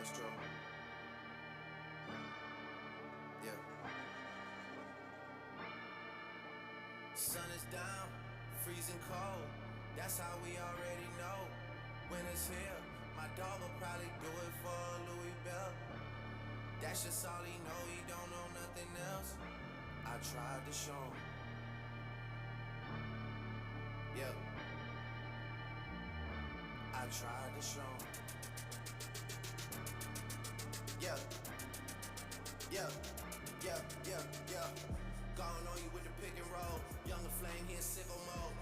Astro. Yeah. Sun is down, freezing cold. That's how we already know. Winter's here. My dog will probably do it for a Louis Bell. That's just all he know. He don't know nothing else. I tried to show him. Yeah. I tried to show him. Yeah. Yeah. Yeah. Yeah. Yeah. Gone on you with the pick and roll. Younger flame, he in sicko mode.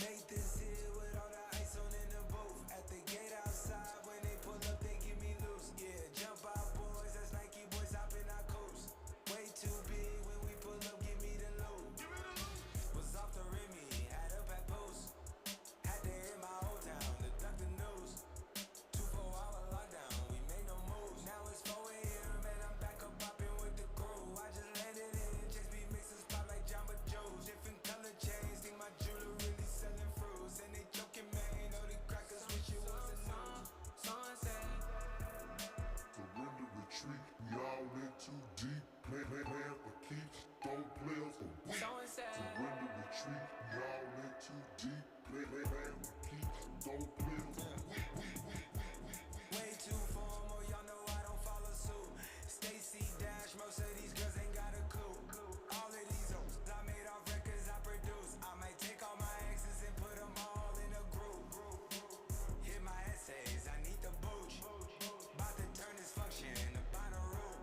Made this here with all the ice on in the booth. At the gate outside, when they pull up, they give me loose. Yeah, jump out, boys. That's Nike boys hopping our coast. Way too big when we pull up, give me the loot. Was off the Remy, had up at post. Had to hit my old town to duck the news. 2-4-hour lockdown, we made no moves. Now it's 4 a.m. and I'm back up popping with the crew. I just landed in, just be mixers pop like Jamba Joe's. Different color chains, think my jeweler really selling fruits. And they joking, man, all the crackers wish it wasn't news. Sunset. Surrender, retreat, we all in too deep. Plan for keeps, don't play us for weak. Surrender, retreat, we all in too deep. Plan for keeps, don't play us for weak. Way too formal, y'all know I don't follow suit. Stacy Dash, most of these girls ain't got a clue. All of these hoes, I made off records I produce. I might take all my exes and put them all in a group. Hit my essays, I need the booch. About to turn this function into Bonnaroo.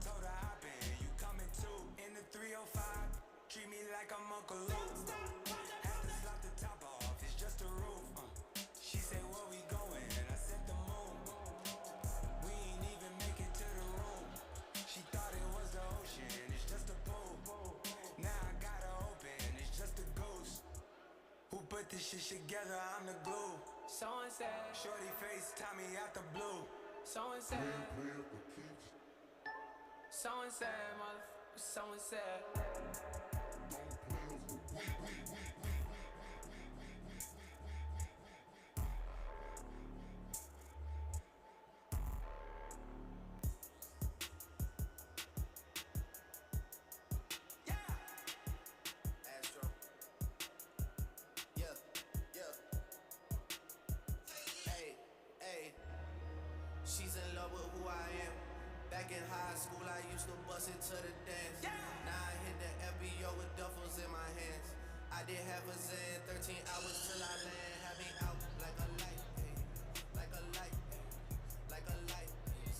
Told her hop in, you coming too. In the 305, treat me like I'm Uncle Luke. Had to slap the top off, it's just a roof. She said, where we going? I said the moon. We ain't even make it to the room. She thought it was the ocean, it's just a pool. Now I got her open, it's just a goose. Who put this shit together? I'm the glue. So and said, shorty face, Tommy out the blue. So and said, Plan for keeps, so and said, motherfucker, so and said. don't play us for weak. Astro. Yeah, yeah. Hey, hey. She's in love with who I am. Back in high school, I used to bust it to the dance. Now I hit the FBO with duffels in my hands. I did half a Zen, 13 hours till I land. Had me out like a light, ay, like a light, ay, like a light.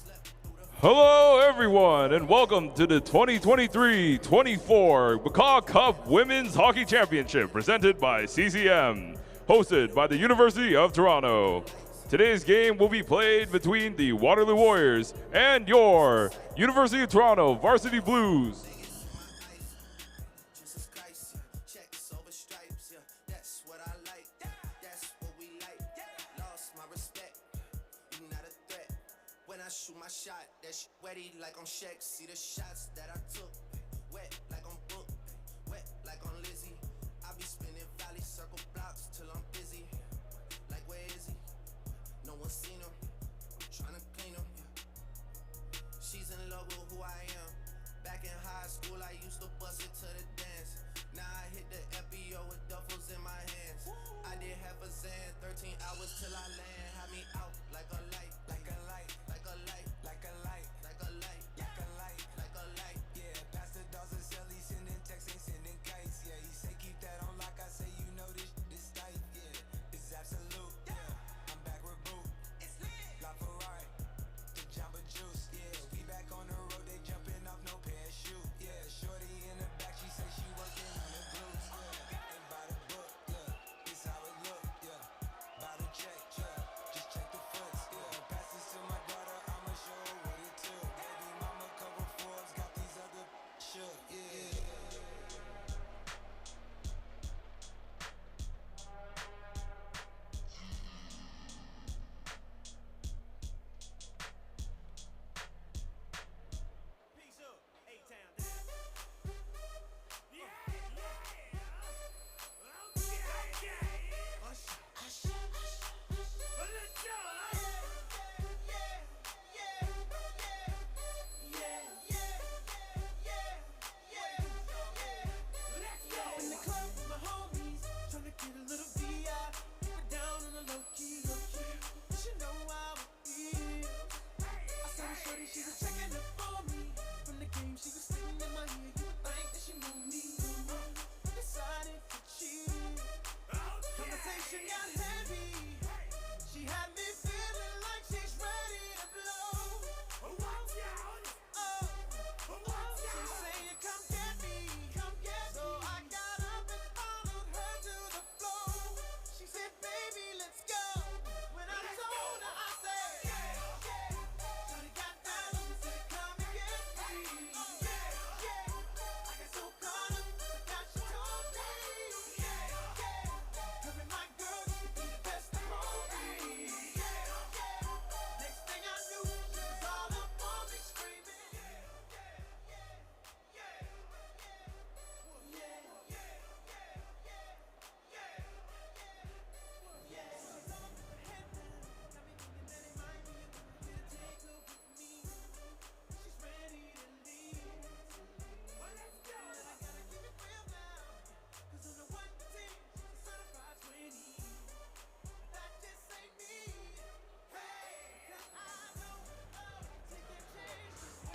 Slept through the Hello, everyone, and welcome to the 2023-24 McCaw Cup Women's Hockey Championship presented by CCM, hosted by the University of Toronto. Today's game will be played between the Waterloo Warriors and your University of Toronto Varsity Blues. Jesus Christ, yeah. Checks over stripes, yeah. That's what I like, that's what we like. Lost my respect, you not a threat. When I shoot my shot, that shit wetty like on Shaq. See the shots that I took, wet like on Book, wet like on Lizzie. I be spinning valley circle blocks till I'm busy. Like where is he? No one seen him. I'm trying to clean him. She's in love with who I am. Back in high school, I used to bust it to the dance. Now I hit the FBO with duffels in my hands. I did half a Zen, 13 hours till I land. Had me out like a light, like a light, like a light, like a light, like a light, like a light, like a light. Yeah, Pastor Dawson Selly sending texts, ain't sending kites. Yeah, he say keep that on like I say, you know this tight. Yeah, it's absolute. Yeah, I'm back with Boot. It's lit. La Ferrari, the Jamba Juice. Yeah, we back on the road, they jumping off no parachute. Yeah, shorty in the back, she say she working on the blues. Yeah, ain't by the book. Yeah, it's how it look. Yeah, by the check. Yeah, just check the foots. Yeah,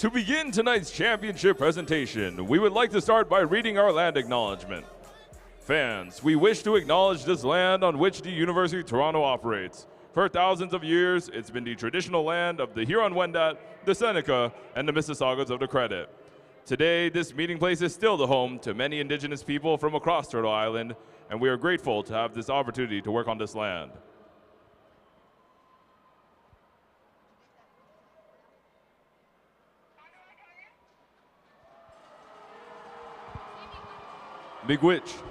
To begin tonight's championship presentation, we would like to start by reading our land acknowledgement. Fans, we wish to acknowledge this land on which the University of Toronto operates. For thousands of years, it's been the traditional land of the Huron-Wendat, the Seneca, and the Mississaugas of the Credit. Today, this meeting place is still the home to many Indigenous people from across Turtle Island, and we are grateful to have this opportunity to work on this land. Miigwech.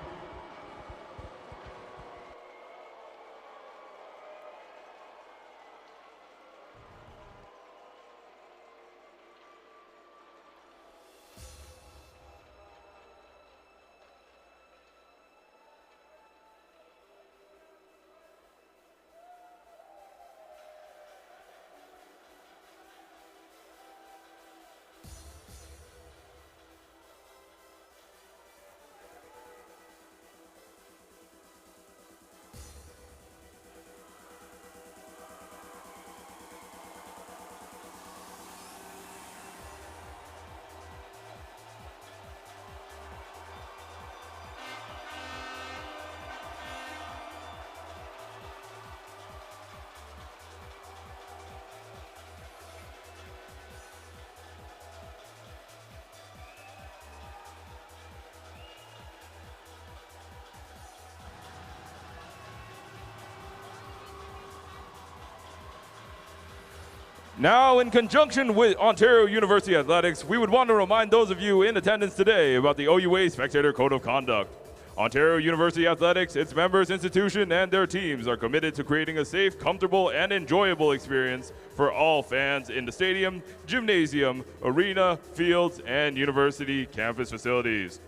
Now, in conjunction with Ontario University Athletics, we would want to remind those of you in attendance today about the OUA Spectator Code of Conduct. Ontario University Athletics, its members, institution, and their teams are committed to creating a safe, comfortable, and enjoyable experience for all fans in the stadium, gymnasium, arena, fields, and university campus facilities.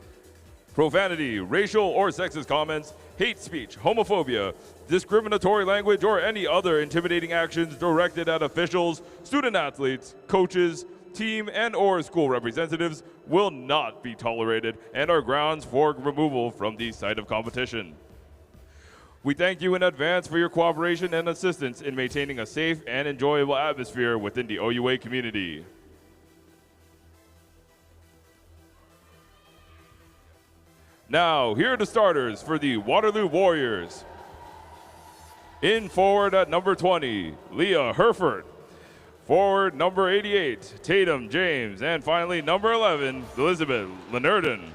Profanity, racial or sexist comments, hate speech, homophobia, discriminatory language, or any other intimidating actions directed at officials, student athletes, coaches, team, and or school representatives will not be tolerated and are grounds for removal from the site of competition. We thank you in advance for your cooperation and assistance in maintaining a safe and enjoyable atmosphere within the OUA community. Now, here are the starters for the Waterloo Warriors. In forward at number 20, Leah Herford. Forward number 88, Tatum James. And finally, number 11, Elizabeth Leonardon.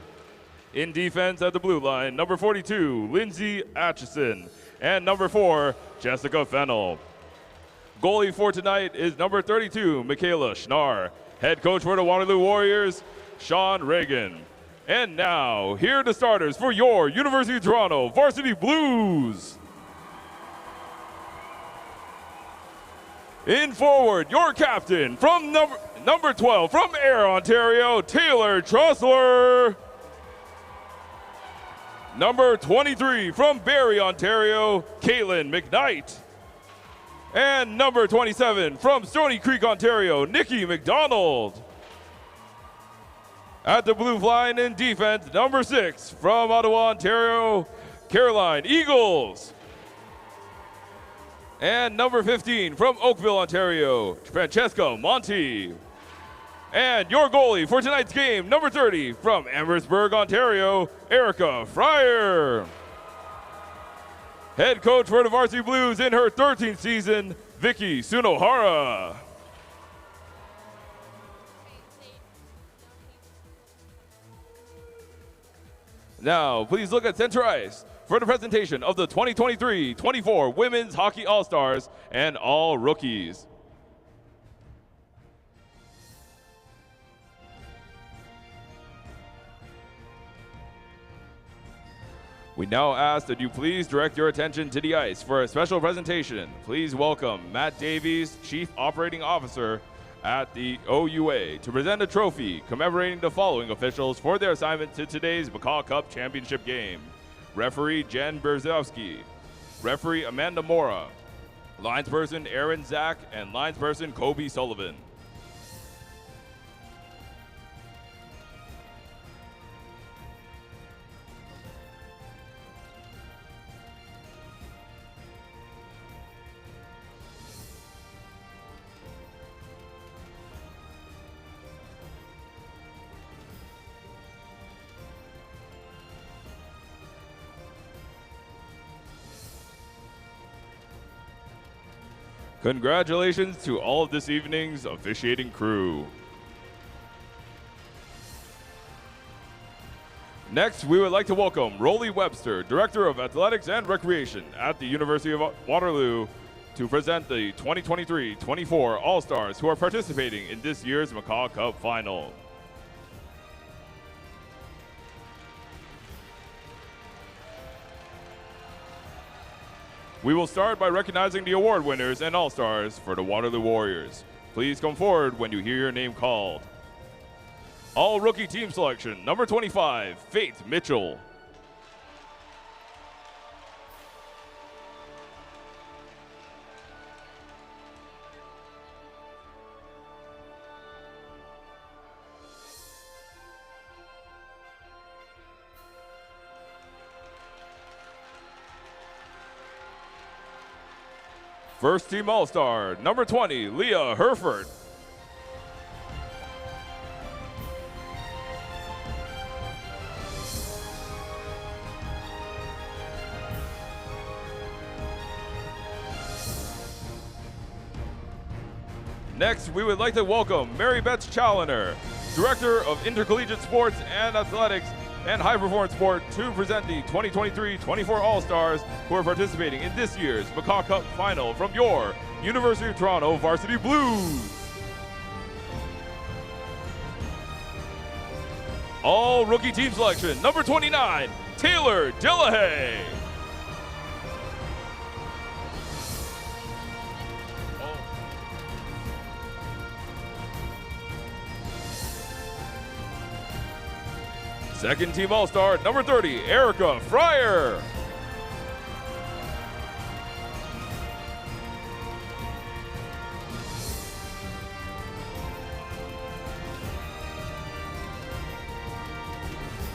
In defense at the blue line, number 42, Lindsay Atchison. And number 4, Jessica Fennell. Goalie for tonight is number 32, Michaela Schnarr. Head coach for the Waterloo Warriors, Sean Reagan. And now, here are the starters for your University of Toronto Varsity Blues. In forward, your captain from number 12 from Ayr, Ontario, Taylor Trussler. Number 23 from Barrie, Ontario, Caitlin McKnight. And number 27 from Stony Creek, Ontario, Nikki McDonald. At the blue line in defense, number 6 from Ottawa, Ontario, Caroline Eagles. And number 15 from Oakville, Ontario, Francesca Monti. And your goalie for tonight's game, number 30 from Amherstburg, Ontario, Erica Fryer. Head coach for the Varsity Blues in her 13th season, Vicky Sunohara. Now, please look at center ice for the presentation of the 2023-24 Women's Hockey All-Stars and All Rookies. We now ask that you please direct your attention to the ice for a special presentation. Please welcome Matt Davies, Chief Operating Officer at the OUA, to present a trophy commemorating the following officials for their assignment to today's McCaw Cup Championship game. Referee Jen Berzowski, Referee Amanda Mora, Linesperson Aaron Zach, and Linesperson Kobe Sullivan. Congratulations to all of this evening's officiating crew. Next, we would like to welcome Rolly Webster, Director of Athletics and Recreation at the University of Waterloo, to present the 2023-24 All-Stars who are participating in this year's McCaw Cup Final. We will start by recognizing the award winners and All-Stars for the Waterloo Warriors. Please come forward when you hear your name called. All rookie team selection, number 25, Faith Mitchell. First team All-Star, number 20, Leah Herford. Next, we would like to welcome Mary Beth Challoner, Director of Intercollegiate Sports and Athletics and High Performance Sport, to present the 2023-24 All-Stars who are participating in this year's McCaw Cup Final from your University of Toronto Varsity Blues. All rookie team selection, number 29, Taylor Delahaye. Second team All-Star, number 30, Erica Fryer.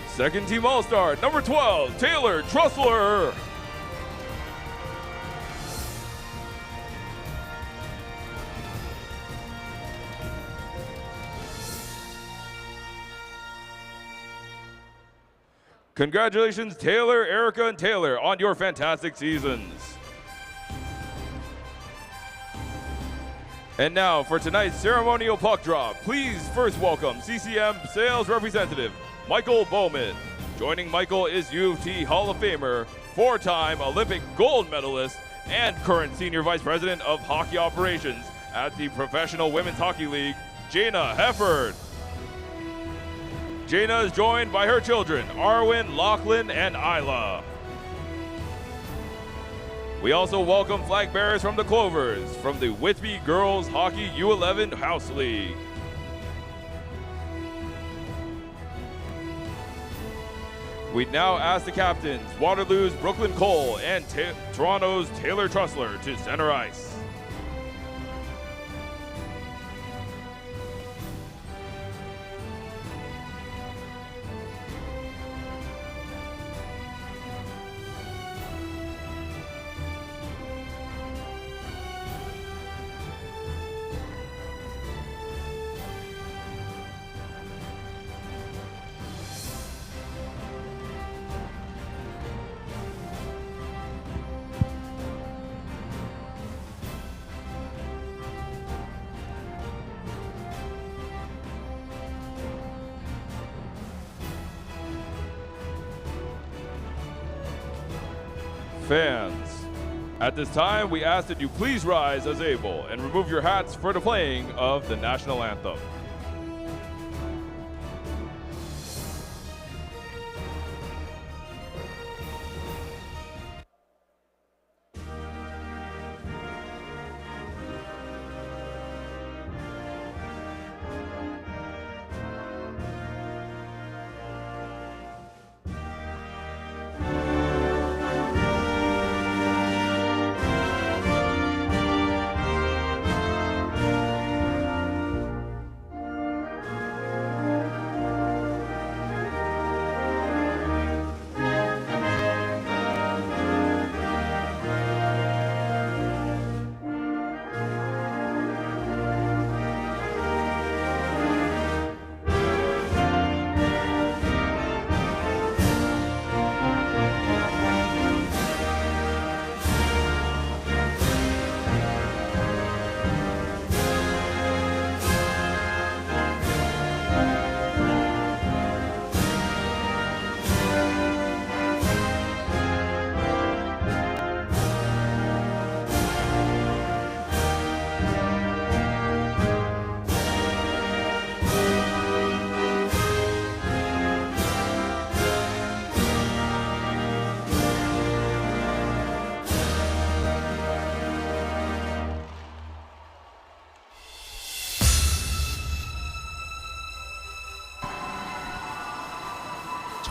Second team All-Star, number 12, Taylor Trussler. Congratulations, Taylor, Erica, and Taylor on your fantastic seasons. And now for tonight's ceremonial puck drop, please first welcome CCM Sales Representative Michael Bowman. Joining Michael is U of T Hall of Famer, four-time Olympic gold medalist, and current Senior Vice President of Hockey Operations at the Professional Women's Hockey League, Jana Hefford. Jana is joined by her children, Arwen, Lachlan, and Isla. We also welcome flag bearers from the Clovers from the Whitby Girls Hockey U11 House League. We now ask the captains, Waterloo's Brooklyn Cole and Toronto's Taylor Trussler, to center ice. Fans, at this time, we ask that you please rise as able and remove your hats for the playing of the national anthem.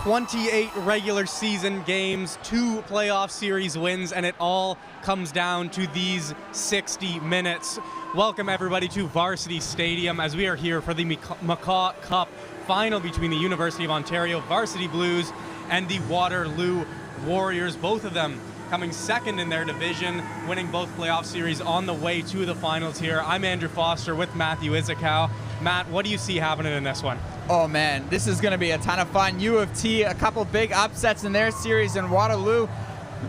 28 regular season games, 2 playoff series wins, and it all comes down to these 60 minutes. Welcome everybody to Varsity Stadium as we are here for the McCaw Cup final between the University of Ontario Varsity Blues and the Waterloo Warriors, both of them coming second in their division, winning both playoff series on the way to the finals here. I'm Andrew Foster with Matthew Izakow. Matt, what do you see happening in this one? Oh man, this is going to be a ton of fun. U of T, a couple big upsets in their series, and Waterloo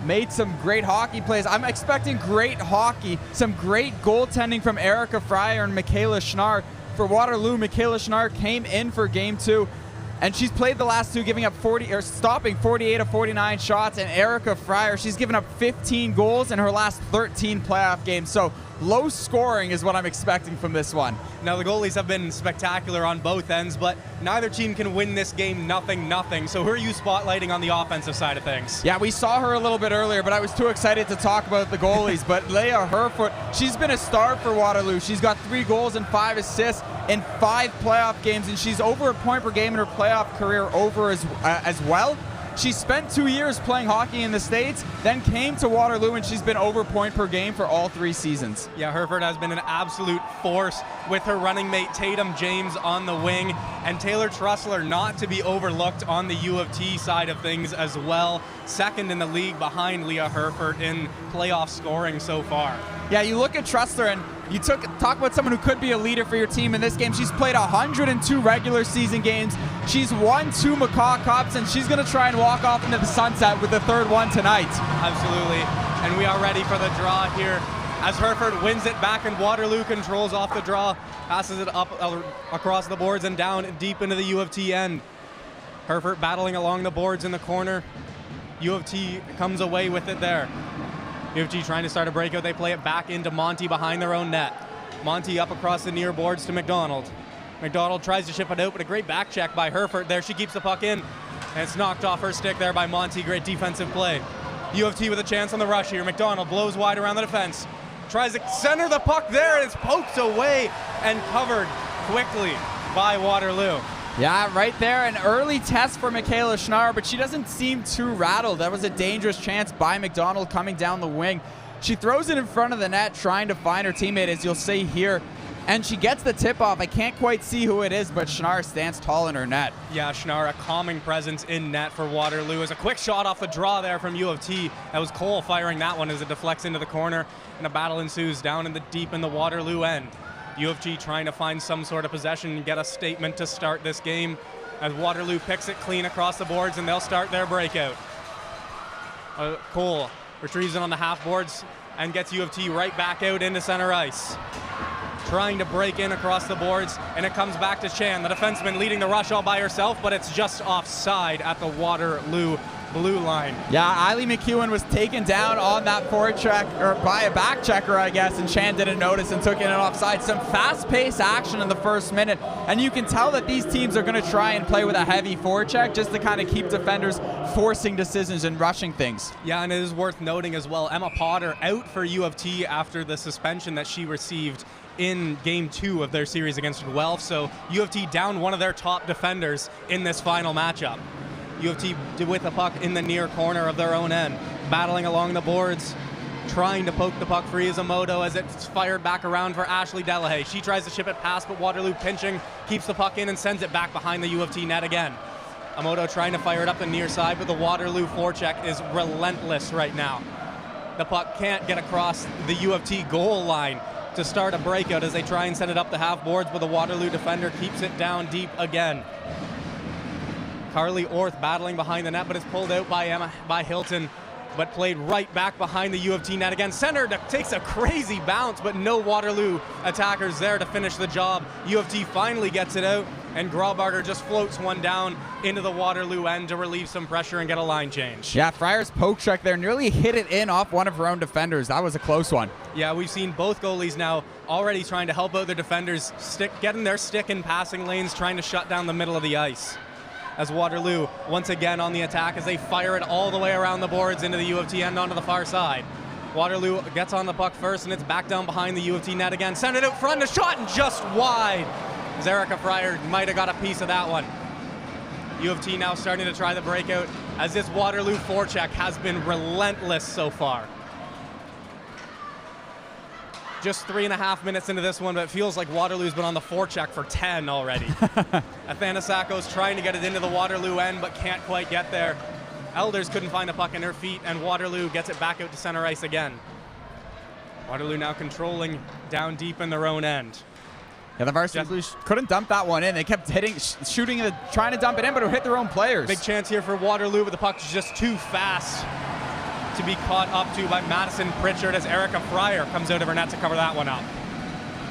made some great hockey plays. I'm expecting great hockey, some great goaltending from Erica Fryer and Michaela Schnarr. For Waterloo, Michaela Schnarr came in for game 2, and she's played the last 2, giving up stopping 48 of 49 shots. And Erica Fryer, she's given up 15 goals in her last 13 playoff games. So low scoring is what I'm expecting from this one. Now the goalies have been spectacular on both ends, but neither team can win this game 0-0. So who are you spotlighting on the offensive side of things? Yeah, we saw her a little bit earlier, but I was too excited to talk about the goalies. But Leah Herford, she's been a star for Waterloo. She's got 3 goals and 5 assists in 5 playoff games, and she's over a point per game in her playoff career over as well. She spent 2 years playing hockey in the States, then came to Waterloo, and she's been over point per game for all 3 seasons. Yeah, Herford has been an absolute force with her running mate Tatum James on the wing, and Taylor Trussler not to be overlooked on the U of T side of things as well. Second in the league behind Leah Herford in playoff scoring so far. Yeah, you look at Trussler and you talk about someone who could be a leader for your team in this game. She's played 102 regular season games. She's won 2 McCaw Cups, and she's going to try and walk off into the sunset with the 3rd one tonight. Absolutely, and we are ready for the draw here as Herford wins it back and Waterloo controls off the draw, passes it up across the boards and down deep into the U of T end. Herford battling along the boards in the corner. U of T comes away with it there. U of T trying to start a breakout. They play it back into Monty behind their own net. Monty up across the near boards to McDonald. McDonald tries to ship it out, but a great back check by Herford there. She keeps the puck in, and it's knocked off her stick there by Monty. Great defensive play. U of T with a chance on the rush here. McDonald blows wide around the defense. Tries to center the puck there, and it's poked away and covered quickly by Waterloo. Yeah, right there, an early test for Michaela Schnarr, but she doesn't seem too rattled. That was a dangerous chance by McDonald coming down the wing. She throws it in front of the net, trying to find her teammate, as you'll see here, and she gets the tip-off. I can't quite see who it is, but Schnarr stands tall in her net. Yeah, Schnarr, a calming presence in net for Waterloo. As a quick shot off the draw there from U of T. That was Cole firing that one as it deflects into the corner, and a battle ensues down in the deep in the Waterloo end. U of T trying to find some sort of possession and get a statement to start this game as Waterloo picks it clean across the boards, and they'll start their breakout. Cole retrieves it on the half boards and gets U of T right back out into center ice. Trying to break in across the boards, and it comes back to Chan, the defenseman leading the rush all by herself, but it's just offside at the Waterloo blue line. Yeah, Eileen McEwen was taken down on that forecheck, or by a back checker, I guess, and Chan didn't notice and took it offside. Some fast-paced action in the first minute, and you can tell that these teams are going to try and play with a heavy forecheck just to kind of keep defenders forcing decisions and rushing things. Yeah, and it is worth noting as well, Emma Potter out for U of T after the suspension that she received in game 2 of their series against Guelph, so U of T down one of their top defenders in this final matchup. U of T with the puck in the near corner of their own end, battling along the boards, trying to poke the puck free as Amoto as it's fired back around for Ashley Delahaye. She tries to ship it past, but Waterloo pinching, keeps the puck in and sends it back behind the U of T net again. Amoto trying to fire it up the near side, but the Waterloo forecheck is relentless right now. The puck can't get across the U of T goal line to start a breakout as they try and send it up the half boards, but the Waterloo defender keeps it down deep again. Carly Orth battling behind the net, but it's pulled out by Hilton, but played right back behind the U of T net again. Center takes a crazy bounce, but no Waterloo attackers there to finish the job. U of T finally gets it out, and Graubarger just floats one down into the Waterloo end to relieve some pressure and get a line change. Yeah, Fryer's poke check there nearly hit it in off one of her own defenders. That was a close one. Yeah, we've seen both goalies now already trying to help out their defenders, getting their stick in passing lanes, trying to shut down the middle of the ice. As Waterloo once again on the attack as they fire it all the way around the boards into the U of T end onto the far side. Waterloo gets on the puck first, and it's back down behind the U of T net again. Send it out front, a shot, and just wide. Erica Fryer might have got a piece of that one. U of T now starting to try the breakout as this Waterloo forecheck has been relentless so far. Just 3.5 minutes into this one, but it feels like Waterloo's been on the forecheck for 10 already. Athanasako's trying to get it into the Waterloo end, but can't quite get there. Elders couldn't find the puck in her feet, and Waterloo gets it back out to center ice again. Waterloo now controlling down deep in their own end. Yeah, the Varsity Blues couldn't dump that one in. They kept hitting, shooting, trying to dump it in, but it hit their own players. Big chance here for Waterloo, but the puck's just too fast to be caught up to by Madison Pritchard as Erica Fryer comes out of her net to cover that one up.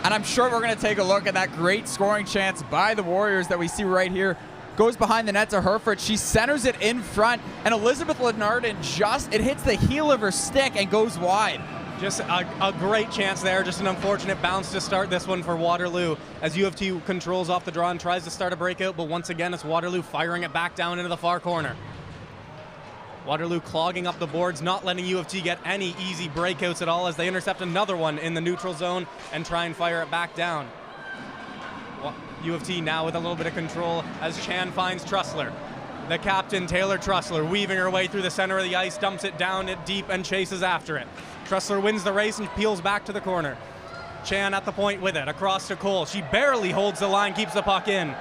And I'm sure we're going to take a look at that great scoring chance by the Warriors that we see right here. Goes behind the net to Herford. She centers it in front, and Elizabeth Lenardin it hits the heel of her stick and goes wide. Just a great chance there, just an unfortunate bounce to start this one for Waterloo as U of T controls off the draw and tries to start a breakout, but once again it's Waterloo firing it back down into the far corner. Waterloo clogging up the boards, not letting U of T get any easy breakouts at all as they intercept another one in the neutral zone and try and fire it back down. U of T now with a little bit of control as Chan finds Trussler. The captain, Taylor Trussler, weaving her way through the center of the ice, dumps it down deep and chases after it. Trussler wins the race and peels back to the corner. Chan at the point with it, across to Cole. She barely holds the line, keeps the puck in.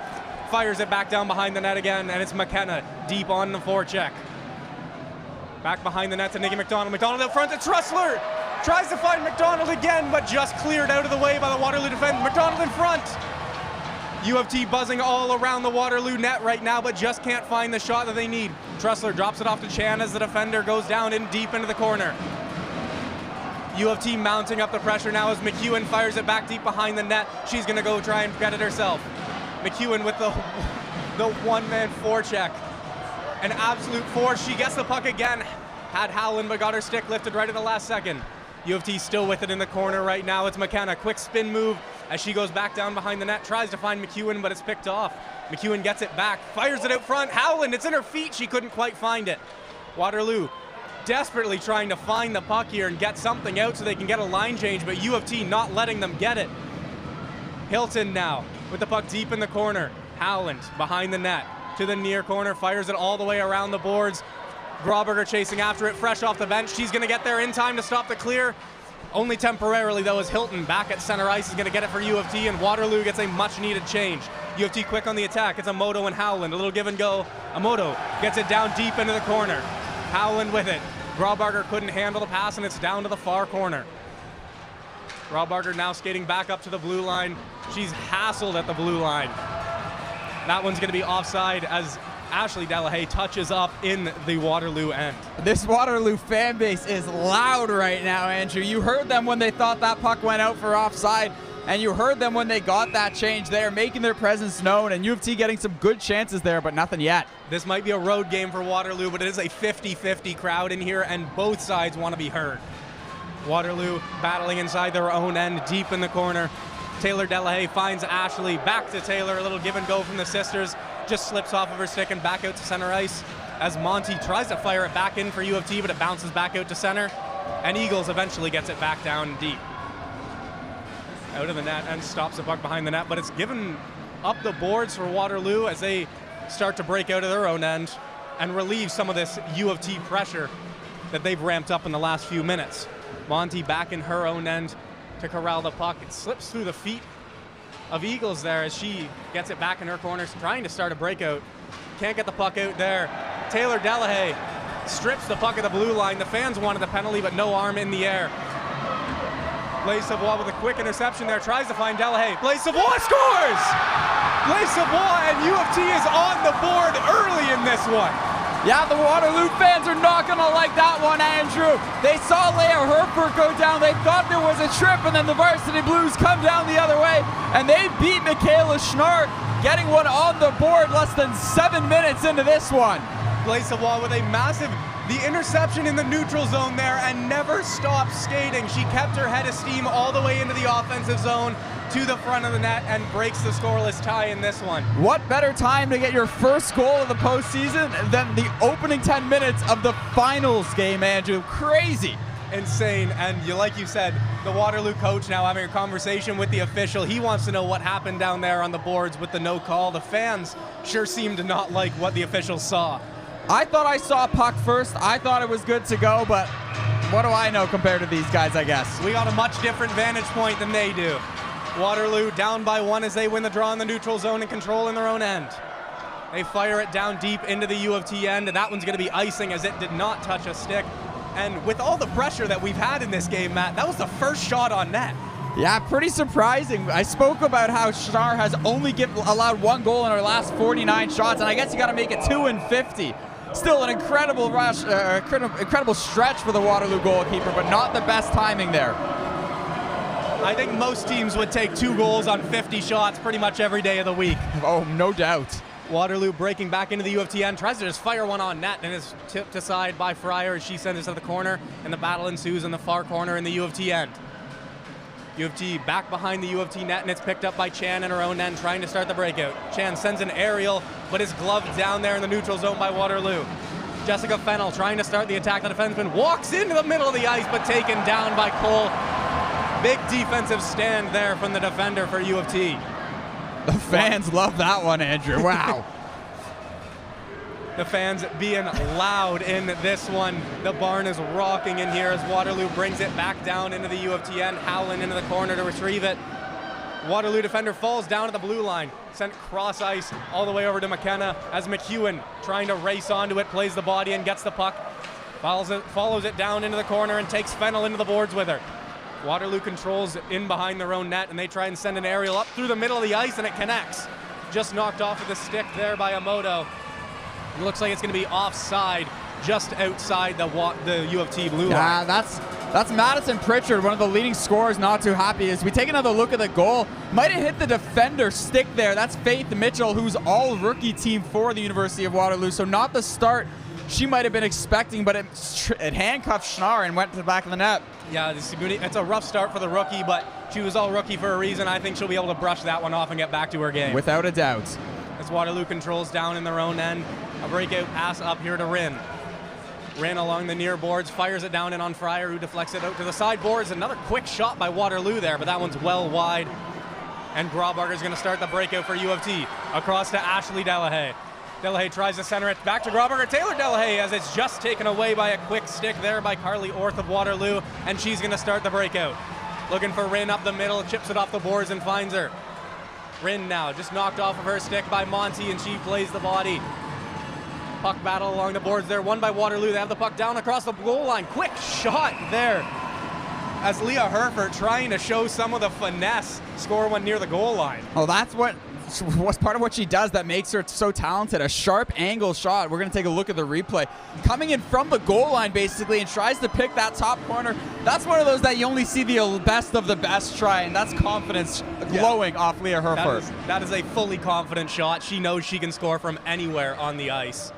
Fires it back down behind the net again, and it's McKenna deep on the forecheck. Back behind the net to Nikki McDonald. McDonald out front to Trussler. Tries to find McDonald again, but just cleared out of the way by the Waterloo defense. McDonald in front. U of T buzzing all around the Waterloo net right now, but just can't find the shot that they need. Trussler drops it off to Chan as the defender goes down in deep into the corner. U of T mounting up the pressure now as McEwen fires it back deep behind the net. She's going to go try and get it herself. McEwen with the one-man forecheck. An absolute force. She gets the puck again. Had Howland, but got her stick lifted right at the last second. U of T still with it in the corner right now. It's McKenna. Quick spin move as she goes back down behind the net. Tries to find McEwen, but it's picked off. McEwen gets it back. Fires it out front. Howland, it's in her feet. She couldn't quite find it. Waterloo desperately trying to find the puck here and get something out so they can get a line change, but U of T not letting them get it. Hilton now with the puck deep in the corner. Howland behind the net to the near corner, fires it all the way around the boards. Grauberger chasing after it, fresh off the bench. She's going to get there in time to stop the clear. Only temporarily, though, as Hilton back at center ice is going to get it for U of T, and Waterloo gets a much-needed change. U of T quick on the attack. It's Amoto and Howland. A little give and go. Amoto gets it down deep into the corner. Howland with it. Grauberger couldn't handle the pass, and it's down to the far corner. Grauberger now skating back up to the blue line. She's hassled at the blue line. That one's going to be offside as Ashley Delahaye touches up in the Waterloo end. This Waterloo fan base is loud right now, Andrew. You heard them when they thought that puck went out for offside, and you heard them when they got that change there, making their presence known, and U of T getting some good chances there, but nothing yet. This might be a road game for Waterloo, but it is a 50-50 crowd in here, and both sides want to be heard. Waterloo battling inside their own end, deep in the corner. Taylor Delahaye finds Ashley, back to Taylor, a little give and go from the sisters, just slips off of her stick and back out to center ice as Monty tries to fire it back in for U of T, but it bounces back out to center, and Eagles eventually gets it back down deep. Out of the net and stops the puck behind the net, but it's given up the boards for Waterloo as they start to break out of their own end and relieve some of this U of T pressure that they've ramped up in the last few minutes. Monty back in her own end to corral the puck. It slips through the feet of Eagles there as she gets it back in her corner, trying to start a breakout. Can't get the puck out there. Taylor Delahaye strips the puck at the blue line. The fans wanted the penalty, but no arm in the air. Blaise Savoie with a quick interception there, tries to find Delahaye. Blaise Savoie scores! Blaise Savoie and U of T is on the board early in this one. Yeah, the Waterloo fans are not going to like that one, Andrew. They saw Leah Herford go down. They thought there was a trip, and then the Varsity Blues come down the other way, and they beat Michaela Schnarr, getting one on the board less than 7 minutes into this one. Blaise Savoie with a massive, the interception in the neutral zone there, and never stopped skating. She kept her head of steam all the way into the offensive zone to the front of the net and breaks the scoreless tie in this one. What better time to get your first goal of the postseason than the opening 10 minutes of the finals game, Andrew? Crazy. Insane, and like you said, The Waterloo coach now having a conversation with the official. He wants to know what happened down there on the boards with the no call. The fans sure seem to not like what the officials saw. I thought I saw puck first. I thought it was good to go, but what do I know compared to these guys, I guess? We got a much different vantage point than they do. Waterloo down by 1 as they win the draw in the neutral zone and control in their own end. They fire it down deep into the U of T end, and that one's going to be icing as it did not touch a stick. And with all the pressure that we've had in this game, Matt, that was the first shot on net. Yeah, pretty surprising. I spoke about how Schnarr has only allowed 1 goal in our last 49 shots, and I guess you got to make it 2 in 50. Still an incredible rush, incredible stretch for the Waterloo goalkeeper, but not the best timing there. I think most teams would take 2 goals on 50 shots pretty much every day of the week. Oh, no doubt. Waterloo breaking back into the U of T end, tries to just fire one on net and is tipped aside by Fryer as she sends it to the corner, and the battle ensues in the far corner in the U of T end. U of T back behind the U of T net, and it's picked up by Chan in her own end trying to start the breakout. Chan sends an aerial, but is gloved down there in the neutral zone by Waterloo. Jessica Fennell trying to start the attack. The defenseman walks into the middle of the ice, but taken down by Cole. Big defensive stand there from the defender for U of T. The fans love that one, Andrew. Wow. The fans being loud in this one. The barn is rocking in here as Waterloo brings it back down into the U of T end. Howland into the corner to retrieve it. Waterloo defender falls down at the blue line. Sent cross ice all the way over to McKenna as McEwen trying to race onto it, plays the body and gets the puck. Follows it down into the corner and takes Fennell into the boards with her. Waterloo controls in behind their own net, and they try and send an aerial up through the middle of the ice, and it connects. Just knocked off of the stick there by Amoto. It looks like it's going to be offside just outside the U of T blue line. Yeah, that's Madison Pritchard, one of the leading scorers, not too happy. As we take another look at the goal, might have hit the defender's stick there. That's Faith Mitchell, who's all rookie team for the University of Waterloo, so not the start she might have been expecting, but it handcuffed Schnarr and went to the back of the net. Yeah, it's a rough start for the rookie, but she was all rookie for a reason. I think she'll be able to brush that one off and get back to her game. Without a doubt. As Waterloo controls down in their own end, a breakout pass up here to Rin. Rin along the near boards, fires it down in on Fryer, who deflects it out to the side boards. Another quick shot by Waterloo there, but that one's well wide. And Graubarger's going to start the breakout for U of T. Across to Ashley Delahaye. Delahaye tries to center it back to Graubarger. Taylor Delahaye, as it's just taken away by a quick stick there by Carly Orth of Waterloo, and she's going to start the breakout. Looking for Rin up the middle, chips it off the boards and finds her. Rin now just knocked off of her stick by Monty, and she plays the body. Puck battle along the boards there, won by Waterloo. They have the puck down across the goal line. Quick shot there as Leah Herford trying to show some of the finesse, score one near the goal line. Oh, that's what's part of what she does that makes her so talented. A sharp angle shot. We're going to take a look at the replay. Coming in from the goal line, basically, and tries to pick that top corner. That's one of those that you only see the best of the best try, and that's confidence glowing off Leah Herford. That is a fully confident shot. She knows she can score from anywhere on the ice.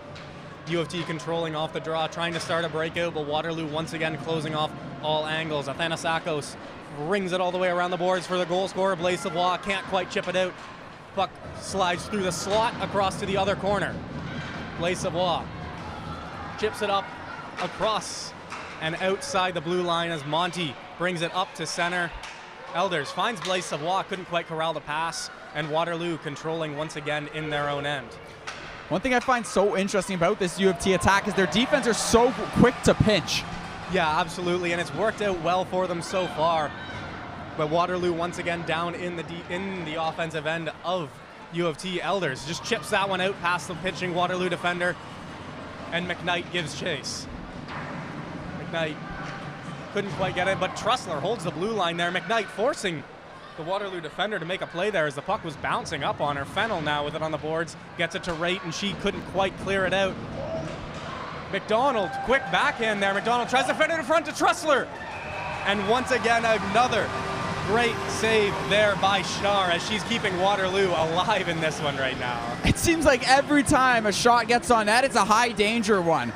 U of T controlling off the draw, trying to start a breakout, but Waterloo once again closing off all angles. Athanasakos rings it all the way around the boards for the goal scorer. Blaise Savoie can't quite chip it out. Puck slides through the slot across to the other corner. Blaise Savoie chips it up across and outside the blue line as Monty brings it up to center. Elders finds Blaise Savoie, couldn't quite corral the pass, and Waterloo controlling once again in their own end. One thing I find so interesting about this U of T attack is their defense are so quick to pinch. Yeah, absolutely, and it's worked out well for them so far. But Waterloo once again down in the offensive end of U of T. Elders just chips that one out past the pitching Waterloo defender, and McKnight gives chase. McKnight couldn't quite get it, but Trussler holds the blue line there. McKnight forcing the Waterloo defender to make a play there as the puck was bouncing up on her. Fennell now with it on the boards, gets it to Raitt, and she couldn't quite clear it out. McDonald, quick backhand there. McDonald tries to fend it in front to Trussler. And once again, another great save there by Schnarr as she's keeping Waterloo alive in this one right now. It seems like every time a shot gets on net, it's a high danger one.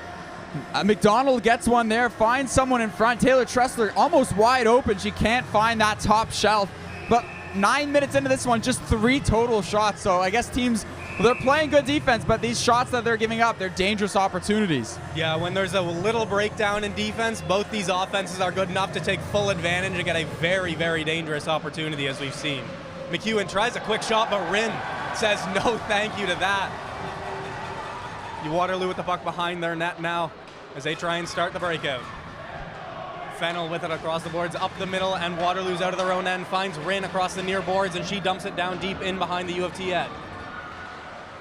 McDonald gets one there, finds someone in front. Taylor Trussler almost wide open. She can't find that top shelf. But 9 minutes into this one, just 3 total shots. So I guess teams they're playing good defense, but these shots that they're giving up, they're dangerous opportunities. Yeah, when there's a little breakdown in defense, both these offenses are good enough to take full advantage and get a very, very dangerous opportunity, as we've seen. McEwen tries a quick shot, but Rin says no thank you to that. Waterloo with the puck behind their net now as they try and start the breakout. Fennel with it across the boards, up the middle, and Waterloo's out of their own end, finds Rin across the near boards, and she dumps it down deep in behind the U of T end.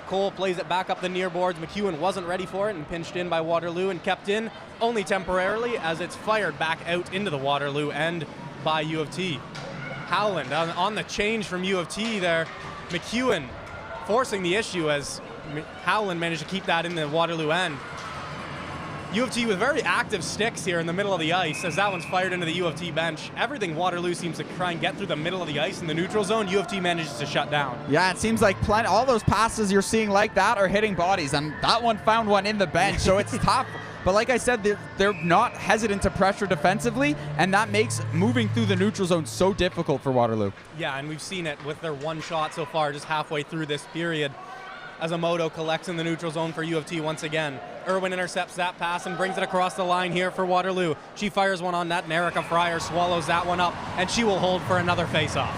Cole plays it back up the near boards. McEwen wasn't ready for it and pinched in by Waterloo and kept in only temporarily as it's fired back out into the Waterloo end by U of T. Howland on the change from U of T there. McEwen forcing the issue as Howland managed to keep that in the Waterloo end. U of T with very active sticks here in the middle of the ice as that one's fired into the U of T bench. Everything Waterloo seems to try and get through the middle of the ice in the neutral zone, U of T manages to shut down. Yeah, it seems like all those passes you're seeing like that are hitting bodies, and that one found one in the bench, so it's tough. But like I said, they're not hesitant to pressure defensively, and that makes moving through the neutral zone so difficult for Waterloo. Yeah, and we've seen it with their one shot so far just halfway through this period. As Amoto collects in the neutral zone for U of T once again. Irwin intercepts that pass and brings it across the line here for Waterloo. She fires one on net, and Erica Fryer swallows that one up, and she will hold for another face-off.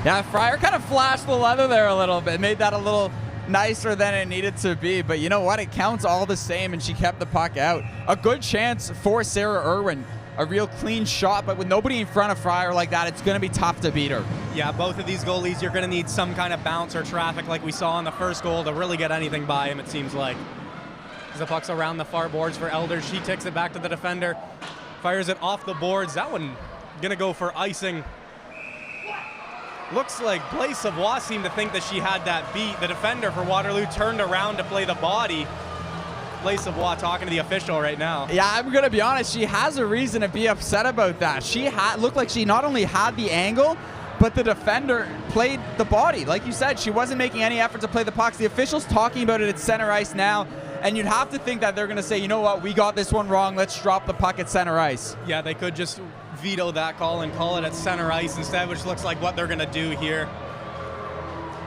Yeah, Fryer kind of flashed the leather there a little bit, made that a little nicer than it needed to be, but you know what? It counts all the same, and she kept the puck out. A good chance for Sarah Irwin. A real clean shot, but with nobody in front of Fryer like that, it's going to be tough to beat her. Yeah, both of these goalies, you're going to need some kind of bounce or traffic like we saw in the first goal to really get anything by him, it seems like. As the puck's around the far boards for Elders, she takes it back to the defender, fires it off the boards. That one going to go for icing. Looks like Blaise Savoie seemed to think that she had that beat. The defender for Waterloo turned around to play the body. Blaise Savoie talking to the official right now. Yeah, I'm going to be honest. She has a reason to be upset about that. She looked like she not only had the angle, but the defender played the body. Like you said, she wasn't making any effort to play the pucks. The official's talking about it at center ice now, and you'd have to think that they're going to say, you know what, we got this one wrong. Let's drop the puck at center ice. Yeah, they could just veto that call and call it at center ice instead, which looks like what they're going to do here.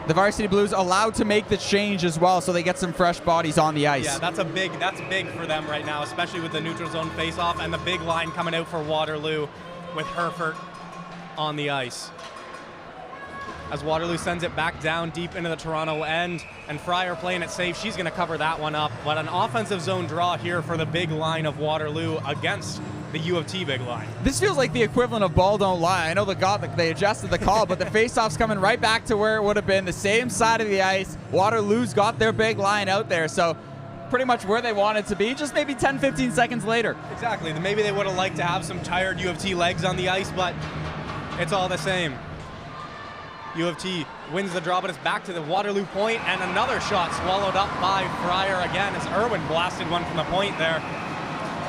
The Varsity Blues allowed to make the change as well, so they get some fresh bodies on the ice. Yeah, that's big for them right now, especially with the neutral zone face-off and the big line coming out for Waterloo with Herford on the ice. As Waterloo sends it back down deep into the Toronto end, and Fryer playing it safe, she's going to cover that one up. But an offensive zone draw here for the big line of Waterloo against the U of T big line. This feels like the equivalent of ball don't lie. I know they adjusted the call, but the faceoff's coming right back to where it would have been, the same side of the ice. Waterloo's got their big line out there, so pretty much where they wanted to be, just maybe 10-15 seconds later. Exactly. Maybe they would have liked to have some tired U of T legs on the ice, but it's all the same. U of T wins the draw, but it's back to the Waterloo point, and another shot swallowed up by Fryer again as Irwin blasted one from the point there.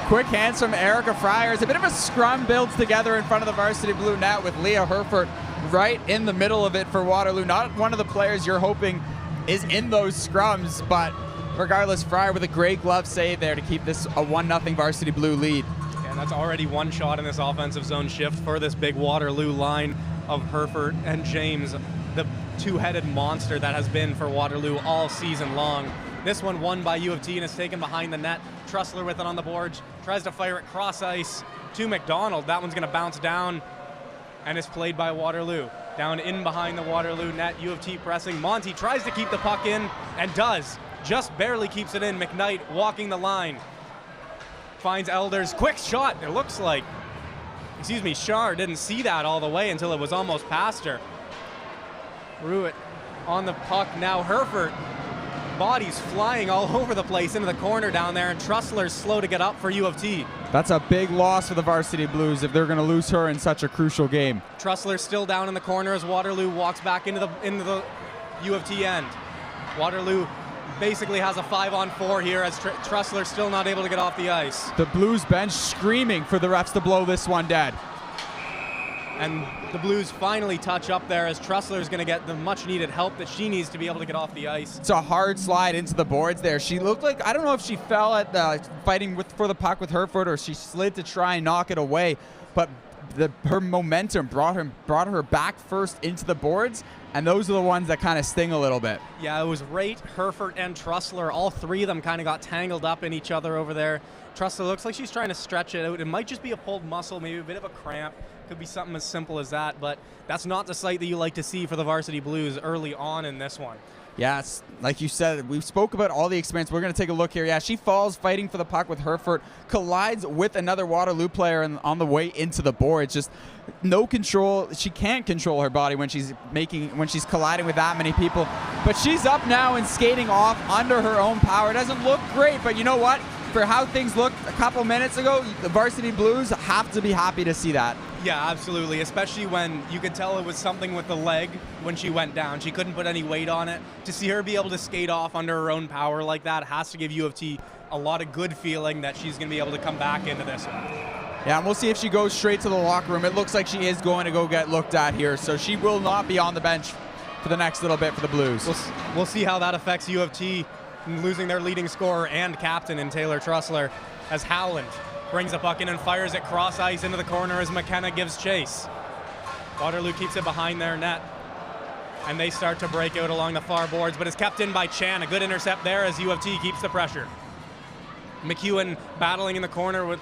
Quick hands from Erica Fryer. It's a bit of a scrum builds together in front of the Varsity Blue net with Leah Herford right in the middle of it for Waterloo. Not one of the players you're hoping is in those scrums, but regardless, Fryer with a great glove save there to keep this a 1-0 Varsity Blue lead. And that's already one shot in this offensive zone shift for this big Waterloo line of Herford and James, the two-headed monster that has been for Waterloo all season long. This one won by U of T and is taken behind the net. Trussler with it on the boards, tries to fire it cross ice to McDonald. That one's going to bounce down, and it's played by Waterloo. Down in behind the Waterloo net, U of T pressing. Monty tries to keep the puck in and does. Just barely keeps it in. McKnight walking the line. Finds Elders. Quick shot, it looks like. Shar didn't see that all the way until it was almost past her. Ruitt on the puck now. Herford. Bodies flying all over the place into the corner down there, and Trussler's slow to get up for U of T. That's a big loss for the Varsity Blues if they're going to lose her in such a crucial game. Trussler's still down in the corner as Waterloo walks back into the U of T end. Waterloo basically has a 5-on-4 here as Trussler's still not able to get off the ice. The Blues bench screaming for the refs to blow this one dead. And the Blues finally touch up there as Trussler's going to get the much-needed help that she needs to be able to get off the ice. It's a hard slide into the boards there. She looked like, I don't know if she fell at the fighting for the puck with Herford or she slid to try and knock it away, but her momentum brought her back first into the boards, and those are the ones that kind of sting a little bit. Yeah, it was Raitt, Herford, and Trussler. All three of them kind of got tangled up in each other over there. Trussler looks like she's trying to stretch it out. It might just be a pulled muscle, maybe a bit of a cramp. Could be something as simple as that, but that's not the sight that you like to see for the Varsity Blues early on in this one. Yes, like you said, we spoke about all the experience. We're going to take a look here. Yeah, she falls fighting for the puck with Herford, collides with another Waterloo player on the way into the board. Just no control. She can't control her body when she's colliding with that many people. But she's up now and skating off under her own power. It doesn't look great, but you know what? For how things looked a couple minutes ago, the Varsity Blues have to be happy to see that. Yeah, absolutely, especially when you could tell it was something with the leg when she went down. She couldn't put any weight on it. To see her be able to skate off under her own power like that has to give U of T a lot of good feeling that she's going to be able to come back into this one. Yeah, and we'll see if she goes straight to the locker room. It looks like she is going to go get looked at here, so she will not be on the bench for the next little bit for the Blues. We'll see how that affects U of T losing their leading scorer and captain in Taylor Trussler, as Howland brings the puck in and fires it cross ice into the corner as McKenna gives chase. Waterloo keeps it behind their net, and they start to break out along the far boards, but it's kept in by Chan. A good intercept there as U of T keeps the pressure. McEwen battling in the corner with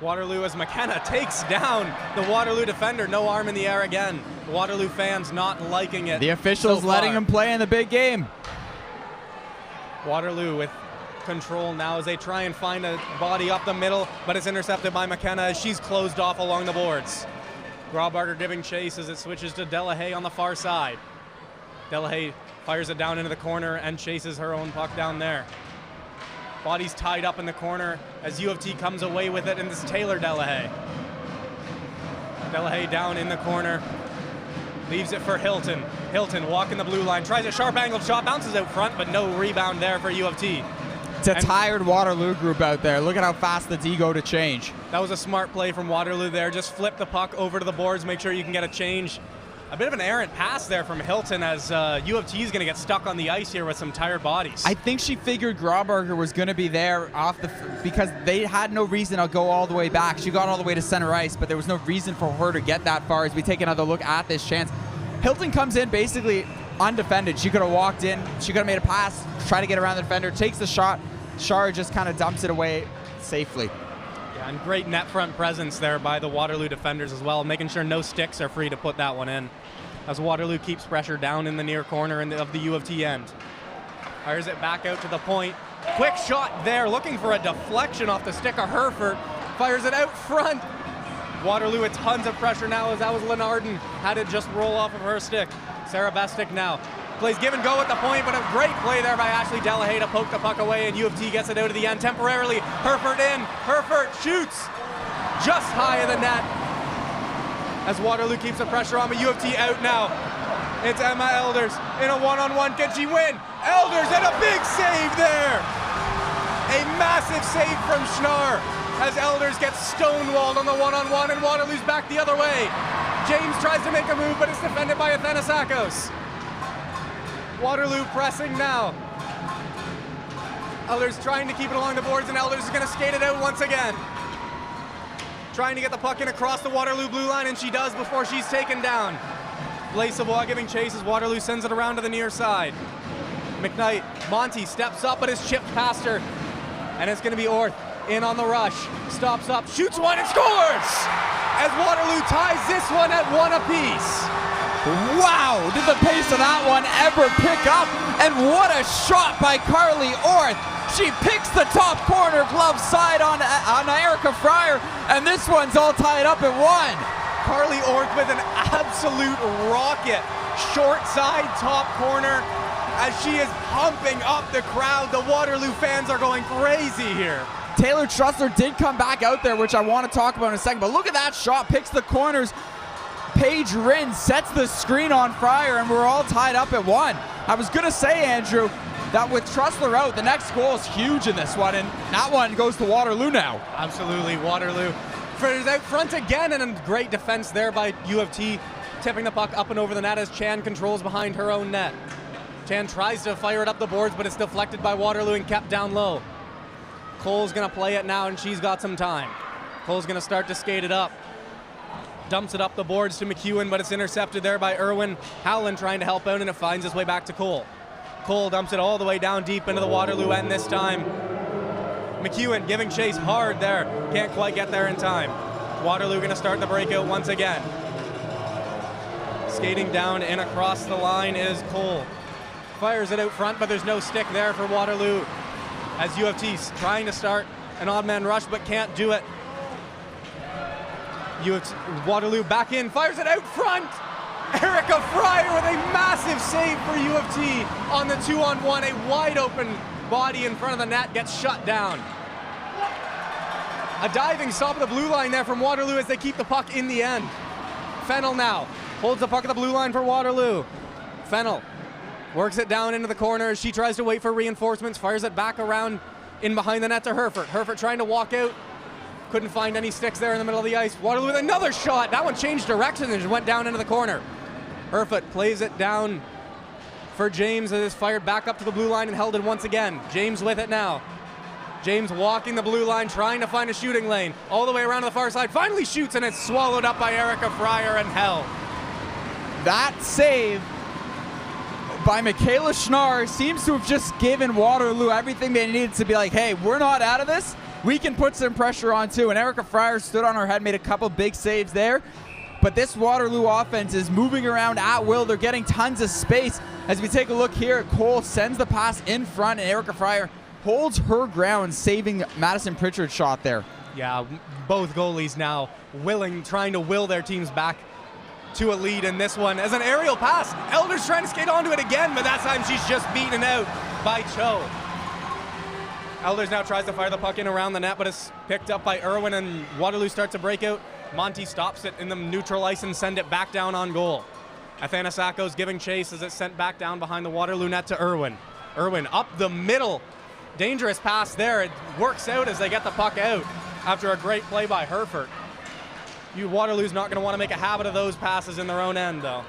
Waterloo as McKenna takes down the Waterloo defender. No arm in the air again. The Waterloo fans not liking it. The officials letting him play in the big game. Waterloo with control now as they try and find a body up the middle, but it's intercepted by McKenna as she's closed off along the boards. Graubarger giving chase as it switches to Delahaye on the far side. Delahaye fires it down into the corner and chases her own puck down there. Body's tied up in the corner as U of T comes away with it, and this is Taylor Delahaye. Delahaye down in the corner. Leaves it for Hilton. Hilton walking the blue line, tries a sharp angled shot, bounces out front, but no rebound there for U of T. It's a tired Waterloo group out there. Look at how fast the D go to change. That was a smart play from Waterloo there. Just flip the puck over to the boards, make sure you can get a change. A bit of an errant pass there from Hilton as U of T is going to get stuck on the ice here with some tired bodies. I think she figured Graubarger was going to be there because they had no reason to go all the way back. She got all the way to center ice, but there was no reason for her to get that far as we take another look at this chance. Hilton comes in basically undefended. She could have walked in. She could have made a pass, try to get around the defender, takes the shot. Shar just kind of dumps it away safely. Yeah, and great net front presence there by the Waterloo defenders as well, making sure no sticks are free to put that one in. As Waterloo keeps pressure down in the near corner of the U of T end. Fires it back out to the point. Quick shot there, looking for a deflection off the stick of Herford. Fires it out front. Waterloo with tons of pressure now as that was Lenardin. Had it just roll off of her stick. Sarah Bestick now plays give and go at the point, but a great play there by Ashley Delahaye to poke the puck away, and U of T gets it out of the end temporarily. Herford in. Herford shoots just high of the net as Waterloo keeps the pressure on, but U of T out now. It's Emma Elders in a one-on-one. Can she win? Elders and a big save there. A massive save from Schnarr as Elders gets stonewalled on the one-on-one, and Waterloo's back the other way. James tries to make a move, but it's defended by Athanasakos. Waterloo pressing now. Elders trying to keep it along the boards, and Elders is going to skate it out once again. Trying to get the puck in across the Waterloo blue line, and she does before she's taken down. Blaise Savoie giving chase as Waterloo sends it around to the near side. McKnight, Monty steps up, but is chipped past her. And it's going to be Orth in on the rush. Stops up, shoots one, and scores! As Waterloo ties this one at one apiece. Wow, did the pace of that one ever pick up? And what a shot by Carly Orth. She picks the top corner glove side on Erica Fryer, and this one's all tied up at one. Carly Orth with an absolute rocket. Short side, top corner, as she is pumping up the crowd. The Waterloo fans are going crazy here. Taylor Trussler did come back out there, which I want to talk about in a second, but look at that shot, picks the corners. Paige Rinn sets the screen on Fryer, and we're all tied up at one. I was going to say, Andrew, that with Trussler out, the next goal is huge in this one, and that one goes to Waterloo now. Absolutely, Waterloo. Is out front again, and a great defense there by U of T, tipping the puck up and over the net as Chan controls behind her own net. Chan tries to fire it up the boards, but it's deflected by Waterloo and kept down low. Cole's going to play it now, and she's got some time. Cole's going to start to skate it up. Dumps it up the boards to McEwen, but it's intercepted there by Irwin. Howland trying to help out, and it finds its way back to Cole. Cole dumps it all the way down deep into the Waterloo end this time. McEwen giving chase hard there. Can't quite get there in time. Waterloo going to start the breakout once again. Skating down and across the line is Cole. Fires it out front, but there's no stick there for Waterloo. As U of T's trying to start an odd man rush, but can't do it. Waterloo back in, fires it out front. Erica Fryer with a massive save for U of T on the 2-on-1. A wide open body in front of the net gets shut down. A diving stop at the blue line there from Waterloo as they keep the puck in the end. Fennell now holds the puck at the blue line for Waterloo. Fennell works it down into the corner as she tries to wait for reinforcements, fires it back around in behind the net to Herford. Herford trying to walk out. Couldn't find any sticks there in the middle of the ice. Waterloo with another shot. That one changed direction and just went down into the corner. Herford plays it down for James as it's fired back up to the blue line and held in once again. James with it now. James walking the blue line, trying to find a shooting lane. All the way around to the far side. Finally shoots, and it's swallowed up by Erica Fryer and held. That save by Michaela Schnarr seems to have just given Waterloo everything they needed to be like, hey, we're not out of this. We can put some pressure on too. And Erica Fryer stood on her head, made a couple big saves there. But this Waterloo offense is moving around at will. They're getting tons of space. As we take a look here, Cole sends the pass in front, and Erica Fryer holds her ground, saving Madison Pritchard's shot there. Yeah, both goalies now trying to will their teams back to a lead in this one. As an aerial pass, Elder's trying to skate onto it again, but that time she's just beaten out by Cho. Elders now tries to fire the puck in around the net, but it's picked up by Irwin, and Waterloo starts a breakout. Monty stops it in the neutral ice and send it back down on goal. Athanasako's giving chase as it's sent back down behind the Waterloo net to Irwin. Irwin up the middle. Dangerous pass there. It works out as they get the puck out after a great play by Herford. Waterloo's not going to want to make a habit of those passes in their own end, though.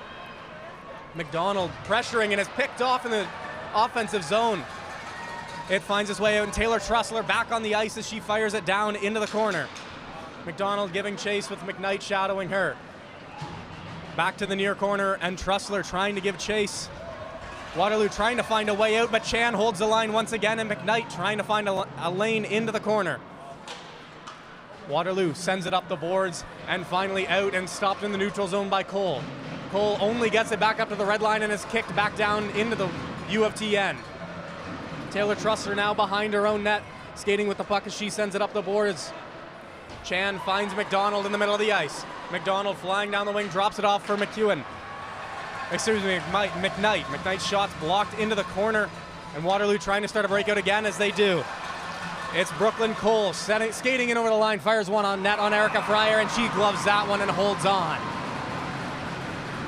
McDonald pressuring and is picked off in the offensive zone. It finds its way out, and Taylor Trussler back on the ice as she fires it down into the corner. McDonald giving chase with McKnight shadowing her. Back to the near corner, and Trussler trying to give chase. Waterloo trying to find a way out, but Chan holds the line once again, and McKnight trying to find a lane into the corner. Waterloo sends it up the boards and finally out and stopped in the neutral zone by Cole. Cole only gets it back up to the red line and is kicked back down into the U of T end. Taylor Trussler now behind her own net, skating with the puck as she sends it up the boards. Chan finds McDonald in the middle of the ice. McDonald flying down the wing, drops it off for McKnight. McKnight's shot's blocked into the corner, and Waterloo trying to start a breakout again as they do. It's Brooklyn Cole skating in over the line, fires one on net on Erica Fryer, and she gloves that one and holds on.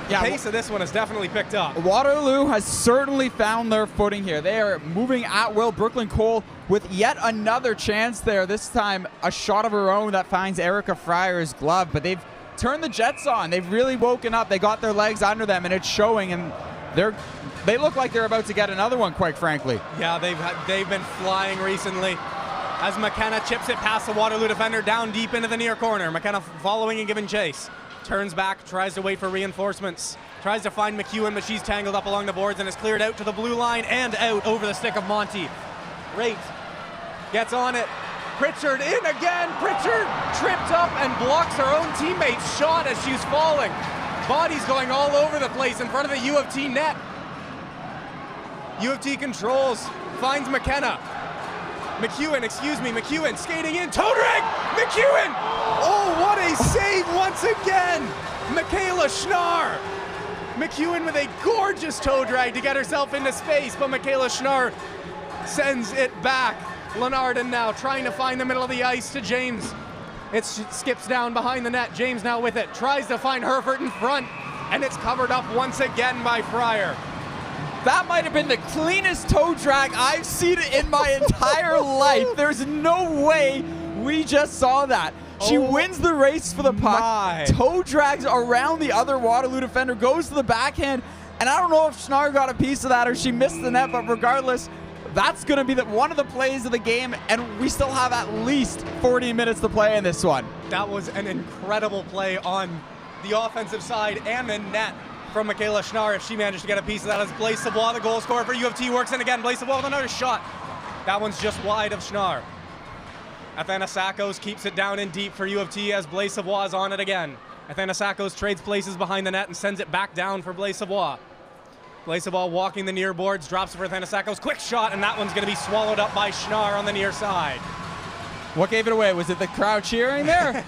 The pace of this one has definitely picked up. Waterloo has certainly found their footing here. They are moving at will. Brooklyn Cole with yet another chance there. This time a shot of her own that finds Erica Fryer's glove, but they've turned the Jets on. They've really woken up. They got their legs under them, and it's showing, and they look like they're about to get another one, quite frankly. Yeah, they've been flying recently. As McKenna chips it past the Waterloo defender down deep into the near corner. McKenna following and giving chase. Turns back, tries to wait for reinforcements. Tries to find McEwen, but she's tangled up along the boards and is cleared out to the blue line and out over the stick of Monty. Rate gets on it. Pritchard in again. Pritchard tripped up and blocks her own teammate's shot as she's falling. Bodies going all over the place in front of the U of T net. U of T controls, finds McKenna. McEwen skating in, toe drag, McEwen! Oh, what a save once again! Michaela Schnarr! McEwen with a gorgeous toe drag to get herself into space, but Michaela Schnarr sends it back. Lenardin now trying to find the middle of the ice to James. It skips down behind the net, James now with it, tries to find Herford in front, and it's covered up once again by Fryer. That might have been the cleanest toe drag I've seen in my entire life. There's no way we just saw that. She wins the race for the puck, toe drags around the other Waterloo defender, goes to the backhand, and I don't know if Schnarr got a piece of that or she missed the net, but regardless, that's going to be one of the plays of the game, and we still have at least 40 minutes to play in this one. That was an incredible play on the offensive side and the net from Michaela Schnarr if she managed to get a piece of that as Blaise Savoie, the goal scorer for U of T, works in again. Blaise Savoie with another shot. That one's just wide of Schnarr. Athanasakos keeps it down in deep for U of T as Blaise Savoie is on it again. Athanasakos trades places behind the net and sends it back down for Blaise Savoie. Blaise Savoie walking the near boards, drops it for Athanasakos. Quick shot, and that one's going to be swallowed up by Schnarr on the near side. What gave it away? Was it the crowd cheering there?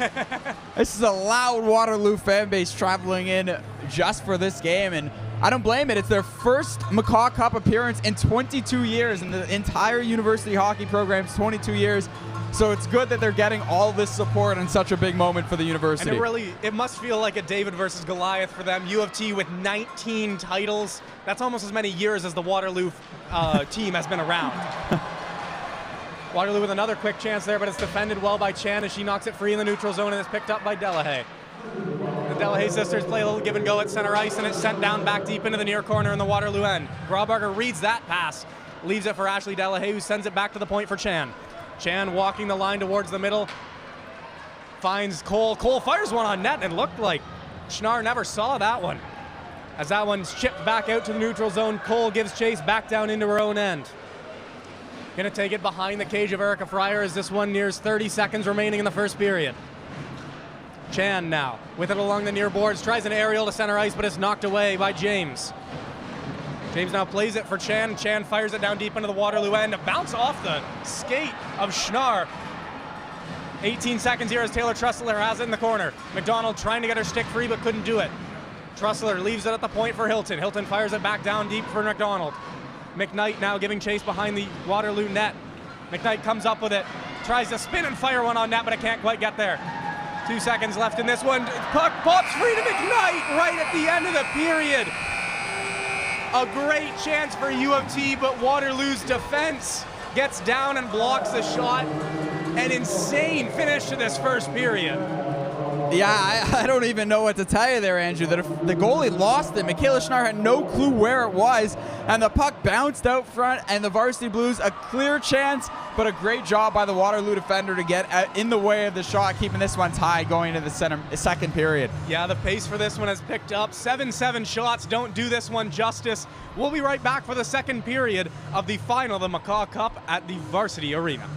This is a loud Waterloo fan base traveling in just for this game, and I don't blame it. It's their first McCaw Cup appearance in 22 years, in the entire university hockey program's 22 years. So it's good that they're getting all this support in such a big moment for the university. And it must feel like a David versus Goliath for them. U of T with 19 titles. That's almost as many years as the Waterloo team has been around. Waterloo with another quick chance there, but it's defended well by Chan as she knocks it free in the neutral zone, and it's picked up by Delahaye. The Delahaye sisters play a little give and go at center ice, and it's sent down back deep into the near corner in the Waterloo end. Graubarger reads that pass, leaves it for Ashley Delahaye, who sends it back to the point for Chan. Chan walking the line towards the middle, finds Cole. Cole fires one on net, and looked like Schnarr never saw that one. As that one's chipped back out to the neutral zone, Cole gives chase back down into her own end. Gonna take it behind the cage of Erica Fryer as this one nears 30 seconds remaining in the first period. Chan now with it along the near boards, tries an aerial to center ice, but it's knocked away by James. James now plays it for Chan. Chan fires it down deep into the Waterloo end. A bounce off the skate of Schnarr. 18 seconds here as Taylor Trussler has it in the corner. McDonald trying to get her stick free but couldn't do it. Trussler leaves it at the point for Hilton. Hilton fires it back down deep for McDonald. McKnight now giving chase behind the Waterloo net. McKnight comes up with it, tries to spin and fire one on net, but it can't quite get there. 2 seconds left in this one. Puck pops free to McKnight right at the end of the period. A great chance for U of T, but Waterloo's defense gets down and blocks the shot. An insane finish to this first period. Yeah, I don't even know what to tell you there, Andrew. The goalie lost it. Michaela Schnarr had no clue where it was, and the puck bounced out front, and the Varsity Blues a clear chance, but a great job by the Waterloo defender to get in the way of the shot, keeping this one tied going into the second period. Yeah, the pace for this one has picked up. 7-7 shots don't do this one justice. We'll be right back for the second period of the final of the McCaw Cup at the Varsity Arena.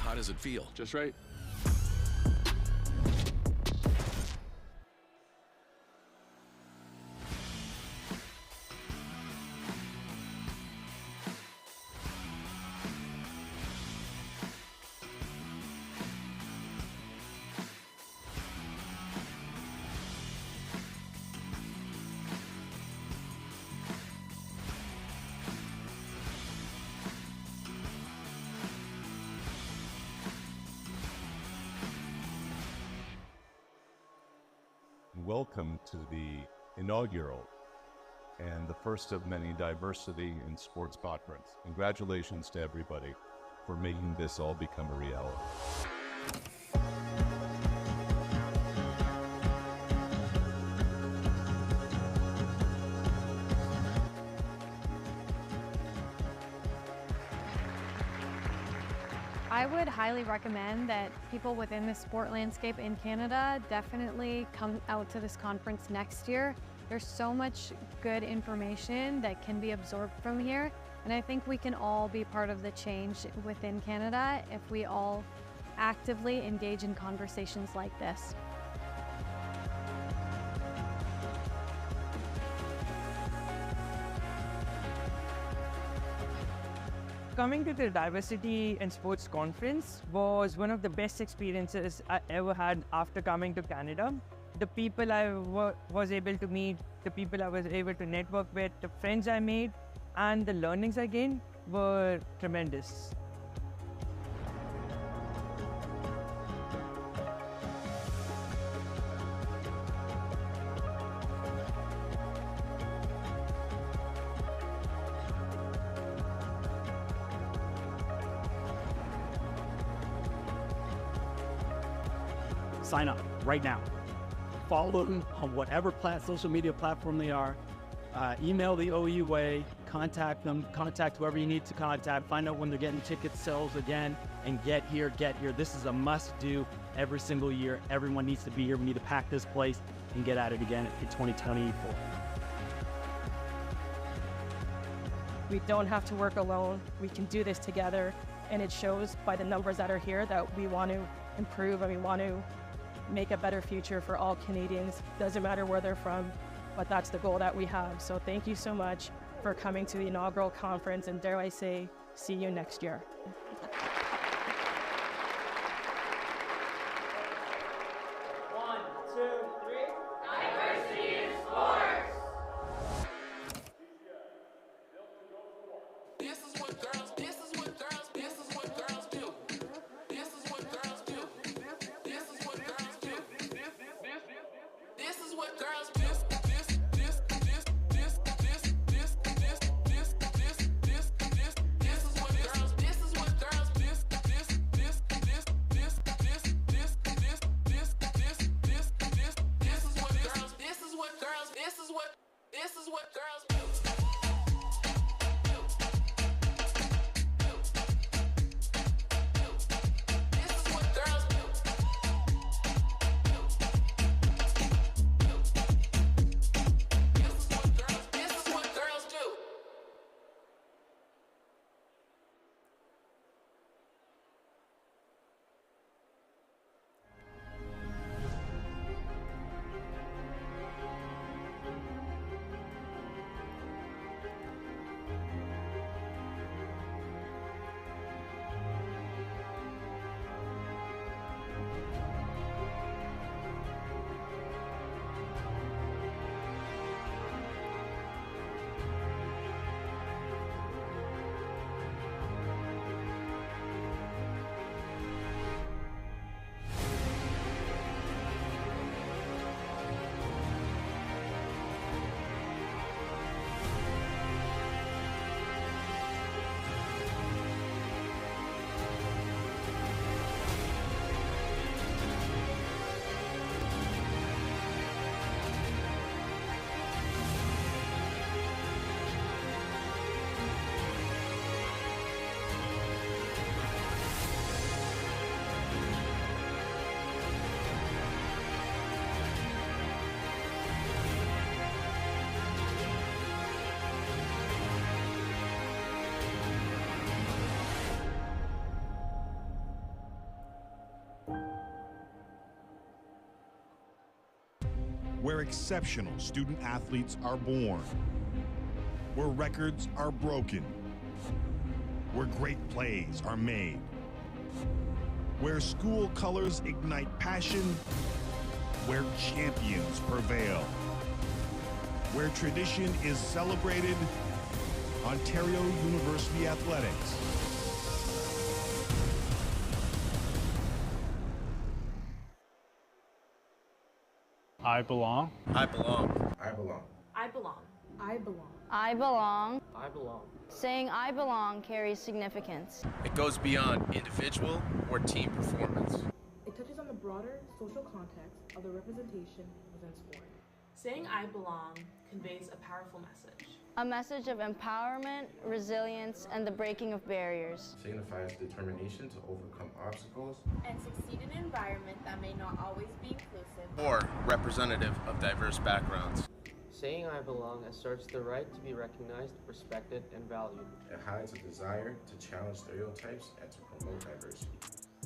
How does it feel? Just right. welcome to the inaugural and the first of many diversity in sports conference. Congratulations to everybody for making this all become a reality. I would highly recommend that people within the sport landscape in Canada definitely come out to this conference next year. There's so much good information that can be absorbed from here, and I think we can all be part of the change within Canada if we all actively engage in conversations like this. Coming to the Diversity in Sports Conference was one of the best experiences I ever had after coming to Canada. The people I was able to meet, the people I was able to network with, the friends I made, and the learnings I gained were tremendous. Sign up right now. Follow them on whatever social media platform they are. Email the OUA, contact them, contact whoever you need to contact, find out when they're getting ticket sales again, and get here. This is a must-do every single year. Everyone needs to be here. We need to pack this place and get at it again in 2024. We don't have to work alone. We can do this together, and it shows by the numbers that are here that we want to improve and we want to make a better future for all Canadians. Doesn't matter where they're from, but that's the goal that we have. So thank you so much for coming to the inaugural conference, and dare I say, see you next year. 1, 2, 3. Diversity in sports. This is what girls do. This is what girls do. This is what girls do. This is what girls do. This is what girls do. This is what girls do. This is what girls do. Where exceptional student athletes are born, where records are broken, where great plays are made, where school colors ignite passion, where champions prevail, where tradition is celebrated, Ontario University Athletics. I belong. I belong. I belong. I belong. I belong. I belong. I belong. Saying I belong carries significance. It goes beyond individual or team performance. It touches on the broader social context of the representation within sport. Saying I belong conveys a powerful message. A message of empowerment, resilience, and the breaking of barriers. Signifies determination to overcome obstacles and succeed in an environment that may not always be inclusive or representative of diverse backgrounds. Saying I belong asserts the right to be recognized, respected, and valued. It hides a desire to challenge stereotypes and to promote diversity.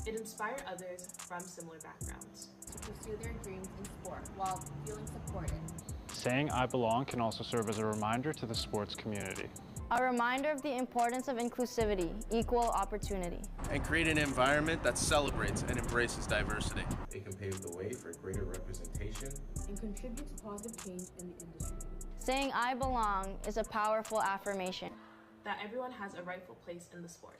It inspires others from similar backgrounds to pursue their dreams in sport while feeling supported. Saying I belong can also serve as a reminder to the sports community. A reminder of the importance of inclusivity, equal opportunity. And create an environment that celebrates and embraces diversity. It can pave the way for greater representation and contribute to positive change in the industry. Saying I belong is a powerful affirmation that everyone has a rightful place in the sport.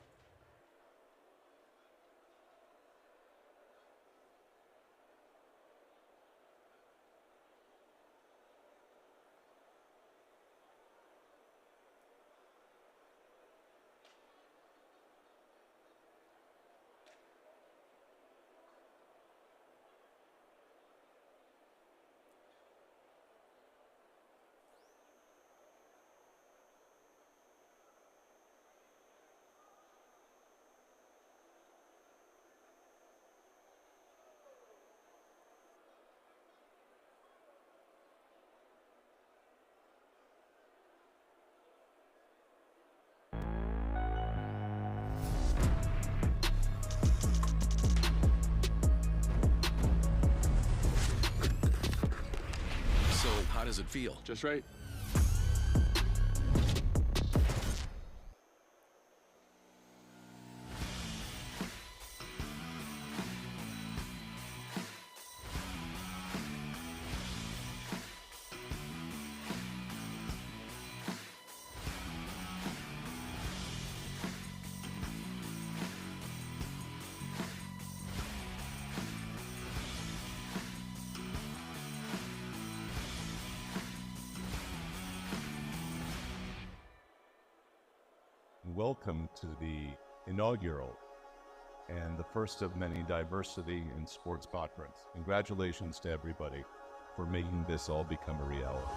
So, how does it feel? Just right. Welcome to the inaugural and the first of many diversity in sports conference. Congratulations to everybody for making this all become a reality.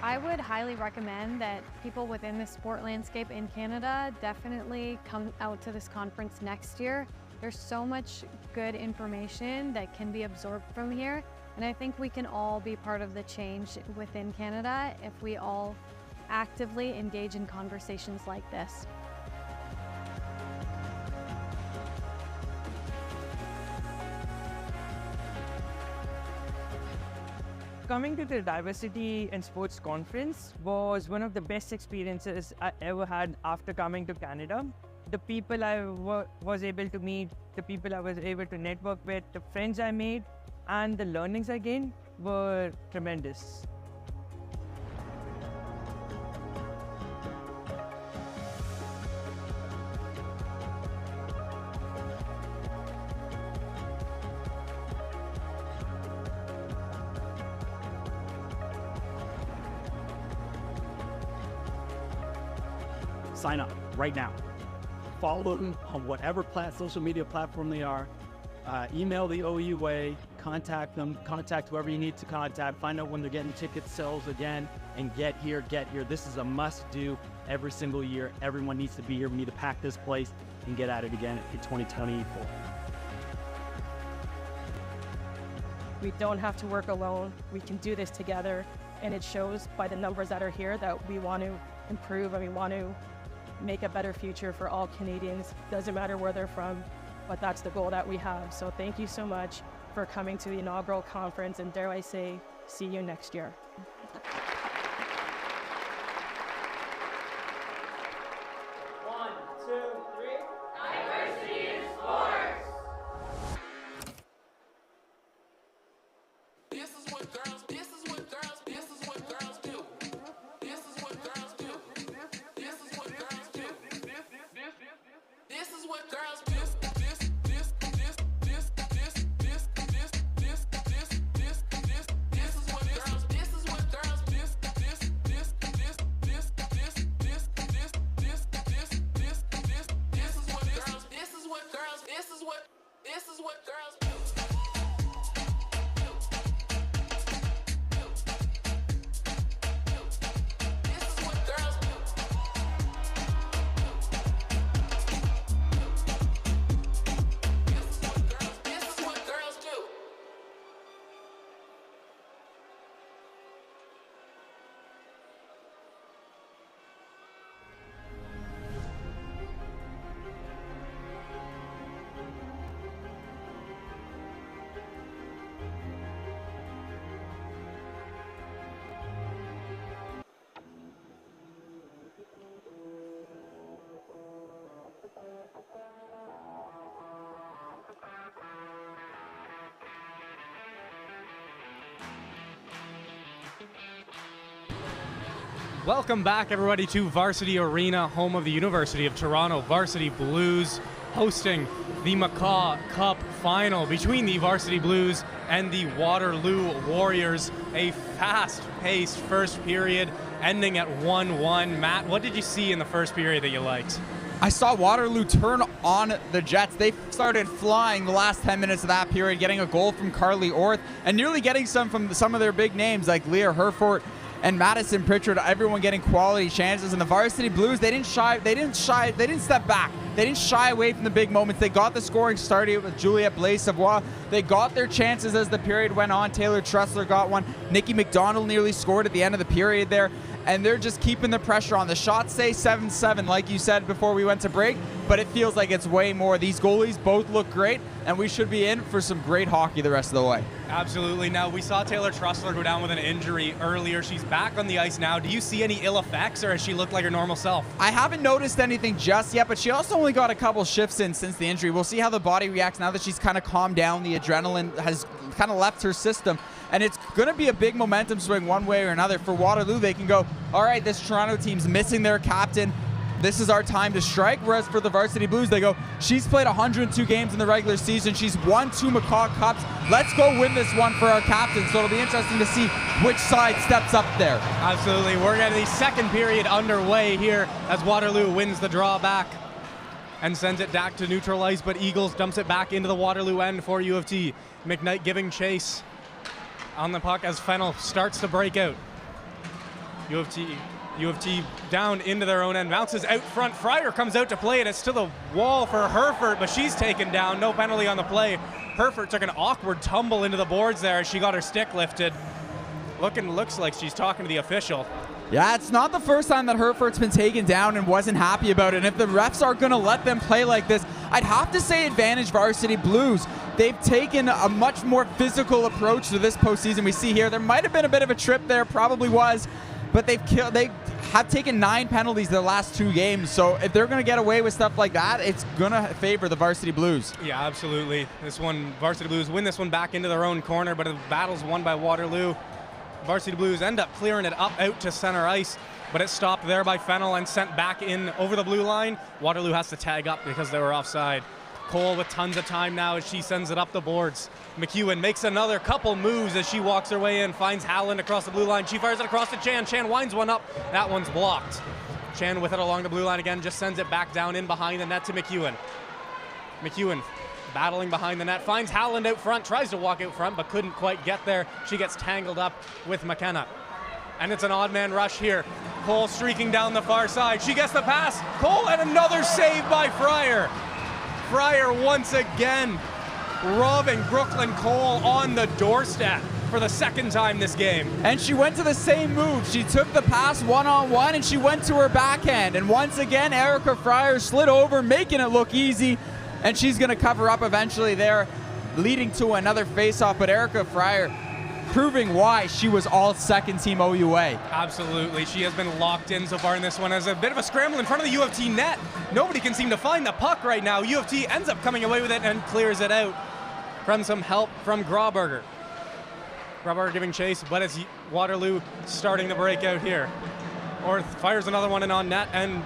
I would highly recommend that people within the sport landscape in Canada definitely come out to this conference next year. There's so much good information that can be absorbed from here, and I think we can all be part of the change within Canada if we all actively engage in conversations like this. Coming to the Diversity in Sports Conference was one of the best experiences I ever had after coming to Canada. The people I was able to meet, the people I was able to network with, the friends I made, and the learnings I gained were tremendous. Sign up right now. Follow them on whatever social media platform they are. Email the OUA, contact them, contact whoever you need to contact, find out when they're getting ticket sales again, and get here. This is a must-do every single year. Everyone needs to be here. We need to pack this place and get at it again in 2024. We don't have to work alone. We can do this together, and it shows by the numbers that are here that we want to improve and we want to make a better future for all Canadians. Doesn't matter where they're from, but that's the goal that we have. So thank you so much for coming to the inaugural conference, and dare I say, see you next year. One, two, three. Diversity in sports. This is what girls Welcome back, everybody, to Varsity Arena, home of the University of Toronto. Varsity Blues hosting the McCaw Cup final between the Varsity Blues and the Waterloo Warriors. A fast-paced first period ending at 1-1. Matt, what did you see in the first period that you liked? I saw Waterloo turn on the Jets. They started flying the last 10 minutes of that period, getting a goal from Carly Orth and nearly getting some from some of their big names like Leah Herford and Madison Pritchard, everyone getting quality chances. And the Varsity Blues, they didn't step back. They didn't shy away from the big moments. They got the scoring started with Juliette Blaise-Savoie. They got their chances as the period went on. Taylor Tressler got one. Nikki McDonald nearly scored at the end of the period there. And they're just keeping the pressure on. The shots say 7-7, like you said before we went to break, but it feels like it's way more. These goalies both look great, and we should be in for some great hockey the rest of the way. Absolutely. Now, we saw Taylor Tressler go down with an injury earlier. She's back on the ice now. Do you see any ill effects, or has she looked like her normal self? I haven't noticed anything just yet, but she also only got a couple shifts in since the injury. We'll see how the body reacts now that she's kind of calmed down. The adrenaline has kind of left her system. And it's going to be a big momentum swing one way or another. For Waterloo, they can go, all right, this Toronto team's missing their captain. This is our time to strike. Whereas for the Varsity Blues, they go, she's played 102 games in the regular season. She's won 2 McCaw Cups. Let's go win this one for our captain. So it'll be interesting to see which side steps up there. Absolutely. We're getting the second period underway here as Waterloo wins the draw back and sends it back to neutral ice, but Eagles dumps it back into the Waterloo end for U of T. McKnight giving chase on the puck as Fennell starts to break out. U of T down into their own end, bounces out front. Fryer comes out to play it. It's to the wall for Herford, but she's taken down. No penalty on the play. Herford took an awkward tumble into the boards there as she got her stick lifted. Looks like she's talking to the official. Yeah, it's not the first time that Herford's been taken down and wasn't happy about it. And if the refs are going to let them play like this, I'd have to say advantage Varsity Blues. They've taken a much more physical approach to this postseason. We see here there might have been a bit of a trip there, probably was, but they have taken 9 penalties their last 2 games. So if they're going to get away with stuff like that, it's going to favor the Varsity Blues. Yeah, absolutely. This one, Varsity Blues win this one back into their own corner, but the battle's won by Waterloo. Varsity Blues end up clearing it up out to center ice, but it's stopped there by Fennell and sent back in over the blue line. Waterloo has to tag up because they were offside. Cole with tons of time now as she sends it up the boards. McEwen makes another couple moves as she walks her way in, finds Howland across the blue line. She fires it across to Chan. Chan winds one up. That one's blocked. Chan with it along the blue line again, just sends it back down in behind the net to McEwen. McEwen battling behind the net, finds Howland out front, tries to walk out front, but couldn't quite get there. She gets tangled up with McKenna. And it's an odd man rush here. Cole streaking down the far side. She gets the pass. Cole, and another save by Fryer. Fryer once again robbing Brooklyn Cole on the doorstep for the second time this game. And she went to the same move. She took the pass one-on-one and she went to her backhand. And once again, Erica Fryer slid over, making it look easy. And she's going to cover up eventually there, leading to another face-off. But Erica Fryer proving why she was all second-team OUA. Absolutely. She has been locked in so far in this one as a bit of a scramble in front of the U of T net. Nobody can seem to find the puck right now. U of T ends up coming away with it and clears it out from some help from Grauberger. Grauberger giving chase, but it's Waterloo starting to break out here. Orth fires another one in on net, and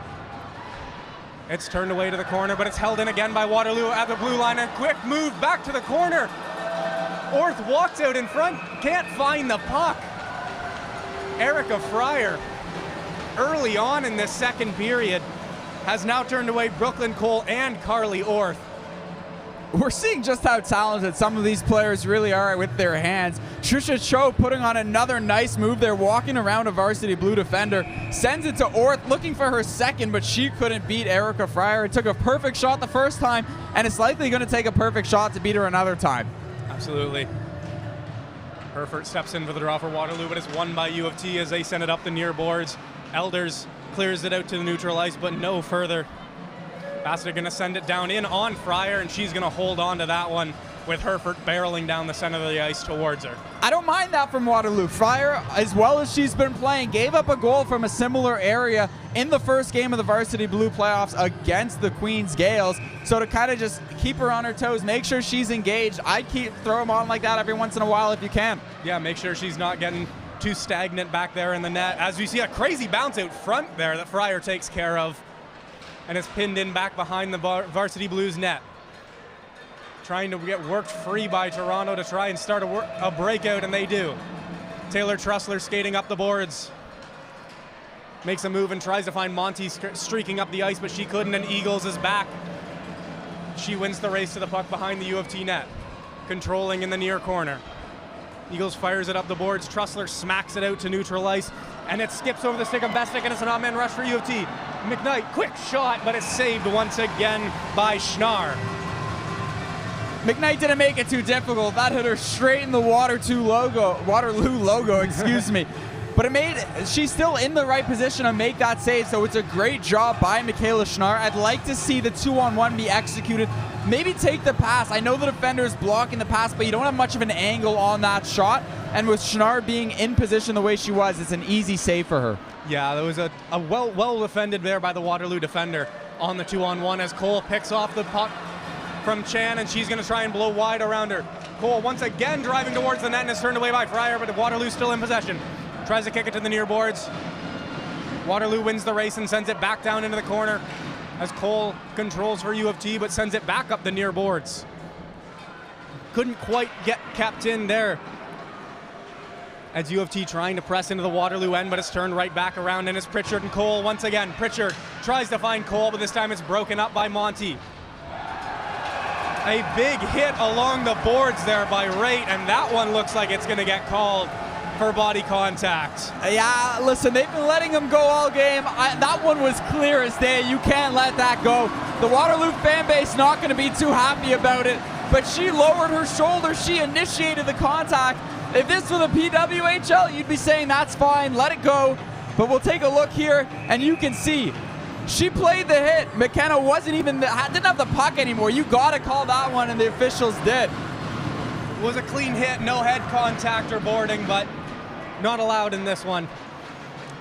it's turned away to the corner, but it's held in again by Waterloo at the blue line. A quick move back to the corner. Orth walks out in front, can't find the puck. Erica Fryer, early on in this second period, has now turned away Brooklyn Cole and Carly Orth. We're seeing just how talented some of these players really are with their hands. Trisha Cho putting on another nice move there, walking around a Varsity Blue defender, sends it to Orth, looking for her second, but she couldn't beat Erica Fryer. It took a perfect shot the first time, and it's likely going to take a perfect shot to beat her another time. Absolutely. Herford steps in for the draw for Waterloo, but it's won by U of T as they send it up the near boards. Elders clears it out to the neutral ice, but no further. Bassett going to send it down in on Fryer, and she's going to hold on to that one with Herford barreling down the center of the ice towards her. I don't mind that from Waterloo. Fryer, as well as she's been playing, gave up a goal from a similar area in the first game of the Varsity Blue playoffs against the Queens Gales. So to kind of just keep her on her toes, make sure she's engaged, I'd throw them on like that every once in a while if you can. Yeah, make sure she's not getting too stagnant back there in the net. As we see a crazy bounce out front there that Fryer takes care of, and is pinned in back behind the Varsity Blues net. Trying to get worked free by Toronto to try and start a breakout, and they do. Taylor Trussler skating up the boards. Makes a move and tries to find Monty streaking up the ice, but she couldn't, and Eagles is back. She wins the race to the puck behind the U of T net. Controlling in the near corner. Eagles fires it up the boards. Trussler smacks it out to neutral ice, and it skips over the stick of Bestick, and it's an odd-man rush for U of T. McKnight, quick shot, but it's saved once again by Schnarr. McKnight didn't make it too difficult. That hit her straight in the Waterloo logo, excuse me. But she's still in the right position to make that save, so it's a great job by Michaela Schnarr. I'd like to see the 2-on-1 be executed. Maybe take the pass. I know the defender is blocking the pass, but you don't have much of an angle on that shot. And with Schnarr being in position the way she was, it's an easy save for her. Yeah, there was a well defended there by the Waterloo defender on the 2-on-1 as Cole picks off the puck from Chan, and she's going to try and blow wide around her. Cole once again driving towards the net and is turned away by Fryer, but Waterloo's still in possession. Tries to kick it to the near boards. Waterloo wins the race and sends it back down into the corner as Cole controls for U of T, but sends it back up the near boards. Couldn't quite get kept in there as U of T trying to press into the Waterloo end, but it's turned right back around, and it's Pritchard and Cole once again. Pritchard tries to find Cole, but this time it's broken up by Monty. A big hit along the boards there by Raitt, and that one looks like it's going to get called for body contact. Yeah, listen, they've been letting him go all game. That one was clear as day. You can't let that go. The Waterloo fan base not going to be too happy about it, but she lowered her shoulder. She initiated the contact. If this were the PWHL, you'd be saying that's fine, let it go. But we'll take a look here, and you can see she played the hit. McKenna didn't have the puck anymore. You got to call that one, and the officials did. It was a clean hit, no head contact or boarding, but not allowed in this one.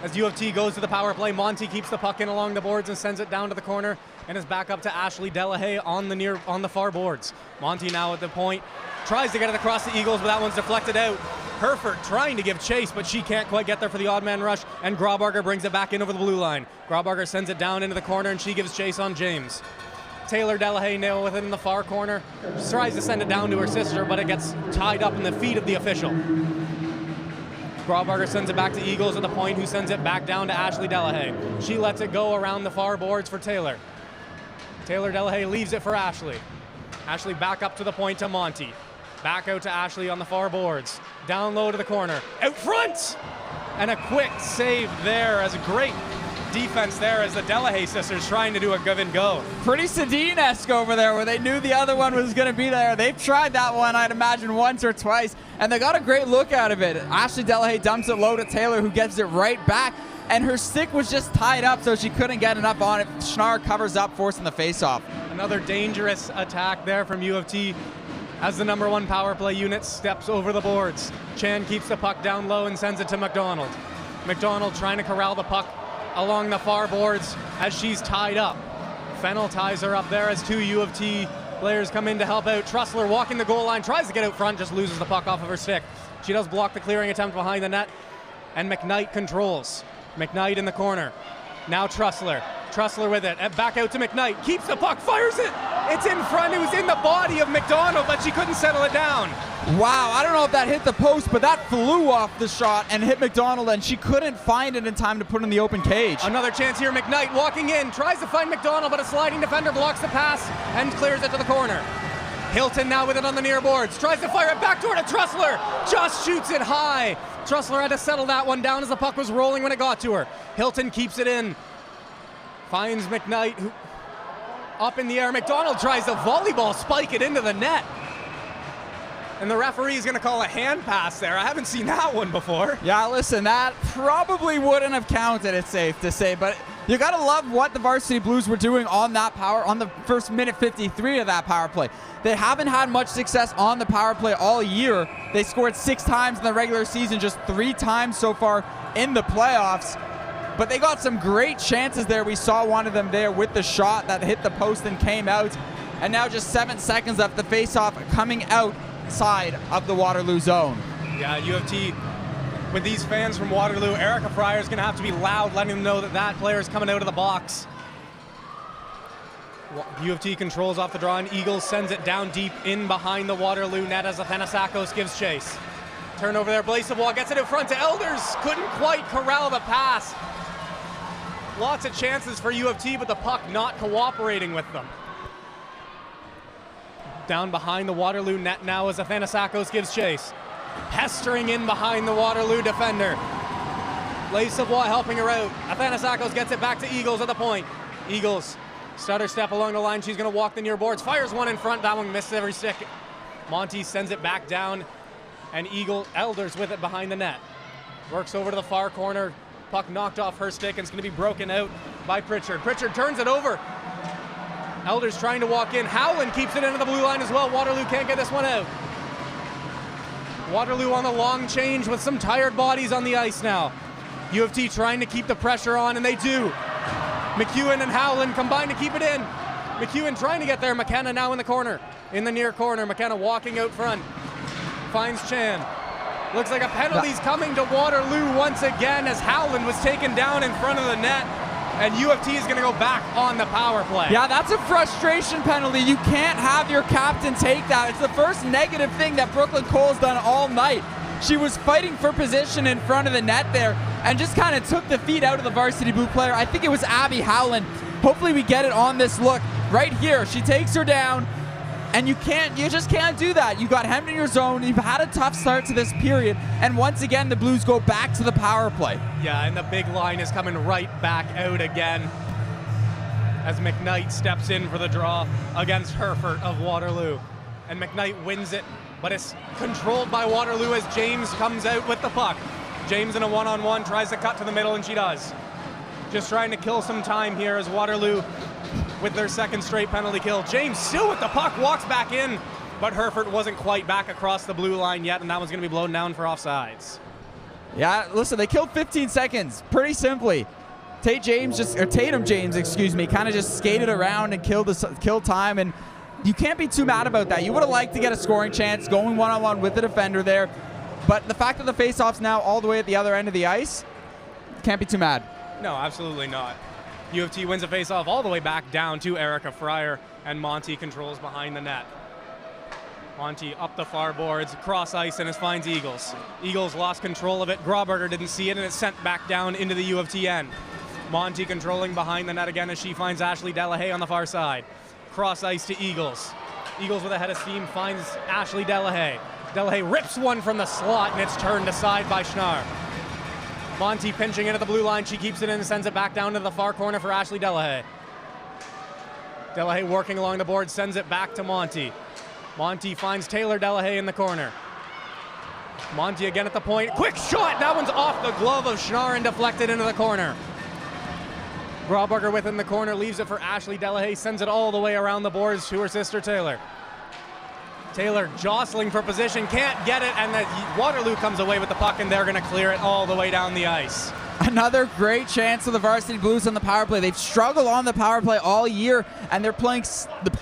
As U of T goes to the power play, Monty keeps the puck in along the boards and sends it down to the corner, and is back up to Ashley Delahaye on the far boards. Monty now at the point, tries to get it across the Eagles, but that one's deflected out. Herford trying to give chase, but she can't quite get there for the odd man rush, and Graubarger brings it back in over the blue line. Graubarger sends it down into the corner, and she gives chase on James. Taylor Delahaye now with it in the far corner. She tries to send it down to her sister, but it gets tied up in the feet of the official. Graubarger sends it back to Eagles at the point, who sends it back down to Ashley Delahaye. She lets it go around the far boards for Taylor. Taylor Delahaye leaves it for Ashley. Ashley back up to the point to Monty. Back out to Ashley on the far boards. Down low to the corner. Out front! And a quick save there, as a great defense there as the Delahaye sisters trying to do a give and go. Pretty Sedin-esque over there, where they knew the other one was going to be there. They've tried that one, I'd imagine, once or twice, and they got a great look out of it. Ashley Delahaye dumps it low to Taylor, who gets it right back, and her stick was just tied up, so she couldn't get enough on it. Schnarr covers up, forcing the face-off. Another dangerous attack there from U of T as the number one power play unit steps over the boards. Chan keeps the puck down low and sends it to McDonald. McDonald trying to corral the puck along the far boards as she's tied up. Fennell ties her up there as two U of T players come in to help out. Trussler walking the goal line, tries to get out front, just loses the puck off of her stick. She does block the clearing attempt behind the net, and McKnight controls. McKnight in the corner. Now Trussler. Trussler with it. Back out to McKnight. Keeps the puck, fires it. It's in front. It was in the body of McDonald, but she couldn't settle it down. Wow, I don't know if that hit the post, but that flew off the shot and hit McDonald, and she couldn't find it in time to put in the open cage. Another chance here. McKnight walking in, tries to find McDonald, but a sliding defender blocks the pass and clears it to the corner. Hilton now with it on the near boards. Tries to fire it back toward Trussler. Just shoots it high. Trussler had to settle that one down as the puck was rolling when it got to her. Hilton keeps it in. Finds McKnight, who up in the air. McDonald tries to volleyball spike it into the net. And the referee is going to call a hand pass there. I haven't seen that one before. Yeah, listen, that probably wouldn't have counted, it's safe to say. But you got to love what the Varsity Blues were doing on the first minute 53 of that power play. They haven't had much success on the power play all year. They scored 6 times in the regular season, just 3 times so far in the playoffs. But they got some great chances there. We saw one of them there with the shot that hit the post and came out. And now just 7 seconds left, the face-off coming outside of the Waterloo zone. Yeah, U of T with these fans from Waterloo, Erica Fryer is going to have to be loud, letting them know that that player is coming out of the box. U of T controls off the draw, and Eagles sends it down deep in behind the Waterloo net as Athanasakos gives chase. Turnover there, Blasewall gets it in front to Elders. Couldn't quite corral the pass. Lots of chances for U of T, but the puck not cooperating with them. Down behind the Waterloo net now as Athanasakos gives chase. Pestering in behind the Waterloo defender. Blasewall helping her out. Athanasakos gets it back to Eagles at the point. Eagles, stutter step along the line. She's going to walk the near boards. Fires one in front. That one misses every stick. Monty sends it back down, and Elders with it behind the net. Works over to the far corner. Puck knocked off her stick, and it's going to be broken out by Pritchard. Pritchard turns it over. Elders trying to walk in. Howland keeps it into the blue line as well. Waterloo can't get this one out. Waterloo on the long change with some tired bodies on the ice now. U of T trying to keep the pressure on, and they do. McEwen and Howland combine to keep it in. McEwen trying to get there. McKenna now in the corner, in the near corner. McKenna walking out front. Finds Chan. Looks like a penalty's coming to Waterloo once again as Howland was taken down in front of the net, and U of T is going to go back on the power play. Yeah, that's a frustration penalty. You can't have your captain take that. It's the first negative thing that Brooklyn Cole's done all night. She was fighting for position in front of the net there and just kind of took the feet out of the Varsity Blue player. I think it was Abby Howland. Hopefully we get it on this look right here. She takes her down, and you just can't do that. You got hemmed in your zone. You've had a tough start to this period, and once again the Blues go back to the power play. Yeah, and the big line is coming right back out again as McKnight steps in for the draw against Herford of Waterloo. And McKnight wins it, but it's controlled by Waterloo as James comes out with the puck. James in a one-on-one tries to cut to the middle, and she does. Just trying to kill some time here as Waterloo with their second straight penalty kill. James still with the puck, walks back in, but Herford wasn't quite back across the blue line yet, and that one's going to be blown down for offsides. Yeah, listen, they killed 15 seconds pretty simply. Tatum James, kind of just skated around and killed time, and you can't be too mad about that. You would have liked to get a scoring chance going one-on-one with the defender there, but the fact that the faceoff's now all the way at the other end of the ice, can't be too mad. No, absolutely not. U of T wins a faceoff all the way back down to Erica Fryer, and Monty controls behind the net. Monty up the far boards, cross ice, and it finds Eagles. Eagles lost control of it. Grauberger didn't see it, and it's sent back down into the U of T end. Monty controlling behind the net again as she finds Ashley Delahaye on the far side. Cross ice to Eagles. Eagles with a head of steam finds Ashley Delahaye. Delahaye rips one from the slot, and it's turned aside by Schnarr. Monty pinching into the blue line. She keeps it in and sends it back down to the far corner for Ashley Delahaye. Delahaye working along the board, sends it back to Monty. Monty finds Taylor Delahaye in the corner. Monty again at the point. Quick shot! That one's off the glove of Schnarr and deflected into the corner. Grauberger within the corner, leaves it for Ashley Delahaye, sends it all the way around the boards to her sister Taylor. Taylor jostling for position, can't get it, and the Waterloo comes away with the puck, and they're going to clear it all the way down the ice. Another great chance for the Varsity Blues on the power play. They've struggled on the power play all year, and they're playing,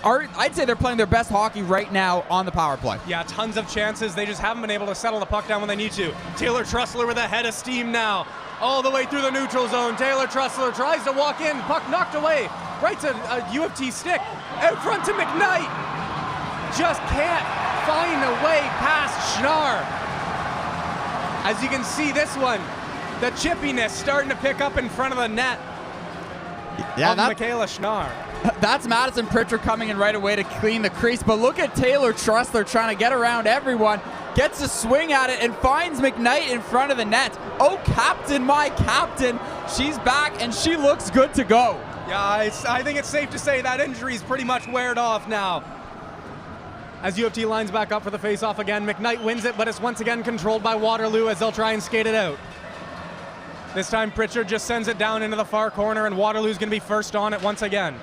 I'd say they're playing their best hockey right now on the power play. Yeah, tons of chances. They just haven't been able to settle the puck down when they need to. Taylor Trussler with a head of steam now, all the way through the neutral zone. Taylor Trussler tries to walk in, puck knocked away, right to a U of T stick, out front to McKnight. Just can't find a way past Schnarr. As you can see, this one, the chippiness starting to pick up in front of the net. Yeah, Michaela Schnarr. That's Madison Pritchard coming in right away to clean the crease, but look at Taylor Trussler trying to get around everyone, gets a swing at it, and finds McKnight in front of the net. Oh, captain, my captain. She's back, and she looks good to go. Yeah, I think it's safe to say that injury's pretty much weared off now. As U of T lines back up for the face-off again, McKnight wins it, but it's once again controlled by Waterloo as they'll try and skate it out. This time Pritchard just sends it down into the far corner, and Waterloo's going to be first on it once again.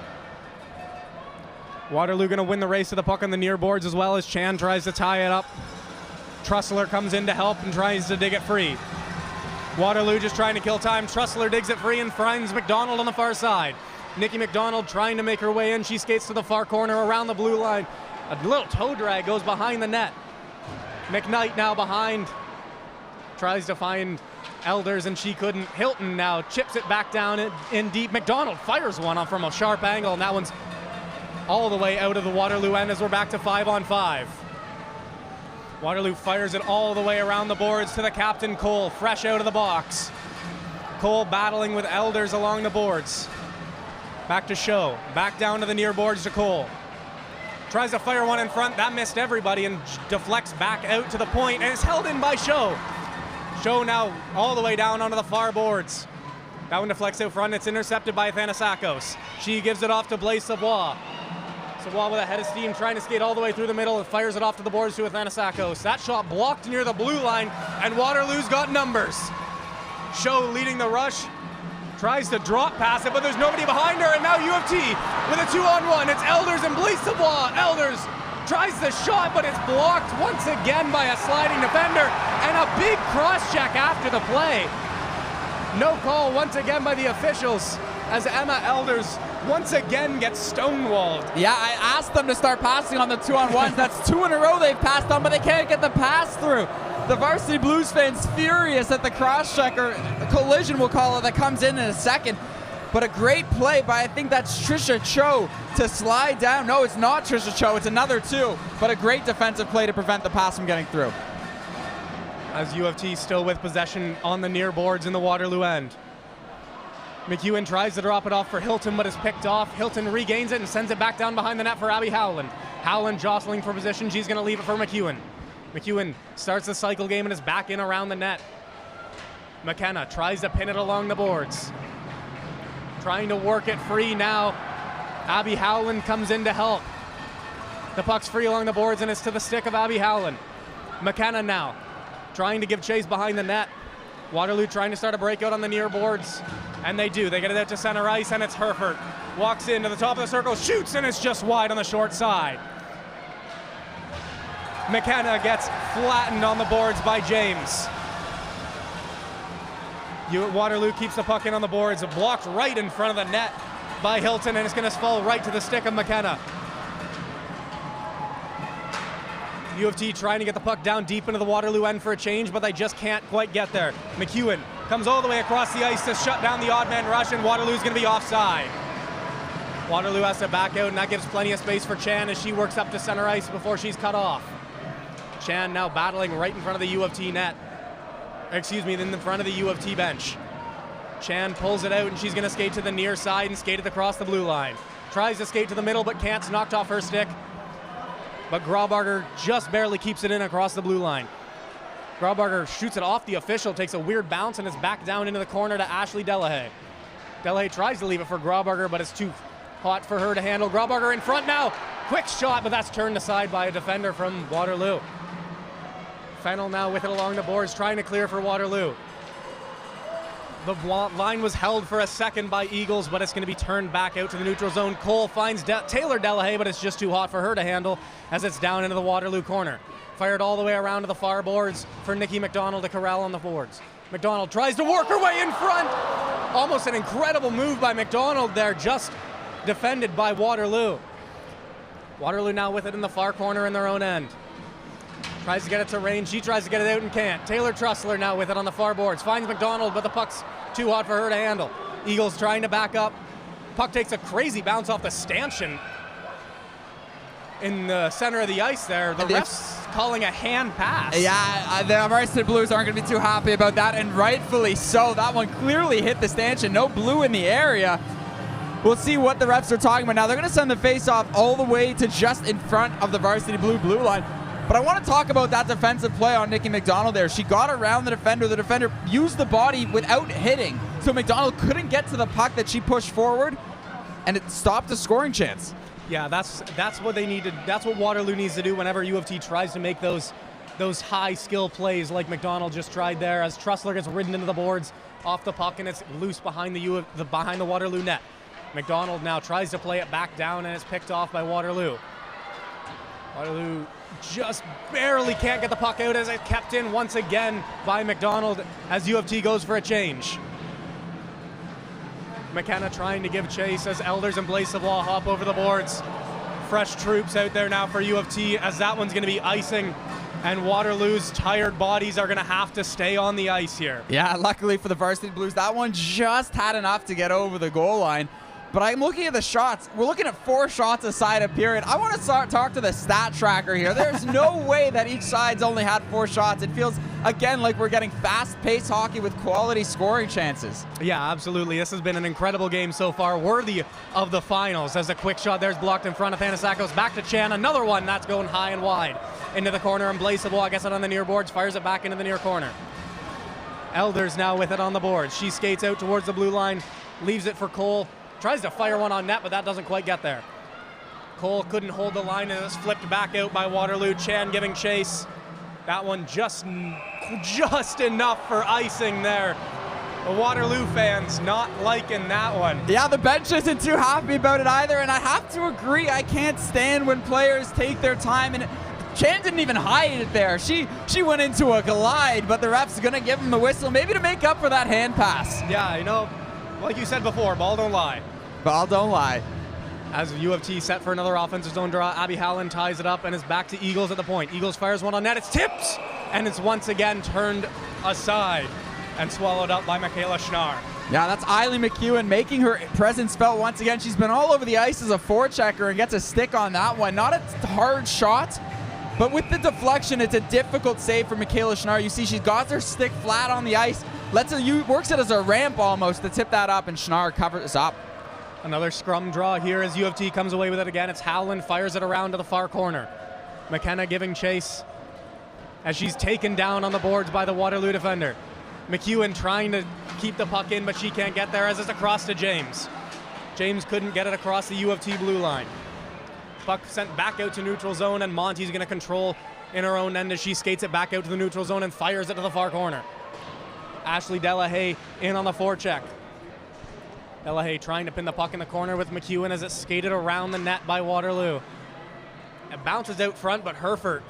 Waterloo going to win the race to the puck on the near boards as well as Chan tries to tie it up. Trussler comes in to help and tries to dig it free. Waterloo just trying to kill time. Trussler digs it free and finds McDonald on the far side. Nikki McDonald trying to make her way in. She skates to the far corner around the blue line. A little toe drag goes behind the net. McKnight now behind. tries to find Elders and she couldn't. Hilton now chips it back down in deep. McDonald fires one off from a sharp angle, and that one's all the way out of the Waterloo end as we're back to 5-on-5. Waterloo fires it all the way around the boards to the captain, Cole, fresh out of the box. Cole battling with Elders along the boards. Back to Show, back down to the near boards to Cole. Tries to fire one in front, that missed everybody and deflects back out to the point and is held in by Show. Show now all the way down onto the far boards. That one deflects out front, it's intercepted by Athanasakos. She gives it off to Blaise Savoie. Savoie with a head of steam trying to skate all the way through the middle and fires it off to the boards to Athanasakos. That shot blocked near the blue line and Waterloo's got numbers. Show leading the rush, tries to drop pass it, but there's nobody behind her, and now U of T with a 2-on-1. It's Elders and Blaise Savoie. Elders tries the shot, but it's blocked once again by a sliding defender, and a big cross-check after the play. No call once again by the officials as Emma Elders once again gets stonewalled. Yeah, I asked them to start passing on the 2-on-1s. That's 2 in a row they've passed on, but they can't get the pass through. The Varsity Blues fans furious at the cross-check, or collision we'll call it, that comes in a second. But a great play by, I think that's Trisha Cho, to slide down. No, it's not Trisha Cho, it's another 2. But a great defensive play to prevent the pass from getting through. As U of T still with possession on the near boards in the Waterloo end. McEwen tries to drop it off for Hilton, but is picked off. Hilton regains it and sends it back down behind the net for Abby Howland. Howland jostling for position, she's gonna leave it for McEwen. McEwen starts the cycle game and is back in around the net. McKenna tries to pin it along the boards. Trying to work it free now. Abby Howland comes in to help. The puck's free along the boards and it's to the stick of Abby Howland. McKenna now trying to give chase behind the net. Waterloo trying to start a breakout on the near boards. And they do. They get it out to center ice and it's Herford. Walks into the top of the circle, shoots, and it's just wide on the short side. McKenna gets flattened on the boards by James. Waterloo keeps the puck in on the boards, blocked right in front of the net by Hilton, and it's going to fall right to the stick of McKenna. U of T trying to get the puck down deep into the Waterloo end for a change, but they just can't quite get there. McEwen comes all the way across the ice to shut down the odd man rush, and Waterloo's going to be offside. Waterloo has to back out, and that gives plenty of space for Chan as she works up to center ice before she's cut off. Chan now battling right in front of the U of T net. Excuse me, in the front of the U of T bench. Chan pulls it out and she's gonna skate to the near side and skate it across the blue line. Tries to skate to the middle but can't, knocked off her stick. But Graubarger just barely keeps it in across the blue line. Graubarger shoots it off the official, takes a weird bounce and is back down into the corner to Ashley Delahaye. Delahaye tries to leave it for Graubarger, but it's too hot for her to handle. Graubarger in front now, quick shot, but that's turned aside by a defender from Waterloo. Fennell now with it along the boards, trying to clear for Waterloo. The line was held for a second by Eagles, but it's going to be turned back out to the neutral zone. Cole finds Taylor Delahaye, but it's just too hot for her to handle as it's down into the Waterloo corner. Fired all the way around to the far boards for Nikki McDonald to corral on the boards. McDonald tries to work her way in front. Almost an incredible move by McDonald there, just defended by Waterloo. Waterloo now with it in the far corner in their own end. Tries to get it to range, she tries to get it out and can't. Taylor Trussler now with it on the far boards. Finds McDonald, but the puck's too hot for her to handle. Eagles trying to back up. Puck takes a crazy bounce off the stanchion in the center of the ice there. The ref's calling a hand pass. Yeah, the Varsity Blues aren't going to be too happy about that, and rightfully so. That one clearly hit the stanchion. No blue in the area. We'll see what the refs are talking about now. They're going to send the face-off all the way to just in front of the Varsity blue line. But I want to talk about that defensive play on Nikki McDonald there. She got around the defender. The defender used the body without hitting. So McDonald couldn't get to the puck that she pushed forward, and it stopped a scoring chance. Yeah, that's what they needed. That's what Waterloo needs to do whenever U of T tries to make those high skill plays like McDonald just tried there, as Trussler gets ridden into the boards off the puck and it's loose behind behind the Waterloo net. McDonald now tries to play it back down and it's picked off by Waterloo. Waterloo just barely can't get the puck out as it's kept in once again by McDonald as U of T goes for a change. McKenna trying to give chase as Elders and Blaise Savoie hop over the boards. Fresh troops out there now for U of T as that one's going to be icing And Waterloo's tired bodies are going to have to stay on the ice here. Yeah, luckily for the Varsity Blues, that one just had enough to get over the goal line. But I'm looking at the shots. We're looking at 4 shots aside a period. I want to talk to the stat tracker here. There's no way that each side's only had 4 shots. It feels, again, like we're getting fast-paced hockey with quality scoring chances. Yeah, absolutely. This has been an incredible game so far, worthy of the finals. As a quick shot there's blocked in front of Thanasakos. Back to Chan. Another one that's going high and wide into the corner. And Blazeable gets it on the near boards, fires it back into the near corner. Elders now with it on the board. She skates out towards the blue line, leaves it for Cole. Tries to fire one on net, but that doesn't quite get there. Cole couldn't hold the line and it's flipped back out by Waterloo. Chan giving chase. That one just enough for icing there. The Waterloo fans not liking that one. Yeah, the bench isn't too happy about it either, and I have to agree, I can't stand when players take their time, and Chan didn't even hide it there. She went into a glide, but the ref's gonna give him the whistle, maybe to make up for that hand pass. Yeah, you know, like you said before, ball don't lie. Ball don't lie. As U of T set for another offensive zone draw, Abby Hallen ties it up and is back to Eagles at the point. Eagles fires one on net, it's tipped! And it's once again turned aside and swallowed up by Michaela Schnarr. Yeah, that's Eileen McEwen making her presence felt once again. She's been all over the ice as a forechecker and gets a stick on that one. Not a hard shot, but with the deflection, it's a difficult save for Michaela Schnarr. You see she's got her stick flat on the ice, works it as a ramp almost to tip that up, and Schnarr covers up. Another scrum draw here as U of T comes away with it again. It's Howland, fires it around to the far corner. McKenna giving chase as she's taken down on the boards by the Waterloo defender. McEwen trying to keep the puck in, but she can't get there as it's across to James. James couldn't get it across the U of T blue line. Puck sent back out to neutral zone, and Monty's going to control in her own end as she skates it back out to the neutral zone and fires it to the far corner. Ashley Delahaye in on the forecheck. Delahaye trying to pin the puck in the corner with McEwen as it's skated around the net by Waterloo. It bounces out front, but Herford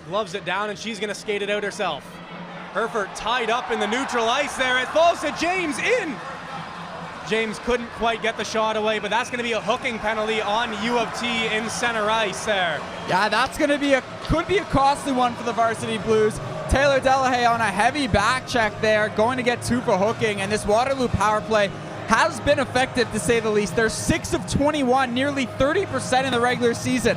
gloves it down, and she's going to skate it out herself. Herford tied up in the neutral ice there. It falls to James in. James couldn't quite get the shot away, but that's going to be a hooking penalty on U of T in center ice there. Yeah, that's going to be could be a costly one for the Varsity Blues. Taylor Delahaye on a heavy back check there, going to get 2 for hooking, and this Waterloo power play has been effective to say the least. They're 6 of 21, nearly 30% in the regular season.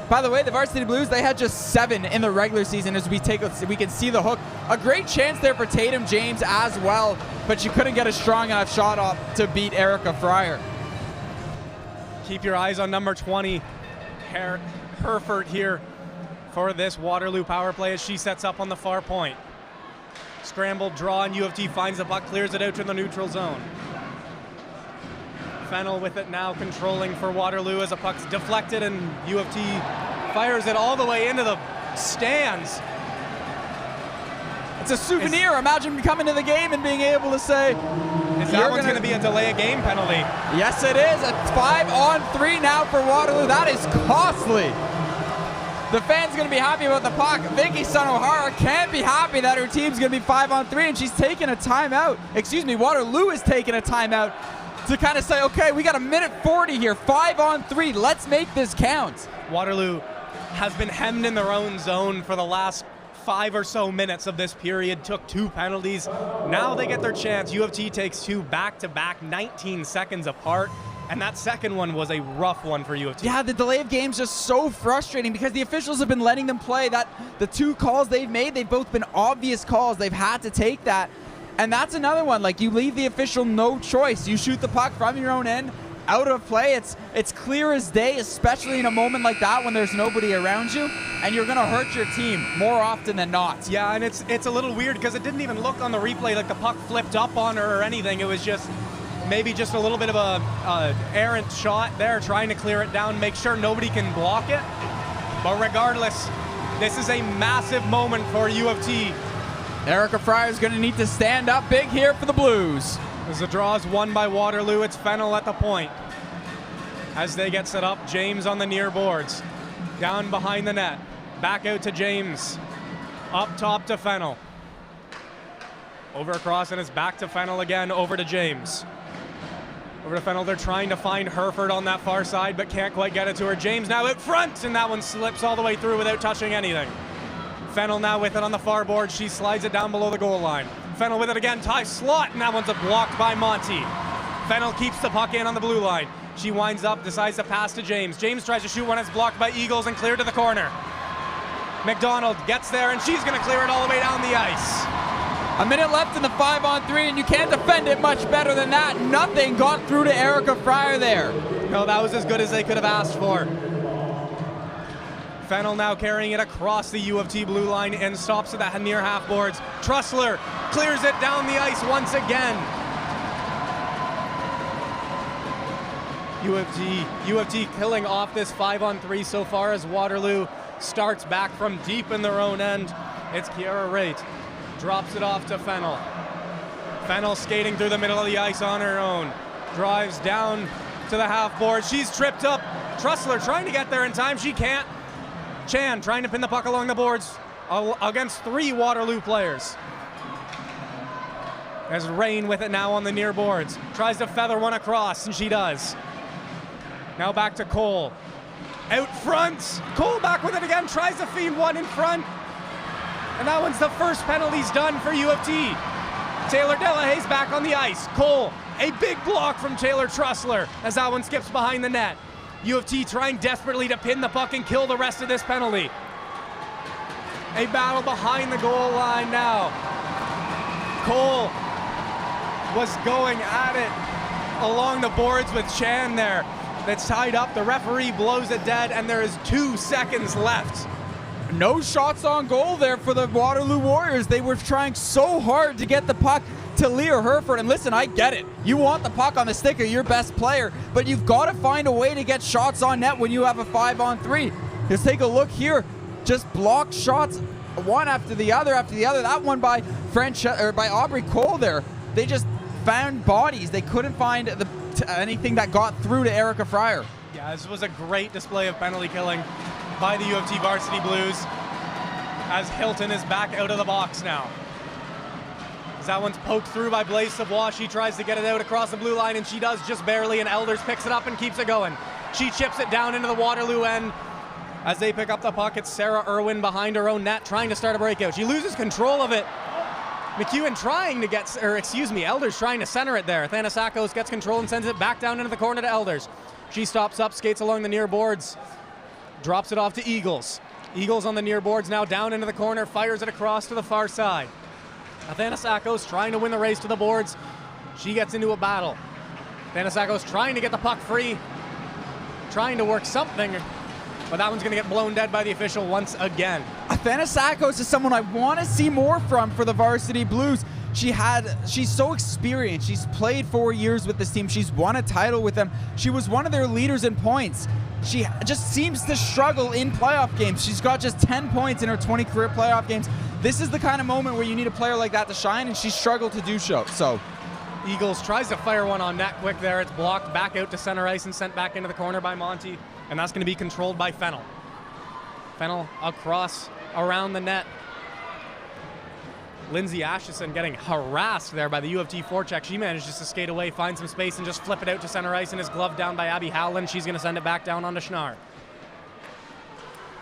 By the way, the Varsity Blues, they had just 7 in the regular season as we can see the hook. A great chance there for Tatum James as well, but she couldn't get a strong enough shot off to beat Erica Fryer. Keep your eyes on number 20, Herford here for this Waterloo power play as she sets up on the far point. Scrambled draw, and U of T finds the puck, clears it out to the neutral zone. Fennell with it now, controlling for Waterloo as a puck's deflected, and U of T fires it all the way into the stands. It's a souvenir. Imagine coming to the game and being able to say, is that one's going to be a delay of game penalty? Yes, it is. A 5-on-3 now for Waterloo. That is costly. The fans going to be happy about the puck. Vicky Sun-O'Hara can't be happy that her team's going to be 5-on-3, and she's taking a timeout. Excuse me, Waterloo is taking a timeout to kind of say, okay, we got a minute 40 here, 5-on-3, let's make this count. Waterloo has been hemmed in their own zone for the last 5 or so minutes of this period, took 2 penalties. Now they get their chance. U of T takes 2 back-to-back, 19 seconds apart, and that second one was a rough one for U of T. Yeah, the delay of game's just so frustrating because the officials have been letting them play. That the 2 calls they've made, they've both been obvious calls. They've had to take that. And that's another one, like you leave the official no choice. You shoot the puck from your own end, out of play. It's clear as day, especially in a moment like that when there's nobody around you, and you're gonna hurt your team more often than not. Yeah, and it's a little weird because it didn't even look on the replay like the puck flipped up on her or anything. It was just maybe just a little bit of a errant shot there, trying to clear it down, make sure nobody can block it. But regardless, this is a massive moment for U of T. Erica Fryer is going to need to stand up big here for the Blues. As the draw is won by Waterloo, it's Fennell at the point. As they get set up, James on the near boards. Down behind the net. Back out to James. Up top to Fennell. Over across, and it's back to Fennell again, over to James. Over to Fennell, they're trying to find Herford on that far side, but can't quite get it to her. James now out front, and that one slips all the way through without touching anything. Fennel now with it on the far board. She slides it down below the goal line. Fennel with it again, ties slot, and that one's blocked by Monty. Fennel keeps the puck in on the blue line. She winds up, decides to pass to James. James tries to shoot one, it's blocked by Eagles and cleared to the corner. McDonald gets there, and she's going to clear it all the way down the ice. A minute left in the 5-on-3, and you can't defend it much better than that. Nothing got through to Erica Fryer there. No, that was as good as they could have asked for. Fennel now carrying it across the U of T blue line and stops at the near half boards. Trussler clears it down the ice once again. U of T killing off this 5-on-3 so far as Waterloo starts back from deep in their own end. It's Kiara Raitt. Drops it off to Fennel. Fennel skating through the middle of the ice on her own. Drives down to the half board. She's tripped up. Trussler trying to get there in time. She can't. Chan trying to pin the puck along the boards against 3 Waterloo players. There's Rain with it now on the near boards. Tries to feather one across, and she does. Now back to Cole. Out front. Cole back with it again. Tries to feed one in front. And that one's the first penalty's done for U of T. Taylor Delahay's back on the ice. Cole, a big block from Taylor Trussler as that one skips behind the net. U of T trying desperately to pin the puck and kill the rest of this penalty. A battle behind the goal line now. Cole was going at it along the boards with Chan there. That's tied up. The referee blows it dead, and there is 2 seconds left. No shots on goal there for the Waterloo Warriors. They were trying so hard to get the puck to Leah Herford. And listen, I get it. You want the puck on the stick of your best player, but you've got to find a way to get shots on net when you have a 5-on-3. Let's take a look here. Just blocked shots one after the other after the other. That one by by Aubrey Cole there. They just found bodies. They couldn't find anything that got through to Erica Fryer. Yeah, this was a great display of penalty killing by the U of T Varsity Blues as Hilton is back out of the box now. As that one's poked through by Blaze Savoie, she tries to get it out across the blue line, and she does just barely, and Elders picks it up and keeps it going. She chips it down into the Waterloo end. As they pick up the puck, it's Sarah Irwin behind her own net trying to start a breakout. She loses control of it. McEwen trying to get, Elders trying to center it there. Thanasakos gets control and sends it back down into the corner to Elders. She stops up, skates along the near boards, drops it off to Eagles. Eagles on the near boards now down into the corner, fires it across to the far side. Thanasakos trying to win the race to the boards. She gets into a battle. Thanasakos trying to get the puck free, trying to work something, but that one's going to get blown dead by the official once again. Thanasakos is someone I want to see more from for the Varsity Blues. She's so experienced. She's played 4 years with this team. She's won a title with them. She was one of their leaders in points. She just seems to struggle in playoff games. She's got just 10 points in her 20 career playoff games. This is the kind of moment where you need a player like that to shine, and she struggled to do so. Eagles tries to fire one on net quick there. It's blocked back out to center ice and sent back into the corner by Monty, and that's going to be controlled by Fennel. Fennel across around the net. Lindsay Ashison getting harassed there by the U of T forecheck. She manages to skate away, find some space, and just flip it out to center ice, and is gloved down by Abby Howland. She's going to send it back down onto Schnarr.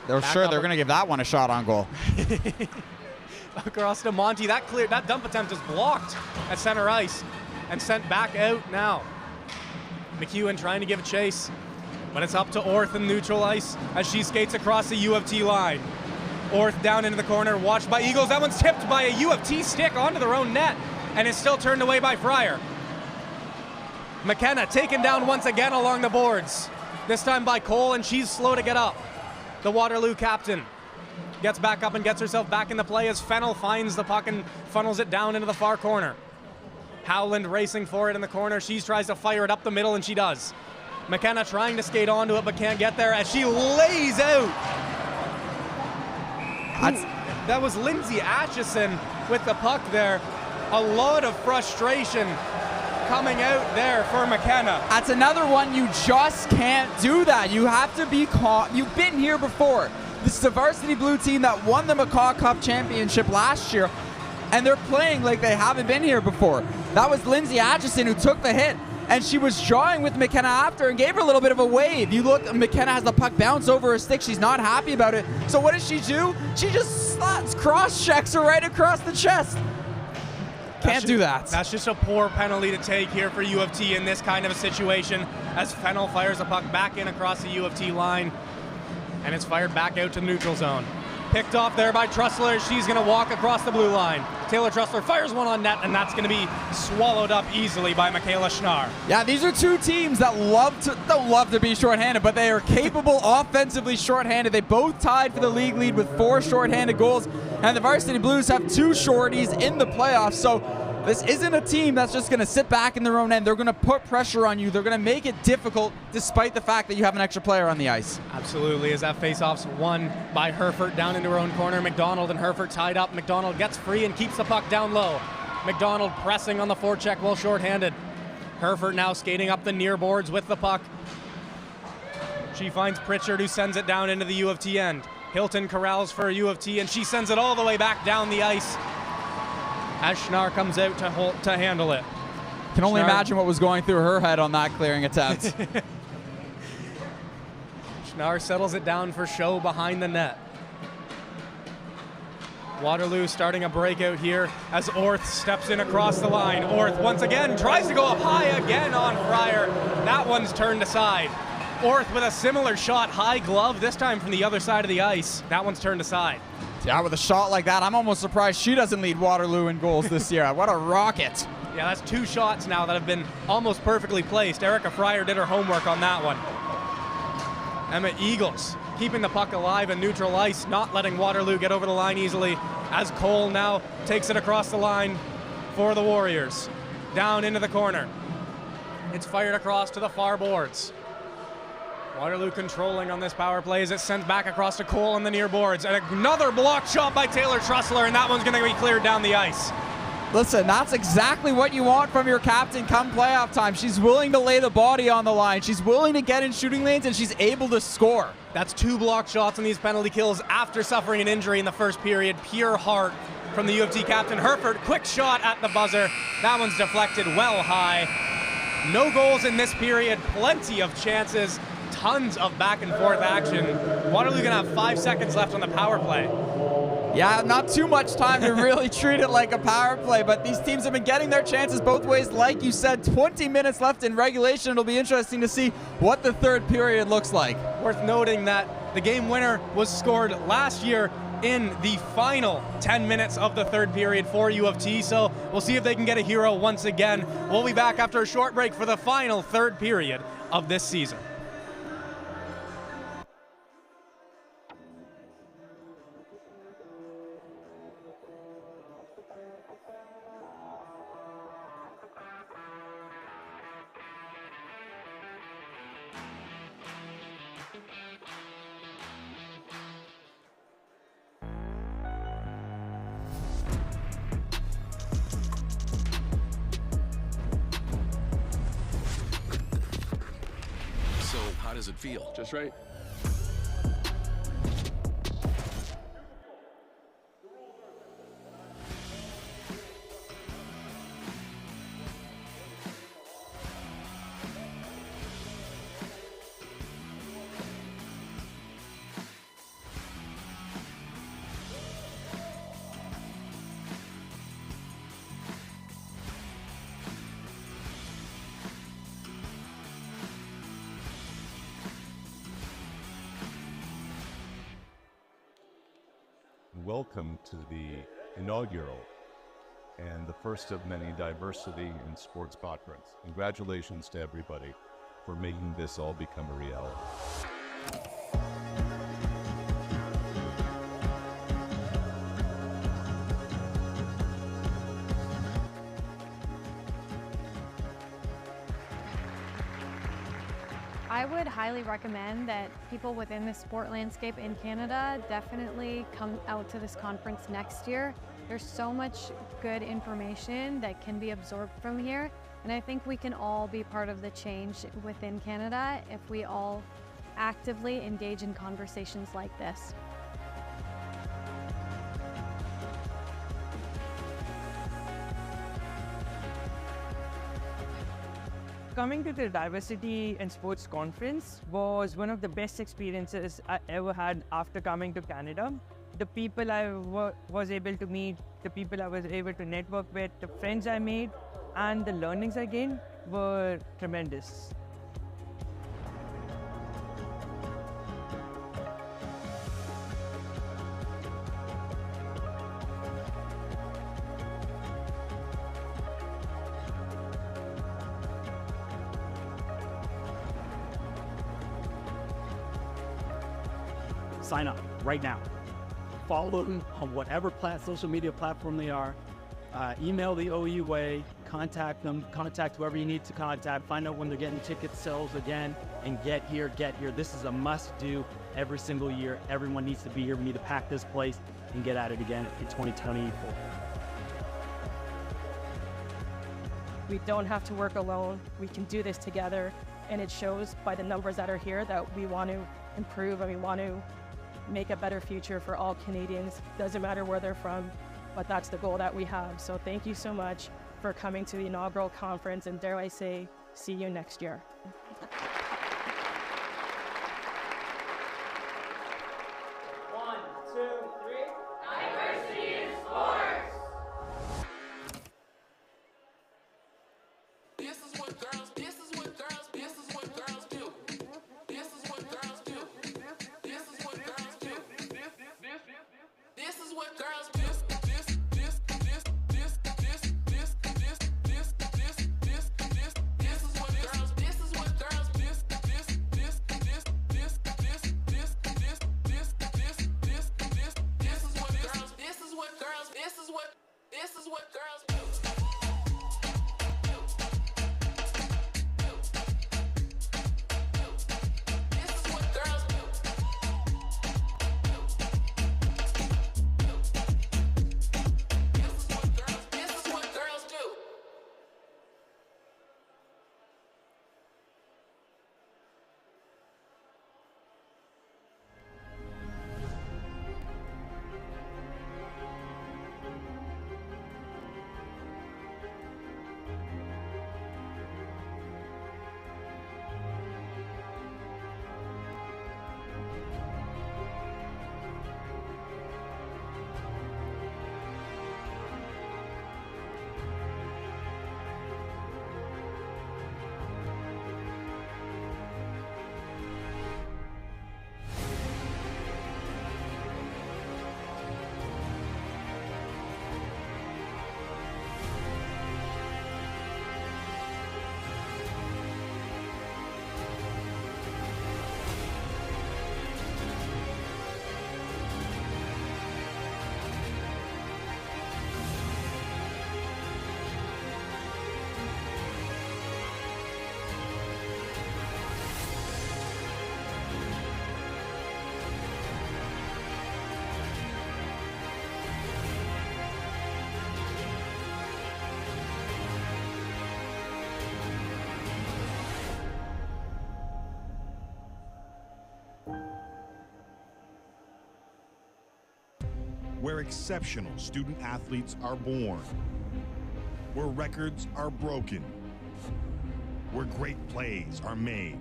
They're going to give that one a shot on goal. Across to Monty. That dump attempt is blocked at center ice and sent back out now. McEwen trying to give a chase, but it's up to Orth in neutral ice as she skates across the U of T line. Orth down into the corner, watched by Eagles. That one's tipped by a U of T stick onto their own net, and is still turned away by Fryer. McKenna taken down once again along the boards, this time by Cole, and she's slow to get up. The Waterloo captain gets back up and gets herself back in the play as Fennel finds the puck and funnels it down into the far corner. Howland racing for it in the corner. She tries to fire it up the middle, and she does. McKenna trying to skate onto it, but can't get there as she lays out. That was Lindsay Atchison with the puck there. A lot of frustration coming out there for McKenna. That's another one, you just can't do that. You have to be caught. You've been here before. This is the Varsity Blue team that won the McCaw Cup Championship last year, and they're playing like they haven't been here before. That was Lindsay Atchison who took the hit. and she was drawing with McKenna after and gave her a little bit of a wave. You look, McKenna has the puck bounce over her stick. She's not happy about it. So what does she do? She just cross-checks her right across the chest. Can't do that. That's just a poor penalty to take here for U of T in this kind of a situation, as Fennell fires the puck back in across the U of T line, and it's fired back out to the neutral zone. Picked off there by Trussler. She's going to walk across the blue line. Taylor Trussler fires one on net, and that's going to be swallowed up easily by Michaela Schnarr. Yeah, these are two teams that don't love to be shorthanded, but they are capable offensively shorthanded. They both tied for the league lead with 4 shorthanded goals, and the Varsity Blues have 2 shorties in the playoffs. So this isn't a team that's just going to sit back in their own end. They're going to put pressure on you. They're going to make it difficult despite the fact that you have an extra player on the ice. Absolutely, as that faceoff's won by Herford down into her own corner. McDonald and Herford tied up. McDonald gets free and keeps the puck down low. McDonald pressing on the forecheck while shorthanded. Herford now skating up the near boards with the puck. She finds Pritchard, who sends it down into the U of T end. Hilton corrals for U of T, and she sends it all the way back down the ice as Schnarr comes out to handle it. Can only imagine what was going through her head on that clearing attempt. Schnarr settles it down for show behind the net. Waterloo starting a breakout here as Orth steps in across the line. Orth once again tries to go up high again on Fryer. That one's turned aside. Orth with a similar shot, high glove, this time from the other side of the ice. That one's turned aside. Yeah, with a shot like that, I'm almost surprised she doesn't lead Waterloo in goals this year. What a rocket. Yeah, that's 2 shots now that have been almost perfectly placed. Erica Fryer did her homework on that one. Emma Eagles keeping the puck alive in neutral ice, not letting Waterloo get over the line easily, as Cole now takes it across the line for the Warriors. Down into the corner. It's fired across to the far boards. Waterloo controlling on this power play as it's sent back across to Cole on the near boards. And another blocked shot by Taylor Trussler, and that one's going to be cleared down the ice. Listen, that's exactly what you want from your captain come playoff time. She's willing to lay the body on the line. She's willing to get in shooting lanes, and she's able to score. That's 2 blocked shots on these penalty kills after suffering an injury in the first period. Pure heart from the U of T captain. Herford, quick shot at the buzzer. That one's deflected well high. No goals in this period, plenty of chances. Tons of back and forth action. Waterloo gonna have 5 seconds left on the power play. Yeah, not too much time to really treat it like a power play, but these teams have been getting their chances both ways. Like you said, 20 minutes left in regulation. It'll be interesting to see what the third period looks like. Worth noting that the game winner was scored last year in the final 10 minutes of the third period for U of T, so we'll see if they can get a hero once again. We'll be back after a short break for the final third period of this season. So, how does it feel? Just right? Welcome to the inaugural and the first of many diversity in sports conference. Congratulations to everybody for making this all become a reality. I would highly recommend that people within the sport landscape in Canada definitely come out to this conference next year. There's so much good information that can be absorbed from here, and I think we can all be part of the change within Canada if we all actively engage in conversations like this. Coming to the Diversity in Sports Conference was one of the best experiences I ever had after coming to Canada. The people I was able to meet, the people I was able to network with, the friends I made, and the learnings I gained were tremendous. Sign up right now. Follow them on whatever social media platform they are. Email the OUA, contact them, contact whoever you need to contact, find out when they're getting ticket sales again, and get here. This is a must-do every single year. Everyone needs to be here. We need to pack this place and get at it again in 2024. We don't have to work alone. We can do this together, and it shows by the numbers that are here that we want to improve and we want to make a better future for all Canadians. Doesn't matter where they're from, but that's the goal that we have. So thank you so much for coming to the inaugural conference, and dare I say, see you next year. One, two, three. Diversity in sports. This is what girls do. This is what girls do. This is what girls do. This is what girls do. This is what girls do. This is what girls do. This is what girls do. Where exceptional student athletes are born, where records are broken, where great plays are made,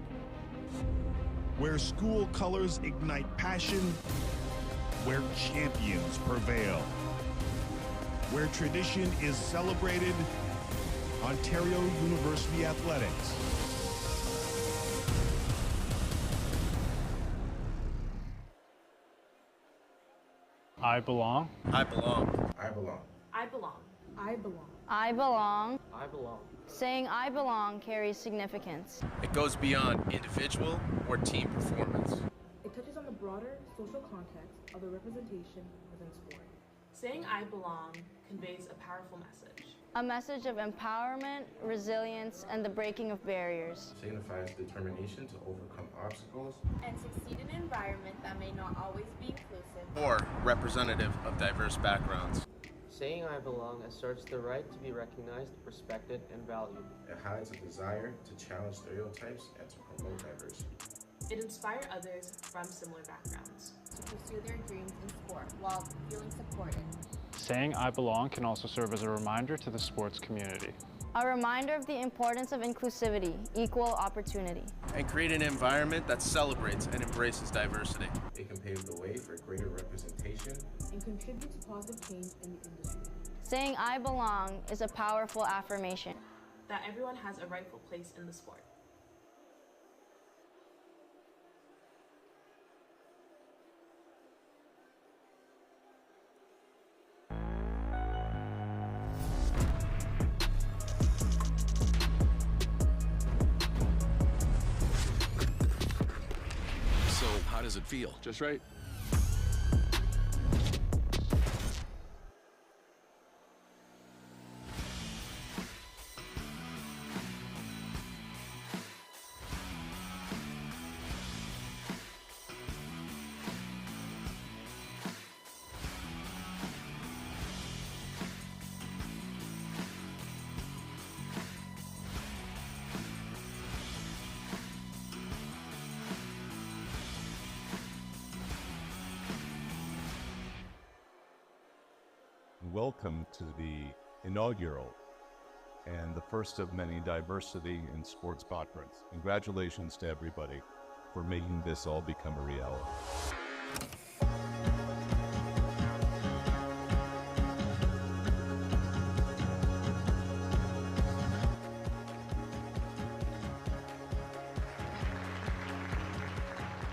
where school colors ignite passion, where champions prevail, where tradition is celebrated, Ontario University Athletics. I belong. I belong. I belong. I belong. I belong. I belong. I belong. Saying I belong carries significance. It goes beyond individual or team performance. It touches on the broader social context of the representation within sport. Saying I belong conveys a powerful message. A message of empowerment, resilience, and the breaking of barriers. Signifies determination to overcome obstacles And succeed in an environment that may not always be inclusive. Or representative of diverse backgrounds. Saying I belong asserts the right to be recognized, respected, and valued. It highlights a desire to challenge stereotypes and to promote diversity. It inspires others from similar backgrounds To pursue their dreams in sport while feeling supported. Saying I belong can also serve as a reminder to the sports community. A reminder of the importance of inclusivity, equal opportunity. And create an environment that celebrates and embraces diversity. It can pave the way for greater representation and contribute to positive change in the industry. Saying I belong is a powerful affirmation. That everyone has a rightful place in the sport. So, how does it feel? Just right? Welcome to the inaugural and the first of many diversity in sports conference. Congratulations to everybody for making this all become a reality.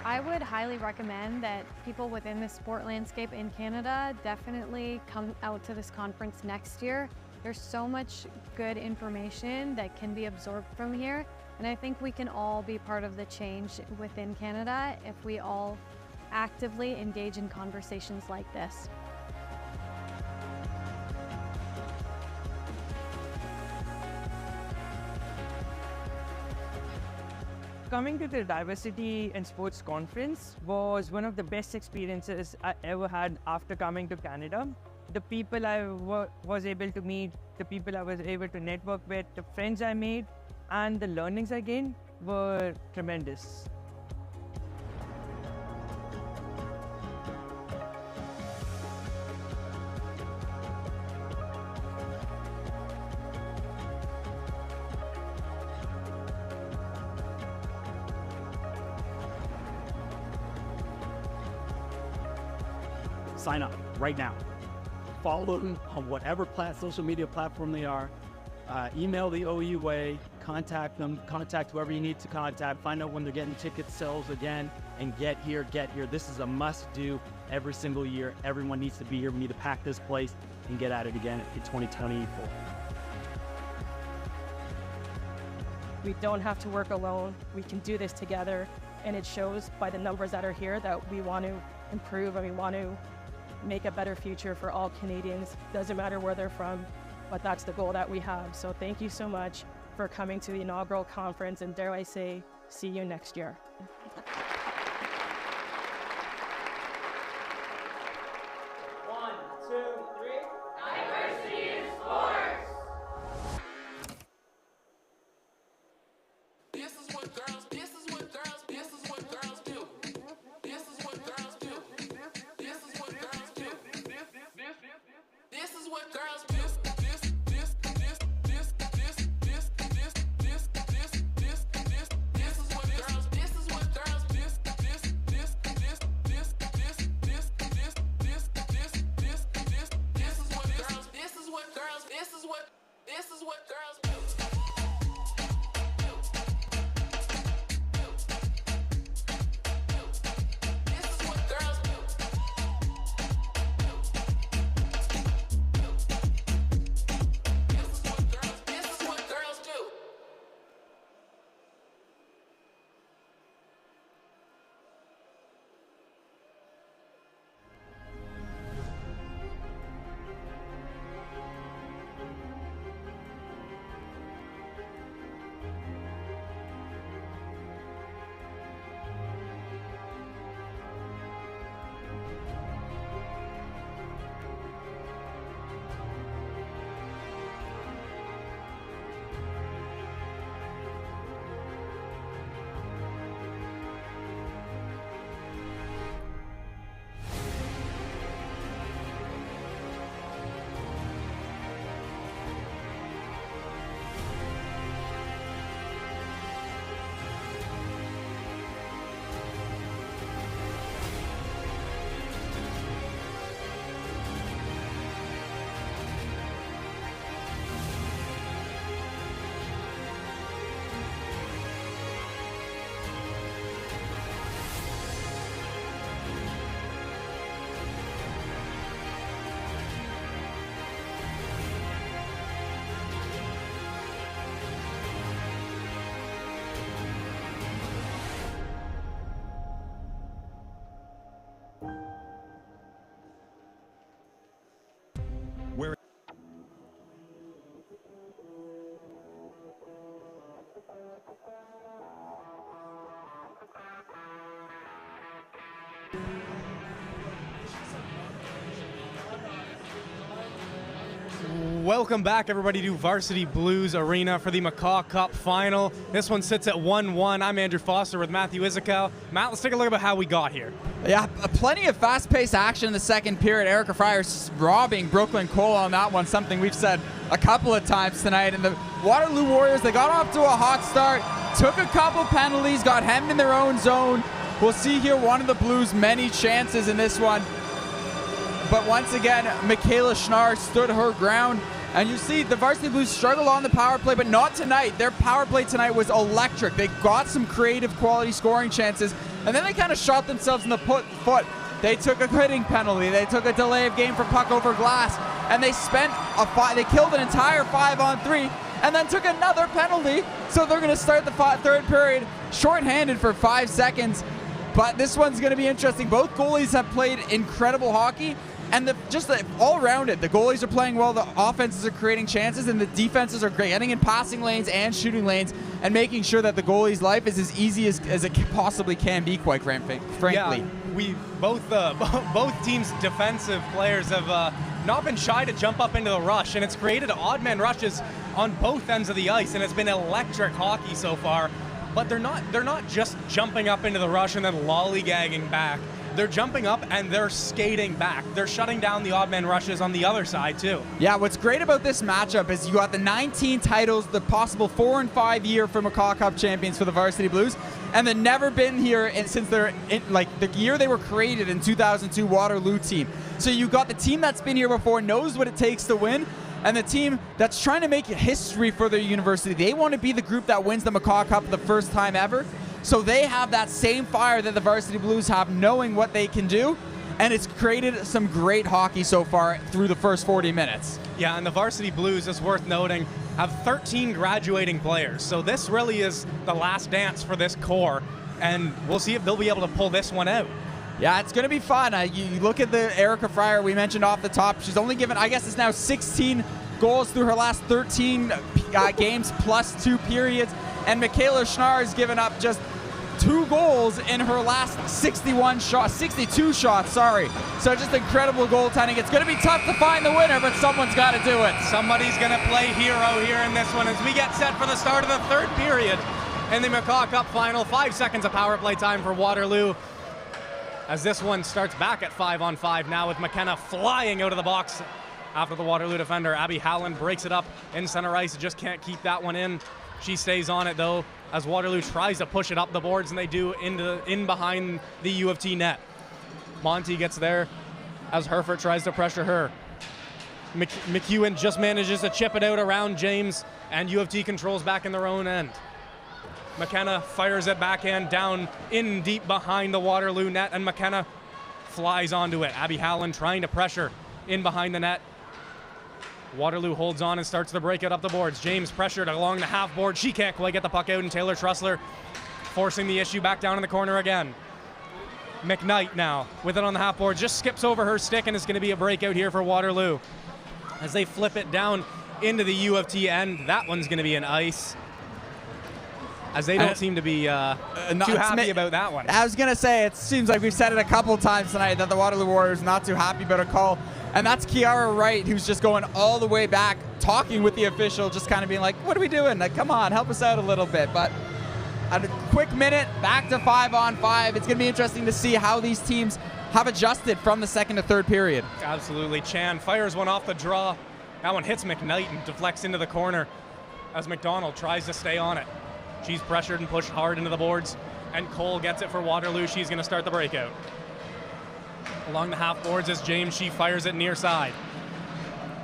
I would highly recommend that people within the sport landscape in Canada definitely come out to this conference next year. There's so much good information that can be absorbed from here, and I think we can all be part of the change within Canada if we all actively engage in conversations like this. Coming to the Diversity in Sports Conference was one of the best experiences I ever had after coming to Canada. The people I was able to meet, the people I was able to network with, the friends I made, and the learnings I gained were tremendous. Sign up right now. Follow them on whatever social media platform they are. Email the OUA, contact them, contact whoever you need to contact, find out when they're getting ticket sales again, and get here. This is a must-do every single year. Everyone needs to be here. We need to pack this place and get at it again in 2024. We don't have to work alone. We can do this together, and it shows by the numbers that are here that we want to improve and we want to make a better future for all Canadians. Doesn't matter where they're from, but that's the goal that we have. So thank you so much for coming to the inaugural conference, and dare I say, see you next year. One, two, three. Diversity in sports. This is what girls do. This is what girls do. This is what girls do. This is what girls do. This is what girls do. This is what girls do. This is what girls do. Welcome back, everybody, to Varsity Blues Arena for the McCaw Cup Final. This one sits at 1-1. I'm Andrew Foster with Matthew Izakow. Matt, let's take a look at how we got here. Yeah, plenty of fast-paced action in the second period. Erica Fryer robbing Brooklyn Cole on that one, something we've said a couple of times tonight. And the Waterloo Warriors, they got off to a hot start, took a couple penalties, got hemmed in their own zone. We'll see here one of the Blues' many chances in this one. But once again, Michaela Schnarr stood her ground. And you see the Varsity Blues struggle on the power play, but not tonight. Their power play tonight was electric. They got some creative quality scoring chances, and then they kind of shot themselves in the foot. They took a hitting penalty. They took a delay of game for puck over glass, and they they killed an entire 5-on-3, and then took another penalty. So they're going to start the third period shorthanded for 5 seconds. But this one's going to be interesting. Both goalies have played incredible hockey. And all around it, the goalies are playing well, the offenses are creating chances, and the defenses are getting in passing lanes and shooting lanes and making sure that the goalie's life is as easy as it possibly can be, quite frankly. Yeah, both teams' defensive players have not been shy to jump up into the rush, and it's created odd man rushes on both ends of the ice, and it's been electric hockey so far. But they're not just jumping up into the rush and then lollygagging back. They're jumping up and they're skating back. They're shutting down the odd man rushes on the other side too. Yeah, what's great about this matchup is you got the 19 titles, the possible 4 and 5 year for McCaw Cup champions for the Varsity Blues, and they've never been here since the year they were created in 2002 Waterloo team. So you got the team that's been here before, knows what it takes to win, and the team that's trying to make history for their university. They want to be the group that wins the McCaw Cup for the first time ever. So they have that same fire that the Varsity Blues have, knowing what they can do, and it's created some great hockey so far through the first 40 minutes. Yeah, and the Varsity Blues, is worth noting, have 13 graduating players. So this really is the last dance for this core, and we'll see if they'll be able to pull this one out. Yeah, it's going to be fun. You look at the Erica Fryer we mentioned off the top. She's only given, I guess it's now 16 goals through her last 13 games plus 2 periods. And Michaela Schnarr has given up just 2 goals in her last 62 shots, sorry. So just incredible goaltending. It's going to be tough to find the winner, but someone's got to do it. Somebody's going to play hero here in this one as we get set for the start of the third period in the McCaw Cup Final. 5 seconds of power play time for Waterloo, as this one starts back at 5-on-5 now, with McKenna flying out of the box after the Waterloo defender. Abby Howland breaks it up in center ice, just can't keep that one in. She stays on it though, as Waterloo tries to push it up the boards, and they do in behind the U of T net. Monty gets there as Herford tries to pressure her. McEwen just manages to chip it out around James, and U of T controls back in their own end. McKenna fires it backhand down in deep behind the Waterloo net, and McKenna flies onto it. Abby Howland trying to pressure in behind the net. Waterloo holds on and starts the breakout up the boards. James pressured along the half board. She can't quite get the puck out, and Taylor Trussler forcing the issue back down in the corner again. McKnight now with it on the half board, just skips over her stick, and it's going to be a breakout here for Waterloo as they flip it down into the U of T end. That one's going to be an ice, as they don't seem to be too happy about that one. I was going to say, it seems like we've said it a couple times tonight that the Waterloo Warriors not too happy about a call. And that's Kiara Wright, who's just going all the way back, talking with the official, just kind of being like, what are we doing? Like, come on, help us out a little bit. But a quick minute, back to 5-on-5. It's going to be interesting to see how these teams have adjusted from the second to third period. Absolutely. Chan fires one off the draw. That one hits McKnight and deflects into the corner as McDonald tries to stay on it. She's pressured and pushed hard into the boards, and Cole gets it for Waterloo. She's going to start the breakout. Along the half boards is James. She fires it near side.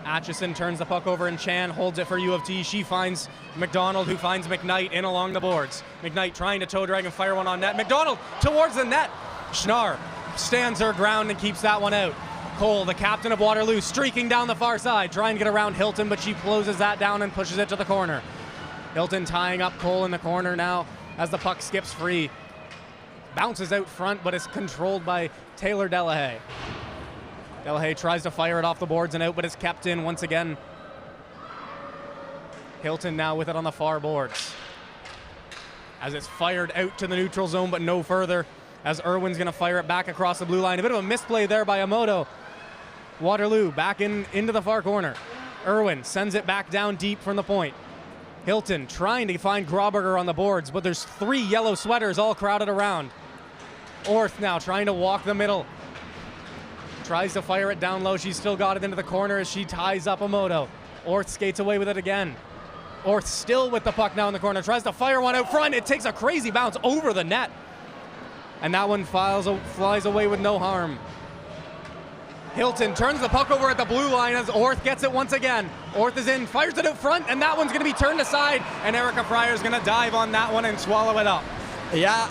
Atchison turns the puck over, and Chan holds it for U of T. She finds McDonald, who finds McKnight in along the boards. McKnight trying to toe drag and fire one on net. McDonald towards the net. Schnarr stands her ground and keeps that one out. Cole, the captain of Waterloo, streaking down the far side, trying to get around Hilton, but she closes that down and pushes it to the corner. Hilton tying up Cole in the corner now as the puck skips free. Bounces out front, but is controlled by Taylor Delahaye. Delahaye tries to fire it off the boards and out, but is kept in once again. Hilton now with it on the far boards, as it's fired out to the neutral zone, but no further, as Irwin's going to fire it back across the blue line. A bit of a misplay there by Amoto. Waterloo back into the far corner. Irwin sends it back down deep from the point. Hilton trying to find Grauberger on the boards, but there's 3 yellow sweaters all crowded around. Orth now trying to walk the middle. Tries to fire it down low. She's still got it into the corner as she ties up Emoto. Orth skates away with it again. Orth still with the puck now in the corner. Tries to fire one out front. It takes a crazy bounce over the net. And that one flies away with no harm. Hilton turns the puck over at the blue line as Orth gets it once again. Orth is in, fires it out front, and that one's going to be turned aside. And Erica Fryer's going to dive on that one and swallow it up. Yeah,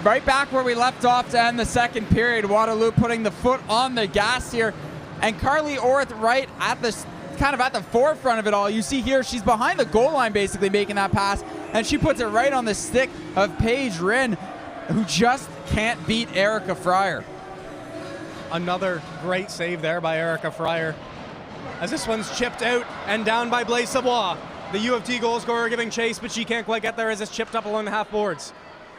right back where we left off to end the second period. Waterloo putting the foot on the gas here. And Carly Orth right at the kind of at the forefront of it all. You see here, she's behind the goal line basically making that pass, and she puts it right on the stick of Paige Rinn, who just can't beat Erica Fryer. Another great save there by Erica Fryer. As this one's chipped out and down by Blaise Savoie. The U of T goal scorer giving chase, but she can't quite get there as it's chipped up along the half boards.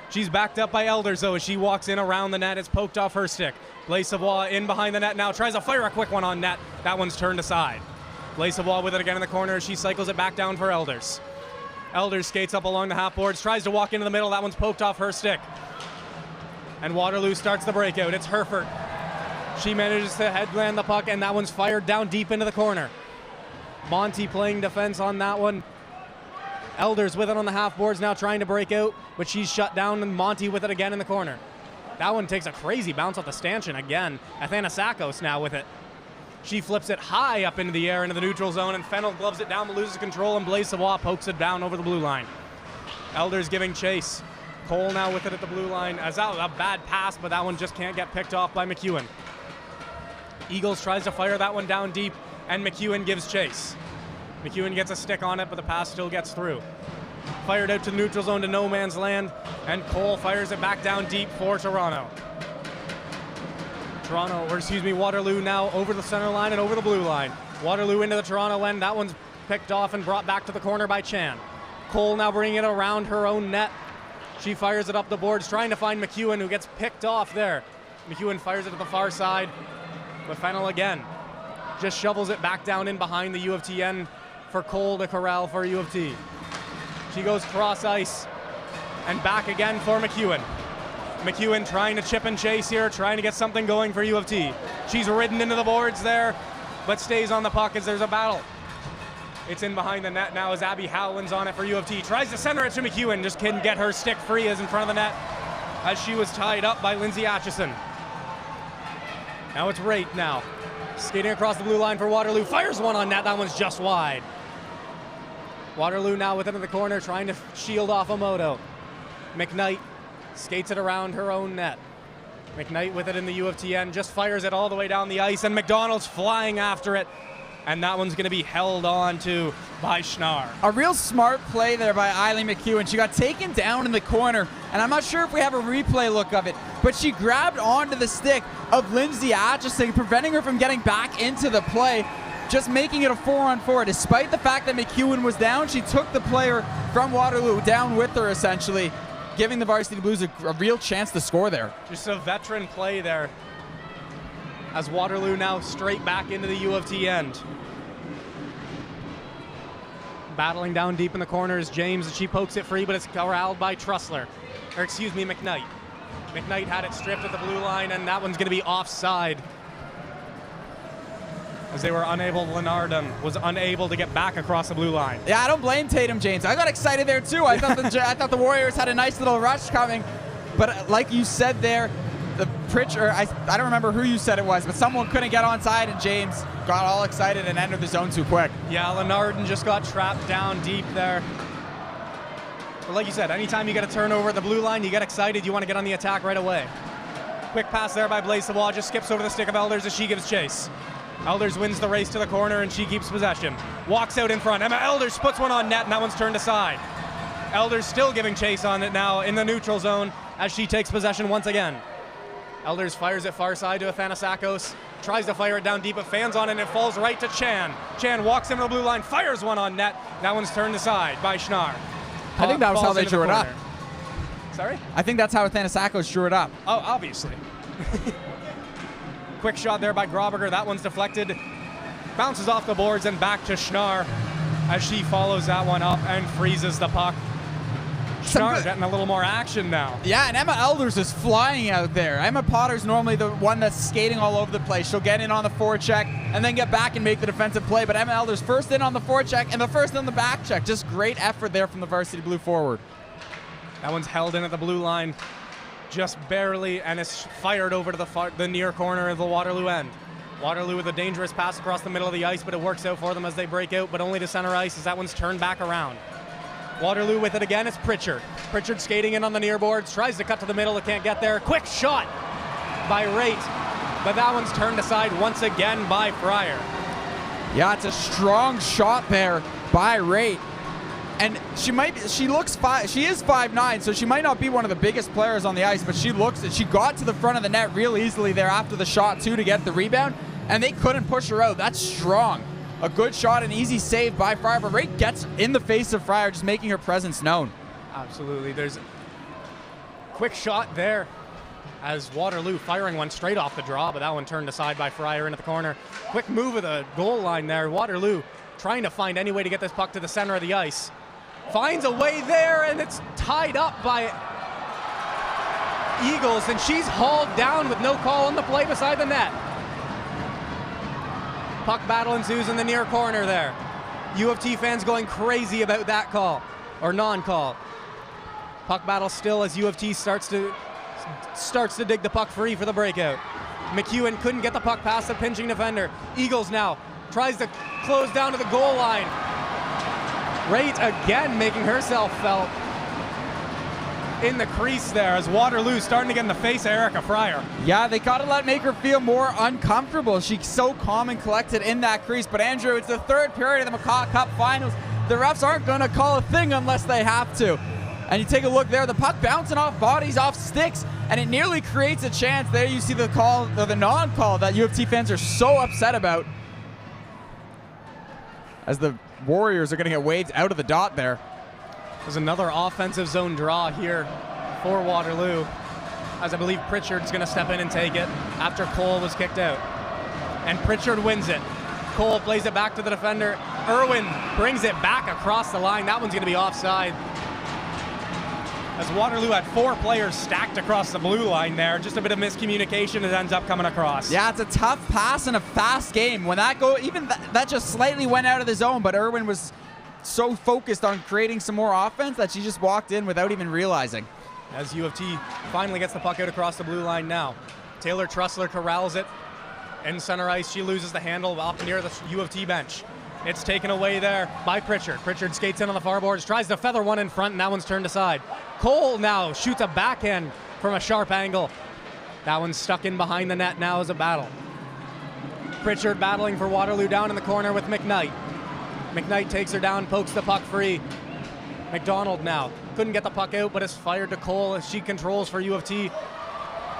She's backed up by Elders, though, as she walks in around the net. It's poked off her stick. Blaise Savoie in behind the net now, tries to fire a quick one on net. That one's turned aside. Blaise Savoie with it again in the corner as she cycles it back down for Elders. Elders skates up along the half boards, tries to walk into the middle. That one's poked off her stick. And Waterloo starts the breakout. It's Herford. She manages to headland the puck, and that one's fired down deep into the corner. Monty playing defense on that one. Elders with it on the half boards now trying to break out, but she's shut down, and Monty with it again in the corner. That one takes a crazy bounce off the stanchion again. Athanasakos now with it. She flips it high up into the air into the neutral zone, and Fennell gloves it down but loses control, and Blaise Savoie pokes it down over the blue line. Elders giving chase. Cole now with it at the blue line. As that was a bad pass, but that one just can't get picked off by McEwen. Eagles tries to fire that one down deep, and McEwen gives chase. McEwen gets a stick on it, but the pass still gets through. Fired out to the neutral zone to no man's land, and Cole fires it back down deep for Toronto. Waterloo now over the center line and over the blue line. Waterloo into the Toronto end. That one's picked off and brought back to the corner by Chan. Cole now bringing it around her own net. She fires it up the boards, trying to find McEwen, who gets picked off there. McEwen fires it to the far side, but Fennell again just shovels it back down in behind the U of T end for Cole to corral for U of T. She goes cross ice and back again for McEwen. McEwen trying to chip and chase here, trying to get something going for U of T. She's ridden into the boards there, but stays on the puck as there's a battle. It's in behind the net now as Abby Howland's on it for U of T. Tries to center it to McEwen, just couldn't get her stick free as in front of the net as she was tied up by Lindsay Atchison. Now it's Raitt now. Skating across the blue line for Waterloo. Fires one on net. That one's just wide. Waterloo now within the corner trying to shield off Emoto. McKnight skates it around her own net. McKnight with it in the U of T end. Just fires it all the way down the ice. And McDonald's flying after it. And that one's going to be held on to by Schnarr. A real smart play there by Eileen McEwen. She got taken down in the corner, and I'm not sure if we have a replay look of it, but she grabbed onto the stick of Lindsay Atchison, preventing her from getting back into the play, just making it a 4-on-4. Despite the fact that McEwen was down, she took the player from Waterloo down with her, essentially, giving the Varsity Blues a real chance to score there. Just a veteran play there, as Waterloo now straight back into the U of T end. Battling down deep in the corner is James, and she pokes it free, but it's corralled by McKnight. McKnight had it stripped at the blue line, and that one's going to be offside, as they were unable, Lenardon was unable to get back across the blue line. Yeah, I don't blame Tatum James. I got excited there too. I thought the Warriors had a nice little rush coming, but like you said there, the Pritchard, I don't remember who you said it was, but someone couldn't get onside, and James got all excited and entered the zone too quick. Yeah, Lenardon just got trapped down deep there. But like you said, anytime you get a turnover at the blue line, you get excited, you want to get on the attack right away. Quick pass there by Blaise Savoie, just skips over the stick of Elders as she gives chase. Elders wins the race to the corner, and she keeps possession. Walks out in front. Emma Elders puts one on net, and that one's turned aside. Elders still giving chase on it now in the neutral zone as she takes possession once again. Elders fires it far side to Athanasakos. Tries to fire it down deep, but fans on it, and it falls right to Chan. Chan walks into the blue line, fires one on net. That one's turned aside by Schnarr. I think that was how they drew it up. Sorry? I think that's how Athanasakos drew it up. Oh, obviously. Quick shot there by Grauberger. That one's deflected Bounces off the boards and back to Schnarr as she follows that one up and freezes the puck. Schnarr getting a little more action now. Yeah, and Emma Elders is flying out there. Emma Potter's normally the one that's skating all over the place. She'll get in on the forecheck and then get back and make the defensive play. But Emma Elders first in on the forecheck and the first on the back check. Just great effort there from the Varsity Blue forward. That one's held in at the blue line just barely and is fired over to the near corner of the Waterloo end. Waterloo with a dangerous pass across the middle of the ice, but it works out for them as they break out, but only to center ice as that one's turned back around. Waterloo with it again, it's Pritchard. Pritchard skating in on the near boards, tries to cut to the middle, it can't get there. Quick shot by Raitt, but that one's turned aside once again by Fryer. Yeah, it's a strong shot there by Raitt. And she is 5'9", so she might not be one of the biggest players on the ice, but she got to the front of the net real easily there after the shot too to get the rebound, and they couldn't push her out. That's strong. A good shot, an easy save by Fryer, but Raitt gets in the face of Fryer, just making her presence known. Absolutely. There's a quick shot there as Waterloo firing one straight off the draw, but that one turned aside by Fryer into the corner. Quick move of the goal line there. Waterloo trying to find any way to get this puck to the center of the ice. Finds a way there, and it's tied up by Eagles, and she's hauled down with no call on the play beside the net. Puck battle ensues in the near corner there. U of T fans going crazy about that call, or non-call. Puck battle still as U of T starts to dig the puck free for the breakout. McEwen couldn't get the puck past the pinching defender. Eagles now tries to close down to the goal line. Raitt again making herself felt in the crease there as Waterloo starting to get in the face of Erica Fryer. Yeah, they gotta make her feel more uncomfortable. She's so calm and collected in that crease. But Andrew, it's the third period of the McCaw Cup Finals. The refs aren't gonna call a thing unless they have to. And you take a look there, the puck bouncing off bodies, off sticks, and it nearly creates a chance. There you see the call, or the non-call that U of T fans are so upset about, as the Warriors are going to get waved out of the dot there. There's another offensive zone draw here for Waterloo, as I believe Pritchard's going to step in and take it after Cole was kicked out. And Pritchard wins it. Cole plays it back to the defender. Irwin brings it back across the line. That one's going to be offside. As Waterloo had 4 players stacked across the blue line there. Just a bit of miscommunication that ends up coming across. Yeah, it's a tough pass and a fast game. When that that just slightly went out of the zone, but Irwin was so focused on creating some more offense that she just walked in without even realizing. As U of T finally gets the puck out across the blue line now. Taylor Trussler corrals it. In center ice, she loses the handle up near the U of T bench. It's taken away there by Pritchard. Pritchard skates in on the far boards, tries to feather one in front, and that one's turned aside. Cole now shoots a backhand from a sharp angle. That one's stuck in behind the net now as a battle. Pritchard battling for Waterloo down in the corner with McKnight. McKnight takes her down, pokes the puck free. McDonald now couldn't get the puck out, but is fired to Cole as she controls for U of T.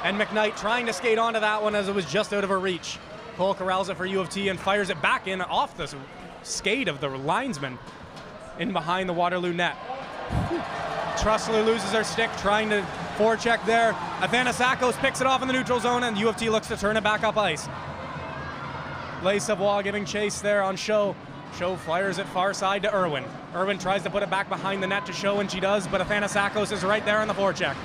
And McKnight trying to skate onto that one as it was just out of her reach. Cole corrals it for U of T and fires it back in off the skate of the linesman in behind the Waterloo net. Trussler loses her stick, trying to forecheck there. Athanasakos picks it off in the neutral zone, and U of T looks to turn it back up ice. Leigh Savoie giving chase there on Show. Show fires it far side to Irwin. Irwin tries to put it back behind the net to Show, and she does, but Athanasakos is right there on the forecheck.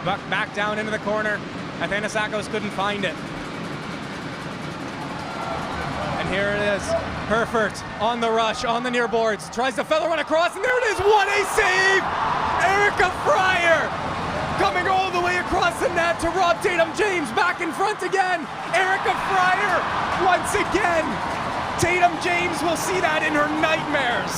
Back down into the corner. Athanasakos couldn't find it. And here it is. Herford on the rush, on the near boards. Tries to feather one across, and there it is. What a save! Erica Fryer coming all the way across the net to Rob Tatum-James back in front again. Erica Fryer once again. Tatum-James will see that in her nightmares.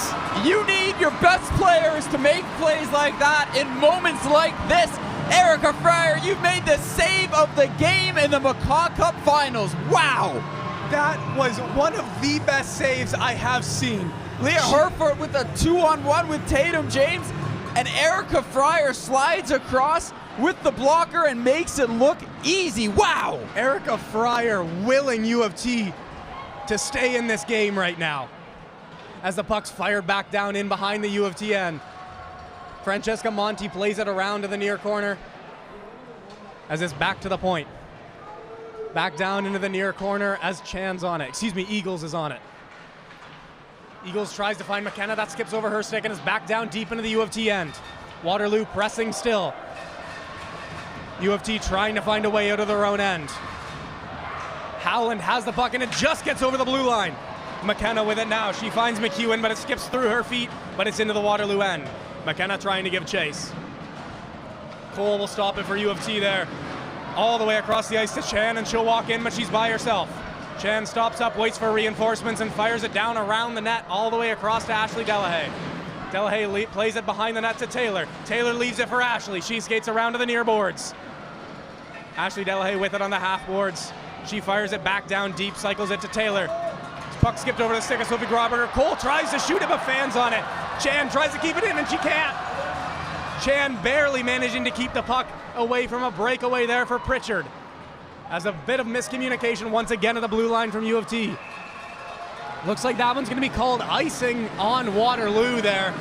You need your best players to make plays like that in moments like this. Erica Fryer, you've made the save of the game in the McCaw Cup Finals. Wow! That was one of the best saves I have seen. Leah Herford with a 2-on-1 with Tatum-James, and Erica Fryer slides across with the blocker and makes it look easy. Wow! Erica Fryer willing U of T to stay in this game right now. As the puck's fired back down in behind the U of T end. Francesca Monti plays it around to the near corner as it's back to the point. Back down into the near corner as Chan's on it. Excuse me, Eagles is on it. Eagles tries to find McKenna. That skips over her stick and is back down deep into the U of T end. Waterloo pressing still. U of T trying to find a way out of their own end. Howland has the puck and it just gets over the blue line. McKenna with it now. She finds McEwen, but it skips through her feet, but it's into the Waterloo end. McKenna trying to give chase. Cole will stop it for U of T there. All the way across the ice to Chan, and she'll walk in, but she's by herself. Chan stops up, waits for reinforcements, and fires it down around the net all the way across to Ashley Delahaye. Delahaye plays it behind the net to Taylor. Taylor leaves it for Ashley. She skates around to the near boards. Ashley Delahaye with it on the half boards. She fires it back down deep, cycles it to Taylor. Puck skipped over the stick of Sophie Grauberger. Cole tries to shoot it, but fans on it. Chan tries to keep it in, and she can't. Chan barely managing to keep the puck away from a breakaway there for Pritchard. As a bit of miscommunication once again at the blue line from U of T. Looks like that one's going to be called icing on Waterloo there.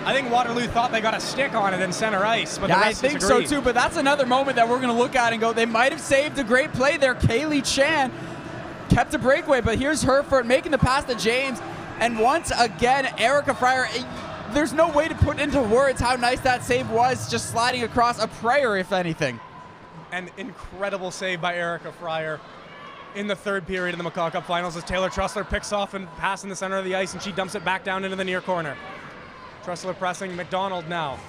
I think Waterloo thought they got a stick on it in center ice, but yeah, the I rest think disagreed. so too, but that's another moment that we're going to look at and go, they might have saved a great play there. Kaylee Chan kept a breakaway, but here's Herford making the pass to James, and once again, Erica Fryer, there's no way to put into words how nice that save was, just sliding across a prayer, if anything. An incredible save by Erica Fryer in the third period in the McCaw Cup Finals as Taylor Trussler picks off and passes in the center of the ice, and she dumps it back down into the near corner. Trussler pressing McDonald now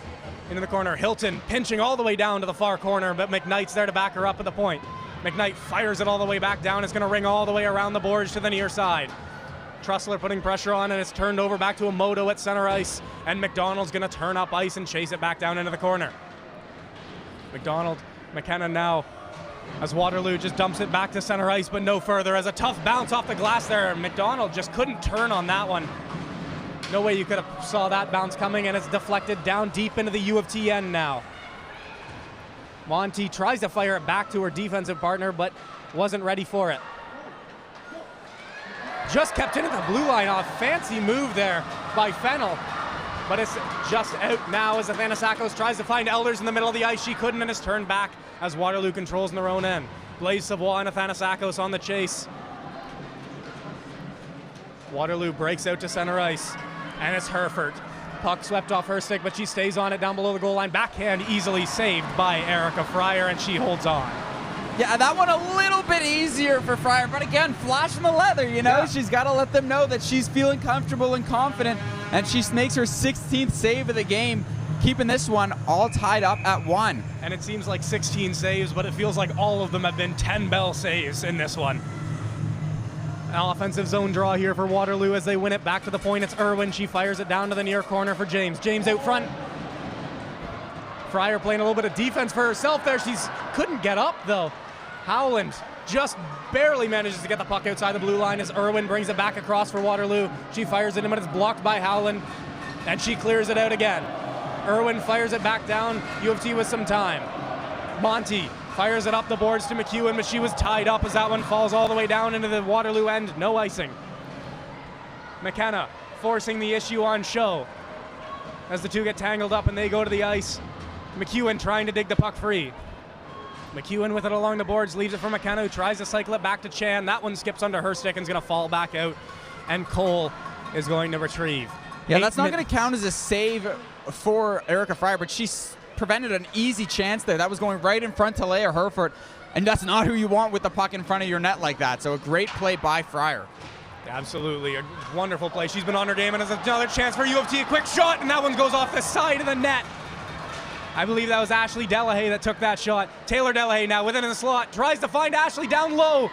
into the corner. Hilton pinching all the way down to the far corner, but McKnight's there to back her up at the point. McKnight fires it all the way back down. It's going to ring all the way around the boards to the near side. Trussler putting pressure on, and it's turned over back to a Moto at center ice, and McDonald's going to turn up ice and chase it back down into the corner. McKenna now as Waterloo just dumps it back to center ice, but no further as a tough bounce off the glass there. McDonald just couldn't turn on that one. No way you could have saw that bounce coming, and it's deflected down deep into the U of T end now. Monty tries to fire it back to her defensive partner, but wasn't ready for it. Just kept into the blue line off. Fancy move there by Fennell, but it's just out now as Athanasakos tries to find Elders in the middle of the ice. She couldn't, and is turned back as Waterloo controls in their own end. Blaise Savoie and Athanasakos on the chase. Waterloo breaks out to center ice, and it's Herford. Puck swept off her stick, but she stays on it down below the goal line. Backhand easily saved by Erica Fryer, and she holds on. Yeah, that one a little bit easier for Fryer, but again, flashing the leather, you know? Yeah. She's got to let them know that she's feeling comfortable and confident, and she makes her 16th save of the game, keeping this one all tied up at 1. And it seems like 16 saves, but it feels like all of them have been 10 bell saves in this one. An offensive zone draw here for Waterloo as they win it back to the point. It's Irwin. She fires it down to the near corner for James. James out front. Fryer playing a little bit of defense for herself there. She's couldn't get up though. Howland just barely manages to get the puck outside the blue line as Irwin brings it back across for Waterloo. She fires it in, but it's blocked by Howland, and she clears it out again. Irwin fires it back down. U of T with some time. Monty fires it up the boards to McEwen, but she was tied up as that one falls all the way down into the Waterloo end. No icing. McKenna forcing the issue on show as the two get tangled up and they go to the ice. McEwen trying to dig the puck free. McEwen with it along the boards, leaves it for McKenna, who tries to cycle it back to Chan. That one skips under her stick and is going to fall back out, and Cole is going to retrieve. Yeah, that's not going to count as a save for Erica Fryer, but she's prevented an easy chance there. That was going right in front to Leia Herford, and that's not who you want with the puck in front of your net like that. So a great play by Fryer. Absolutely, a wonderful play. She's been on her game, and there's another chance for U of T. A quick shot, and that one goes off the side of the net. I believe that was Ashley Delahaye that took that shot. Taylor Delahaye now within the slot, tries to find Ashley down low,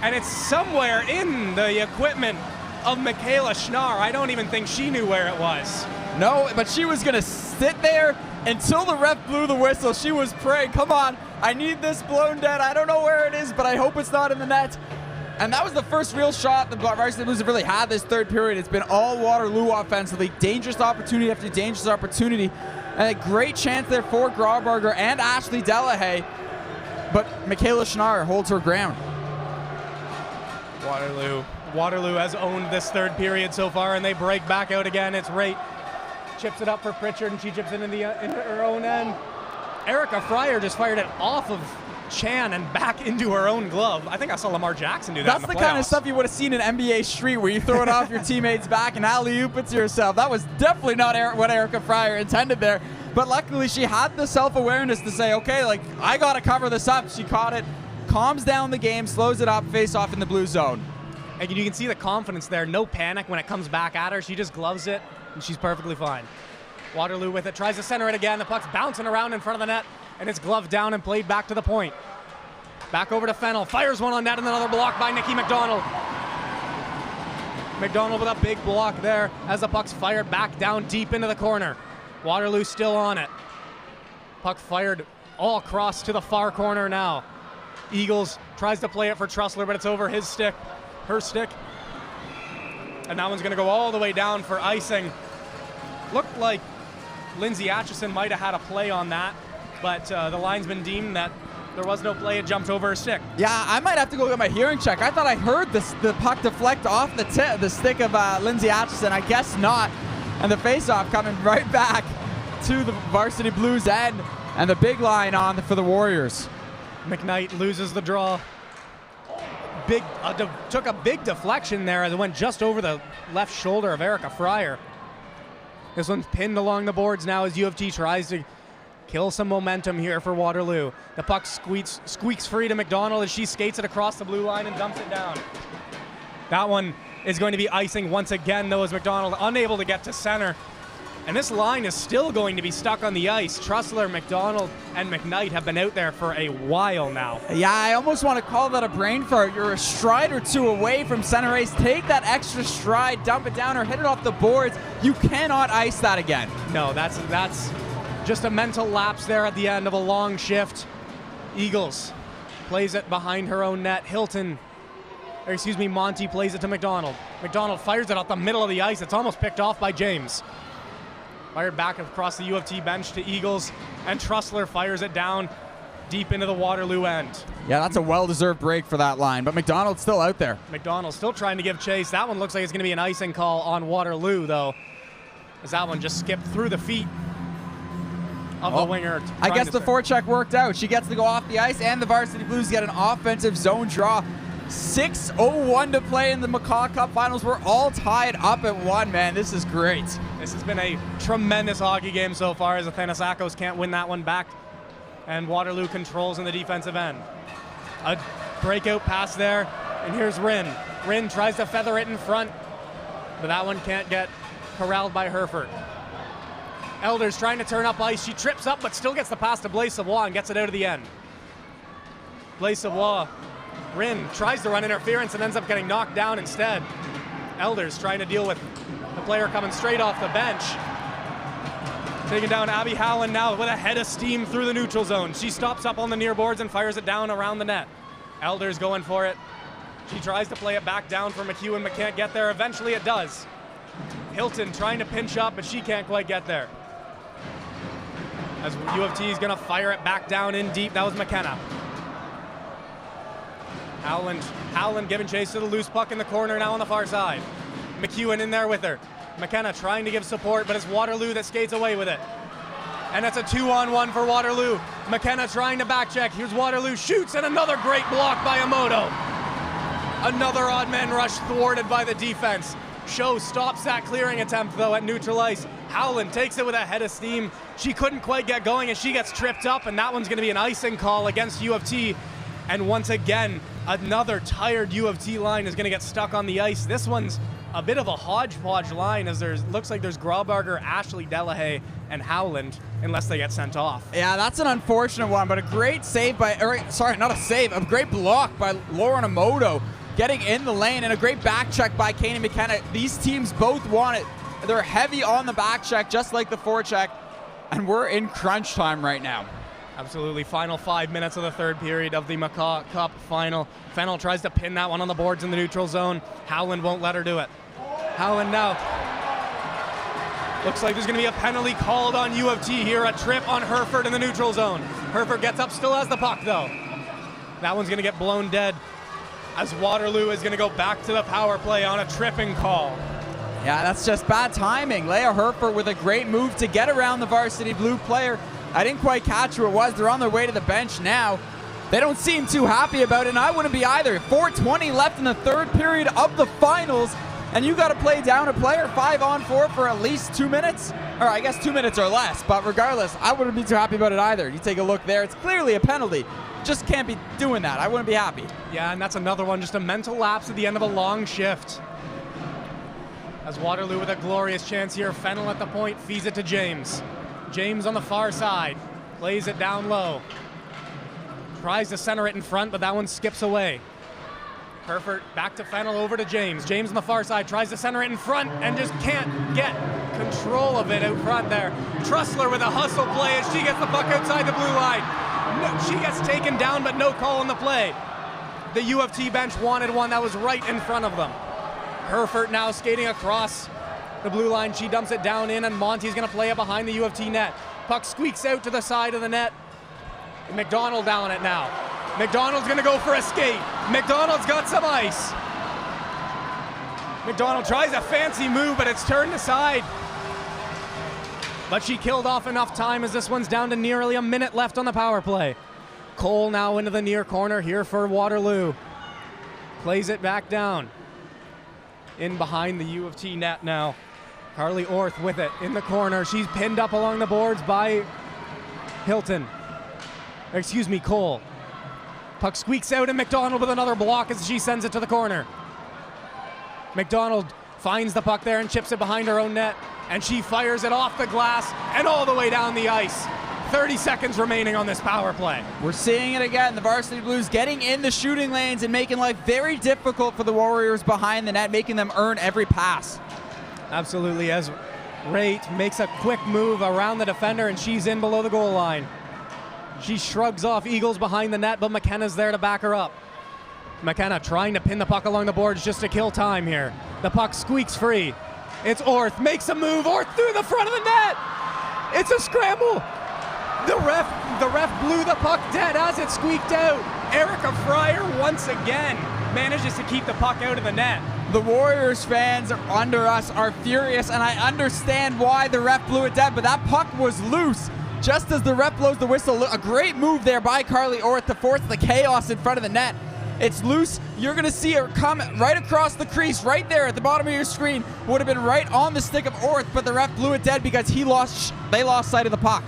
and it's somewhere in the equipment of Michaela Schnarr. I don't even think she knew where it was. No, but she was going to sit there until the ref blew the whistle. She was praying, come on, I need this blown dead. I don't know where it is, but I hope it's not in the net. And that was the first real shot the Varsity Blues have really had this third period. It's been all Waterloo offensively. Dangerous opportunity after dangerous opportunity. And a great chance there for Grauberger and Ashley Delahaye. But Michaela Schnarr holds her ground. Waterloo has owned this third period so far, and they break back out again. It's Raitt. Chips it up for Pritchard, and she chips it into her own end. Erica Fryer just fired it off of Chan and back into her own glove. I think I saw Lamar Jackson do that. That's in the kind of playoffs. stuff you would have seen in NBA Street, where you throw it off your teammate's back and alley-oop it to yourself. That was definitely not what Erica Fryer intended there. But luckily, she had the self-awareness to say, okay, like, I got to cover this up. She caught it, calms down the game, slows it up, face-off in the blue zone. And you can see the confidence there. No panic when it comes back at her. She just gloves it, and she's perfectly fine. Waterloo with it, tries to center it again. The puck's bouncing around in front of the net, and it's gloved down and played back to the point. Back over to Fennell, fires one on net, and another block by Nikki McDonald. McDonald with a big block there as the puck's fired back down deep into the corner. Waterloo still on it. Puck fired all across to the far corner now. Eagles tries to play it for Trussler, but it's over his stick, her stick. And that one's gonna go all the way down for icing. Looked like Lindsay Atchison might have had a play on that, but the linesman deemed that there was no play. It jumped over her stick. Yeah, I might have to go get my hearing check. I thought I heard the puck deflect off the stick of Lindsay Atchison. I guess not. And the face-off coming right back to the Varsity Blues end, and the big line on for the Warriors. McKnight loses the draw. Took a big deflection there as it went just over the left shoulder of Erica Fryer. This one's pinned along the boards now as U of T tries to kill some momentum here for Waterloo. The puck squeaks free to McDonald as she skates it across the blue line and dumps it down. That one is going to be icing once again, though, as McDonald unable to get to center. And this line is still going to be stuck on the ice. Trussler, McDonald, and McKnight have been out there for a while now. Yeah, I almost want to call that a brain fart. You're a stride or two away from center ice. Take that extra stride, dump it down, or hit it off the boards. You cannot ice that again. No, that's just a mental lapse there at the end of a long shift. Eagles plays it behind her own net. Monty plays it to McDonald. McDonald fires it out the middle of the ice. It's almost picked off by James. Fired back across the U of T bench to Eagles, and Trussler fires it down deep into the Waterloo end. Yeah, that's a well-deserved break for that line, but McDonald's still out there. McDonald still trying to give chase. That one looks like it's going to be an icing call on Waterloo, though, as that one just skipped through the feet of the winger. I guess the forecheck worked out. She gets to go off the ice, and the Varsity Blues get an offensive zone draw. 6:01 to play in the McCaw Cup Finals. We're all tied up at 1, man. This is great. This has been a tremendous hockey game so far, as the Athanasakos can't win that one back, and Waterloo controls in the defensive end. A breakout pass there, and here's Rynn. Rynn tries to feather it in front, but that one can't get corralled by Herford. Elders trying to turn up ice. She trips up, but still gets the pass to Blaise Savoie and gets it out of the end. Blaise Savoie. Rynn tries to run interference and ends up getting knocked down instead. Elders trying to deal with the player coming straight off the bench. Taking down Abby Howland now with a head of steam through the neutral zone. She stops up on the near boards and fires it down around the net. Elders going for it. She tries to play it back down for McEwen, but can't get there. Eventually it does. Hilton trying to pinch up, but she can't quite get there. As U of T is going to fire it back down in deep. That was McKenna. Howland giving chase to the loose puck in the corner now on the far side. McEwen in there with her. McKenna trying to give support, but it's Waterloo that skates away with it. And that's a 2-on-1 for Waterloo. McKenna trying to back check. Here's Waterloo, shoots, and another great block by Emoto. Another odd man rush thwarted by the defense. Show stops that clearing attempt, though, at neutral ice. Howland takes it with a head of steam. She couldn't quite get going as she gets tripped up, and that one's going to be an icing call against U of T. And once again, another tired U of T line is going to get stuck on the ice. This one's a bit of a hodgepodge line, as looks like there's Graubarger, Ashley Delahaye, and Howland, unless they get sent off. Yeah, that's an unfortunate one, but a great save by, a great block by Lauren Emoto, getting in the lane, and a great back check by Katie McKenna. These teams both want it. They're heavy on the back check, just like the forecheck, and we're in crunch time right now. Absolutely. Final 5 minutes of the third period of the McCaw Cup final. Fennell tries to pin that one on the boards in the neutral zone. Howland won't let her do it. Howland now. Looks like there's going to be a penalty called on U of T here. A trip on Herford in the neutral zone. Herford gets up, still has the puck though. That one's going to get blown dead, as Waterloo is going to go back to the power play on a tripping call. Yeah, that's just bad timing. Leah Herford with a great move to get around the Varsity Blue player. I didn't quite catch who it was. They're on their way to the bench now. They don't seem too happy about it, and I wouldn't be either. 4:20 left in the third period of the finals, and you got to play down a player 5-on-4 for at least 2 minutes, or I guess 2 minutes or less. But regardless, I wouldn't be too happy about it either. You take a look there; it's clearly a penalty. Just can't be doing that. I wouldn't be happy. Yeah, and that's another one, just a mental lapse at the end of a long shift. As Waterloo with a glorious chance here. Fennell at the point, feeds it to James. James on the far side, plays it down low. Tries to center it in front, but that one skips away. Herford back to Fennell, over to James. James on the far side tries to center it in front and just can't get control of it out front there. Trussler with a hustle play as she gets the puck outside the blue line. No, she gets taken down, but no call on the play. The U of T bench wanted one that was right in front of them. Herford now skating across the blue line. She dumps it down in, and Monty's going to play it behind the U of T net. Puck squeaks out to the side of the net. McDonald down it now. McDonald's going to go for a skate. McDonald's got some ice. McDonald tries a fancy move, but it's turned aside. But she killed off enough time as this one's down to nearly a minute left on the power play. Cole now into the near corner here for Waterloo. Plays it back down. In behind the U of T net now. Carly Orth with it in the corner. She's pinned up along the boards by Cole. Puck squeaks out, and McDonald with another block as she sends it to the corner. McDonald finds the puck there and chips it behind her own net, and she fires it off the glass and all the way down the ice. 30 seconds remaining on this power play. We're seeing it again. The Varsity Blues getting in the shooting lanes and making life very difficult for the Warriors behind the net, making them earn every pass. Absolutely, as Raitt makes a quick move around the defender, and she's in below the goal line. She shrugs off Eagles behind the net, but McKenna's there to back her up. McKenna trying to pin the puck along the boards just to kill time here. The puck squeaks free. It's Orth, makes a move, Orth through the front of the net! It's a scramble! The ref blew the puck dead as it squeaked out. Erica Fryer once again manages to keep the puck out of the net. The Warriors fans under us are furious, and I understand why the ref blew it dead, but that puck was loose. Just as the ref blows the whistle, a great move there by Carly Orth to force the chaos in front of the net. It's loose. You're going to see her come right across the crease, right there at the bottom of your screen. Would have been right on the stick of Orth, but the ref blew it dead because they lost sight of the puck.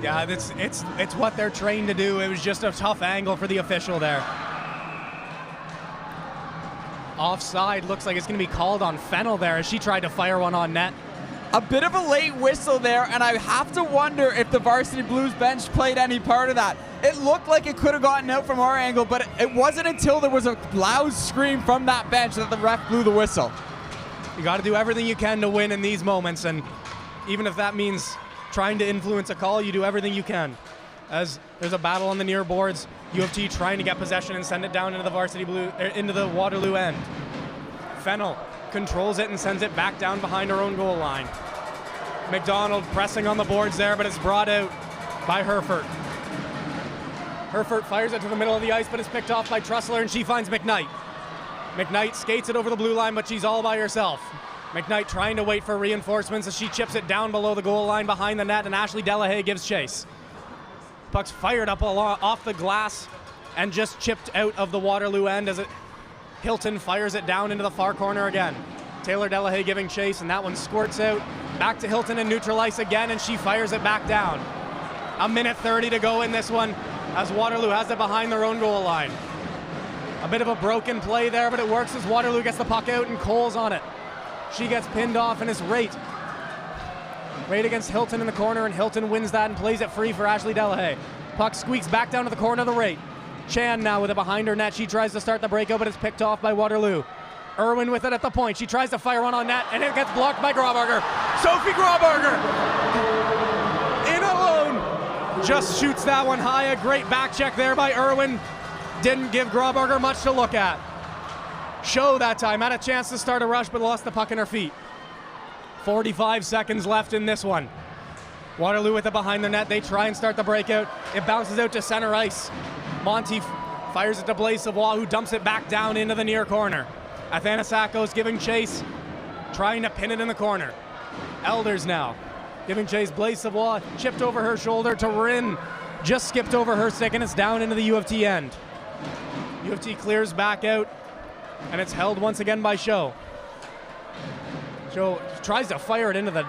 Yeah, it's what they're trained to do. It was just a tough angle for the official there. Offside, looks like it's going to be called on Fennell there as she tried to fire one on net. A bit of a late whistle there, and I have to wonder if the Varsity Blues bench played any part of that. It looked like it could have gotten out from our angle, but it wasn't until there was a loud scream from that bench that the ref blew the whistle. You got to do everything you can to win in these moments, and even if that means trying to influence a call, you do everything you can. As there's a battle on the near boards, U of T trying to get possession and send it down into the Waterloo end. Fennell controls it and sends it back down behind her own goal line. McDonald pressing on the boards there, but it's brought out by Herford. Herford fires it to the middle of the ice, but it's picked off by Trussler, and she finds McKnight. McKnight skates it over the blue line, but she's all by herself. McKnight trying to wait for reinforcements as she chips it down below the goal line behind the net, and Ashley Delahaye gives chase. Puck's fired up off the glass and just chipped out of the Waterloo end as Hilton fires it down into the far corner again. Taylor Delahaye giving chase, and that one squirts out. Back to Hilton and neutral ice again, and she fires it back down. A minute 30 to go in this one as Waterloo has it behind their own goal line. A bit of a broken play there, but it works as Waterloo gets the puck out and Cole's on it. She gets pinned off, and it's Raitt. Raitt against Hilton in the corner, and Hilton wins that and plays it free for Ashley Delahaye. Puck squeaks back down to the corner of the Raitt. Chan now with it behind her net. She tries to start the breakout, but it's picked off by Waterloo. Irwin with it at the point. She tries to fire one on net, and it gets blocked by Grauberger. Sophie Grauberger! In alone! Just shoots that one high. A great back check there by Irwin. Didn't give Grauberger much to look at. Show that time. Had a chance to start a rush, but lost the puck in her feet. 45 seconds left in this one. Waterloo with it behind the net. They try and start the breakout. It bounces out to center ice. Monty fires it to Blaise Savoie, who dumps it back down into the near corner. Athanasakos giving chase, trying to pin it in the corner. Elders now giving chase. Blaise Savoie chipped over her shoulder to Rin. just skipped over her stick, and it's down into the U of T end. U of T clears back out, and it's held once again by Show. Show tries to fire it into the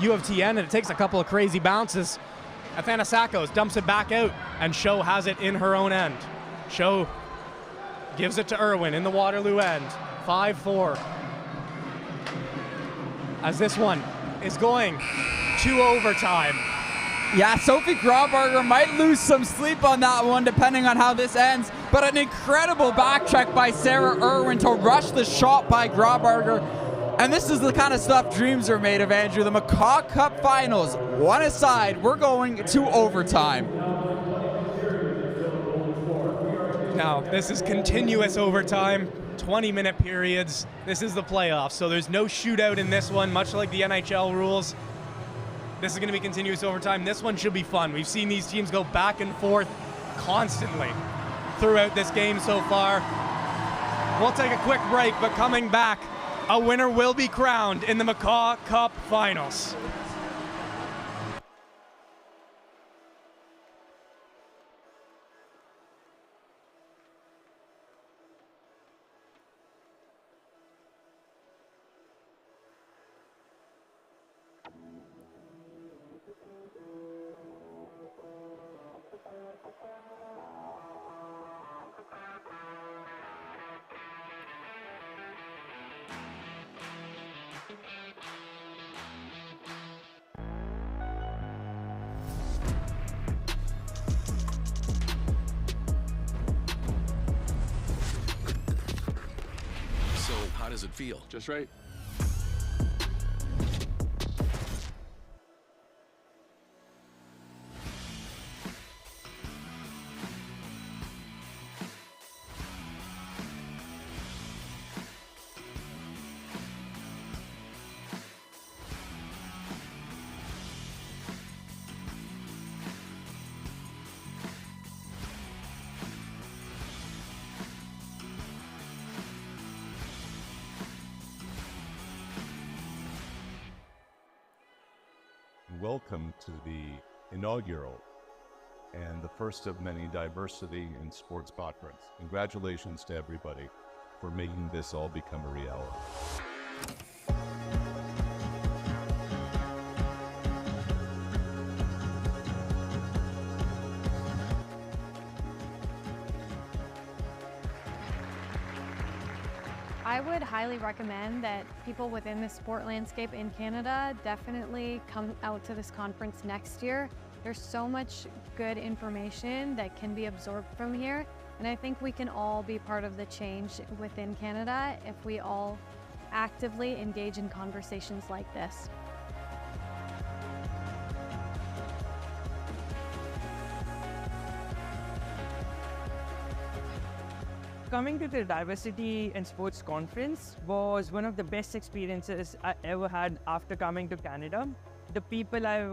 U of T end, and it takes a couple of crazy bounces. Athanasakos dumps it back out, and Show has it in her own end. Show gives it to Irwin in the Waterloo end. 5-4. As this one is going to overtime. Yeah, Sophie Grauberger might lose some sleep on that one depending on how this ends, but an incredible back check by Sarah Irwin to rush the shot by Grauberger. And this is the kind of stuff dreams are made of, Andrew. The McCaw Cup Finals, one aside, we're going to overtime. Now, this is continuous overtime, 20-minute periods. This is the playoffs, so there's no shootout in this one, much like the NHL rules. This is going to be continuous overtime. This one should be fun. We've seen these teams go back and forth constantly throughout this game so far. We'll take a quick break, but coming back, a winner will be crowned in the McCaw Cup Finals. So, how does it feel? Just right? Welcome to the inaugural and the first of many diversity in sports conference. Congratulations to everybody for making this all become a reality. I would highly recommend that people within the sport landscape in Canada definitely come out to this conference next year. There's so much good information that can be absorbed from here, and I think we can all be part of the change within Canada if we all actively engage in conversations like this. Coming to the Diversity in Sports Conference was one of the best experiences I ever had after coming to Canada. The people I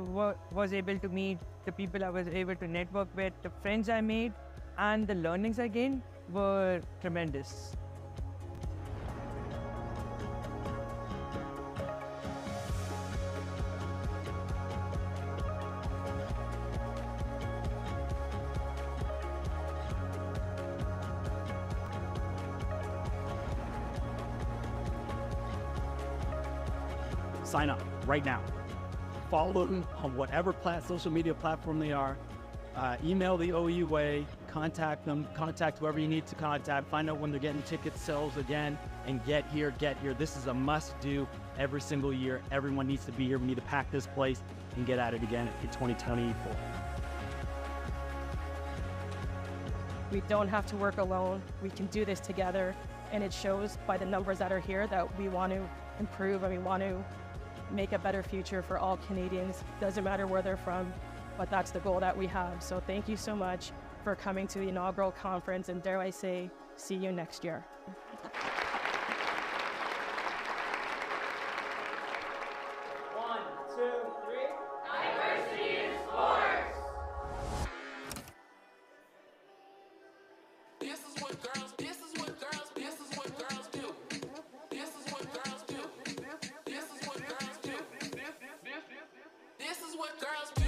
was able to meet, the people I was able to network with, the friends I made, and the learnings I gained were tremendous. Sign up right now. Follow them on whatever social media platform they are. Email the OUA, contact them, contact whoever you need to contact, find out when they're getting ticket sales again, and get here. This is a must-do every single year. Everyone needs to be here. We need to pack this place and get at it again in 2024. We don't have to work alone. We can do this together, and it shows by the numbers that are here that we want to improve and we want to make a better future for all Canadians. Doesn't matter where they're from, but that's the goal that we have. So thank you so much for coming to the inaugural conference, and dare I say, see you next year. One, two, three. Diversity in sports. This is what girls do. This is what girls do. This is what girls do. This is what girls do. This is what girls do. This is what girls do.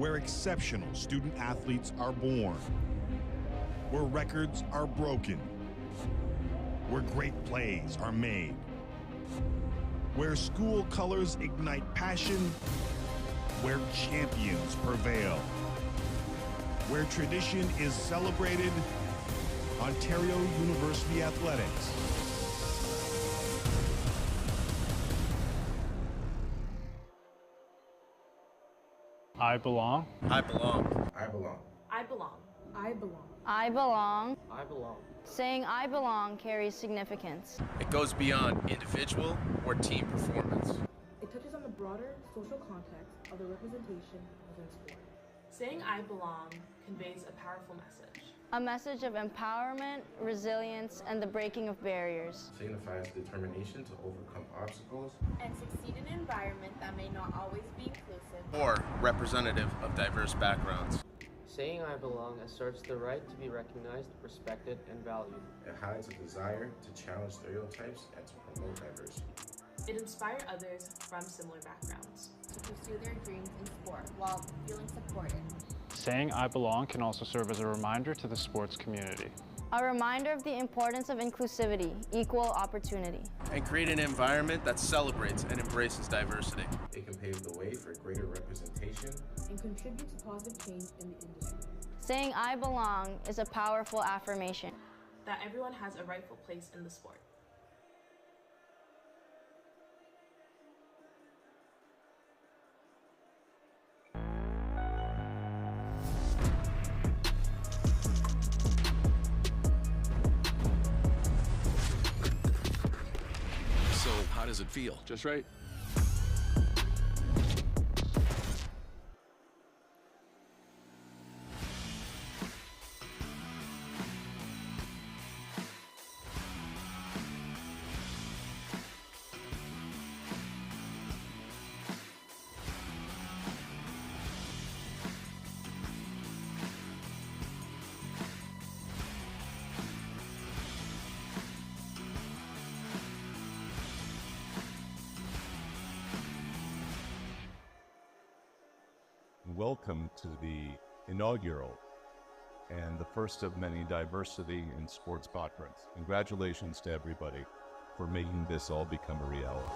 where exceptional student athletes are born, where records are broken, where great plays are made, where school colors ignite passion, where champions prevail, where tradition is celebrated. Ontario University Athletics. I belong. I belong. I belong. I belong. I belong. I belong. I belong. Saying I belong carries significance. It goes beyond individual or team performance. It touches on the broader social context of the representation within sport. Saying I belong conveys a powerful message. A message of empowerment, resilience, and the breaking of barriers. Signifies determination to overcome obstacles And succeed in an environment that may not always be inclusive. Or representative of diverse backgrounds. Saying I belong asserts the right to be recognized, respected, and valued. It highlights a desire to challenge stereotypes and to promote diversity. It inspires others from similar backgrounds To pursue their dreams in sport while feeling supported. Saying I belong can also serve as a reminder to the sports community. A reminder of the importance of inclusivity, equal opportunity. And create an environment that celebrates and embraces diversity. It can pave the way for greater representation And contribute to positive change in the industry. Saying I belong is a powerful affirmation. that everyone has a rightful place in the sport. So, how does it feel? Just right? Welcome to the inaugural and the first of many diversity in sports conference. Congratulations to everybody for making this all become a reality.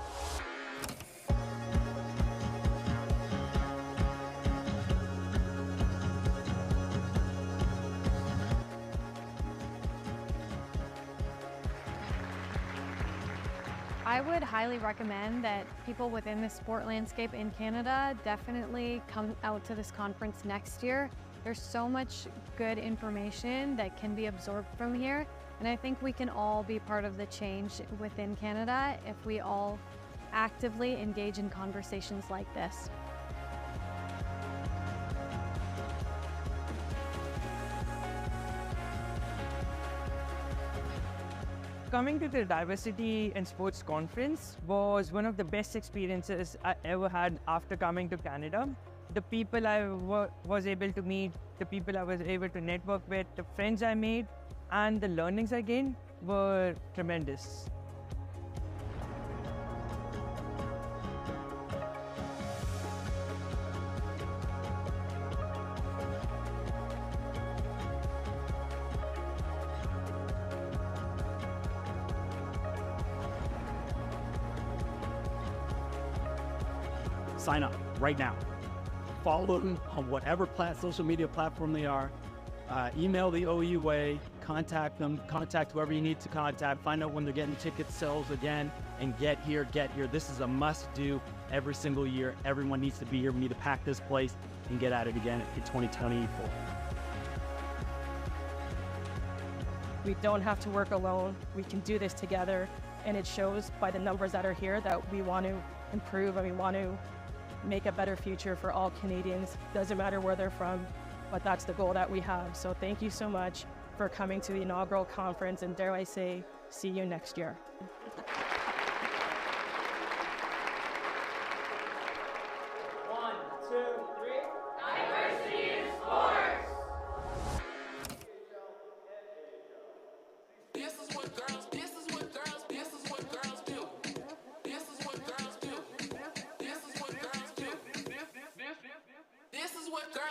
I would highly recommend that people within the sport landscape in Canada definitely come out to this conference next year. There's so much good information that can be absorbed from here, and I think we can all be part of the change within Canada if we all actively engage in conversations like this. Coming to the Diversity in Sports Conference was one of the best experiences I ever had after coming to Canada. The people I was able to meet, the people I was able to network with, the friends I made, and the learnings I gained were tremendous. Sign up right now. Follow them on whatever social media platform they are. Email the OUA, contact them, contact whoever you need to contact, find out when they're getting ticket sales again, and get here. This is a must-do every single year. Everyone needs to be here. We need to pack this place and get at it again in 2024. We don't have to work alone. We can do this together. And it shows by the numbers that are here that we want to improve and we want to make a better future for all Canadians. Doesn't matter where they're from, but that's the goal that we have. So thank you so much for coming to the inaugural conference, and dare I say, see you next year. One, two, three. Diversity in sports. This is what girls do. This is what girls do. This is what girls do. This is what girls do. This is what girls do. This is what girls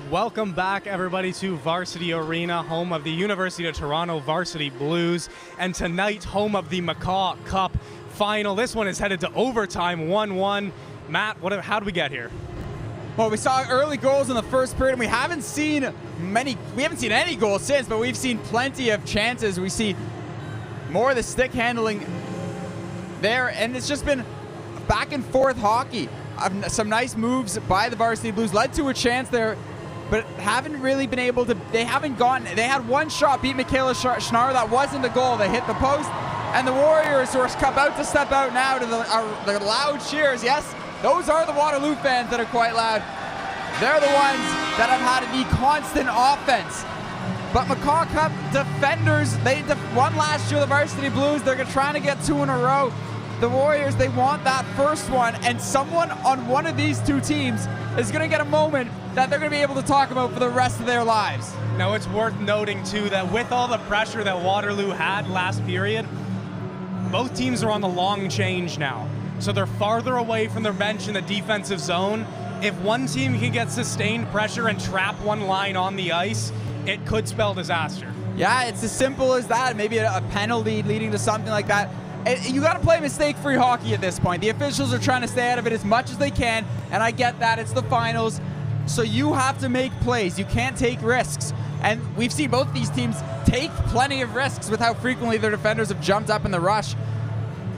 Welcome back, everybody, to Varsity Arena, home of the University of Toronto Varsity Blues, and tonight, home of the McCaw Cup final. This one is headed to overtime, 1-1. Matt, how did we get here? Well, we saw early goals in the first period, and we haven't seen any goals since, but we've seen plenty of chances. We see more of the stick handling there, and it's just been back and forth hockey. Some nice moves by the Varsity Blues led to a chance there, but haven't really been able to. They had one shot, beat Michaela Schnarr. That wasn't a goal. They hit the post, and the Warriors are about to step out now to the loud cheers. Yes, those are the Waterloo fans that are quite loud. They're the ones that have had the constant offense. But McCaw Cup defenders, they won last year, the Varsity Blues. They're trying to get 2 in a row. The Warriors, they want that first one, and someone on one of these two teams is going to get a moment that they're going to be able to talk about for the rest of their lives. Now, it's worth noting, too, that with all the pressure that Waterloo had last period, both teams are on the long change now. So they're farther away from their bench in the defensive zone. If one team can get sustained pressure and trap one line on the ice, it could spell disaster. Yeah, it's as simple as that. Maybe a penalty leading to something like that. You got to play mistake-free hockey at this point. The officials are trying to stay out of it as much as they can, and I get that. It's the finals, so you have to make plays. You can't take risks. And we've seen both these teams take plenty of risks with how frequently their defenders have jumped up in the rush,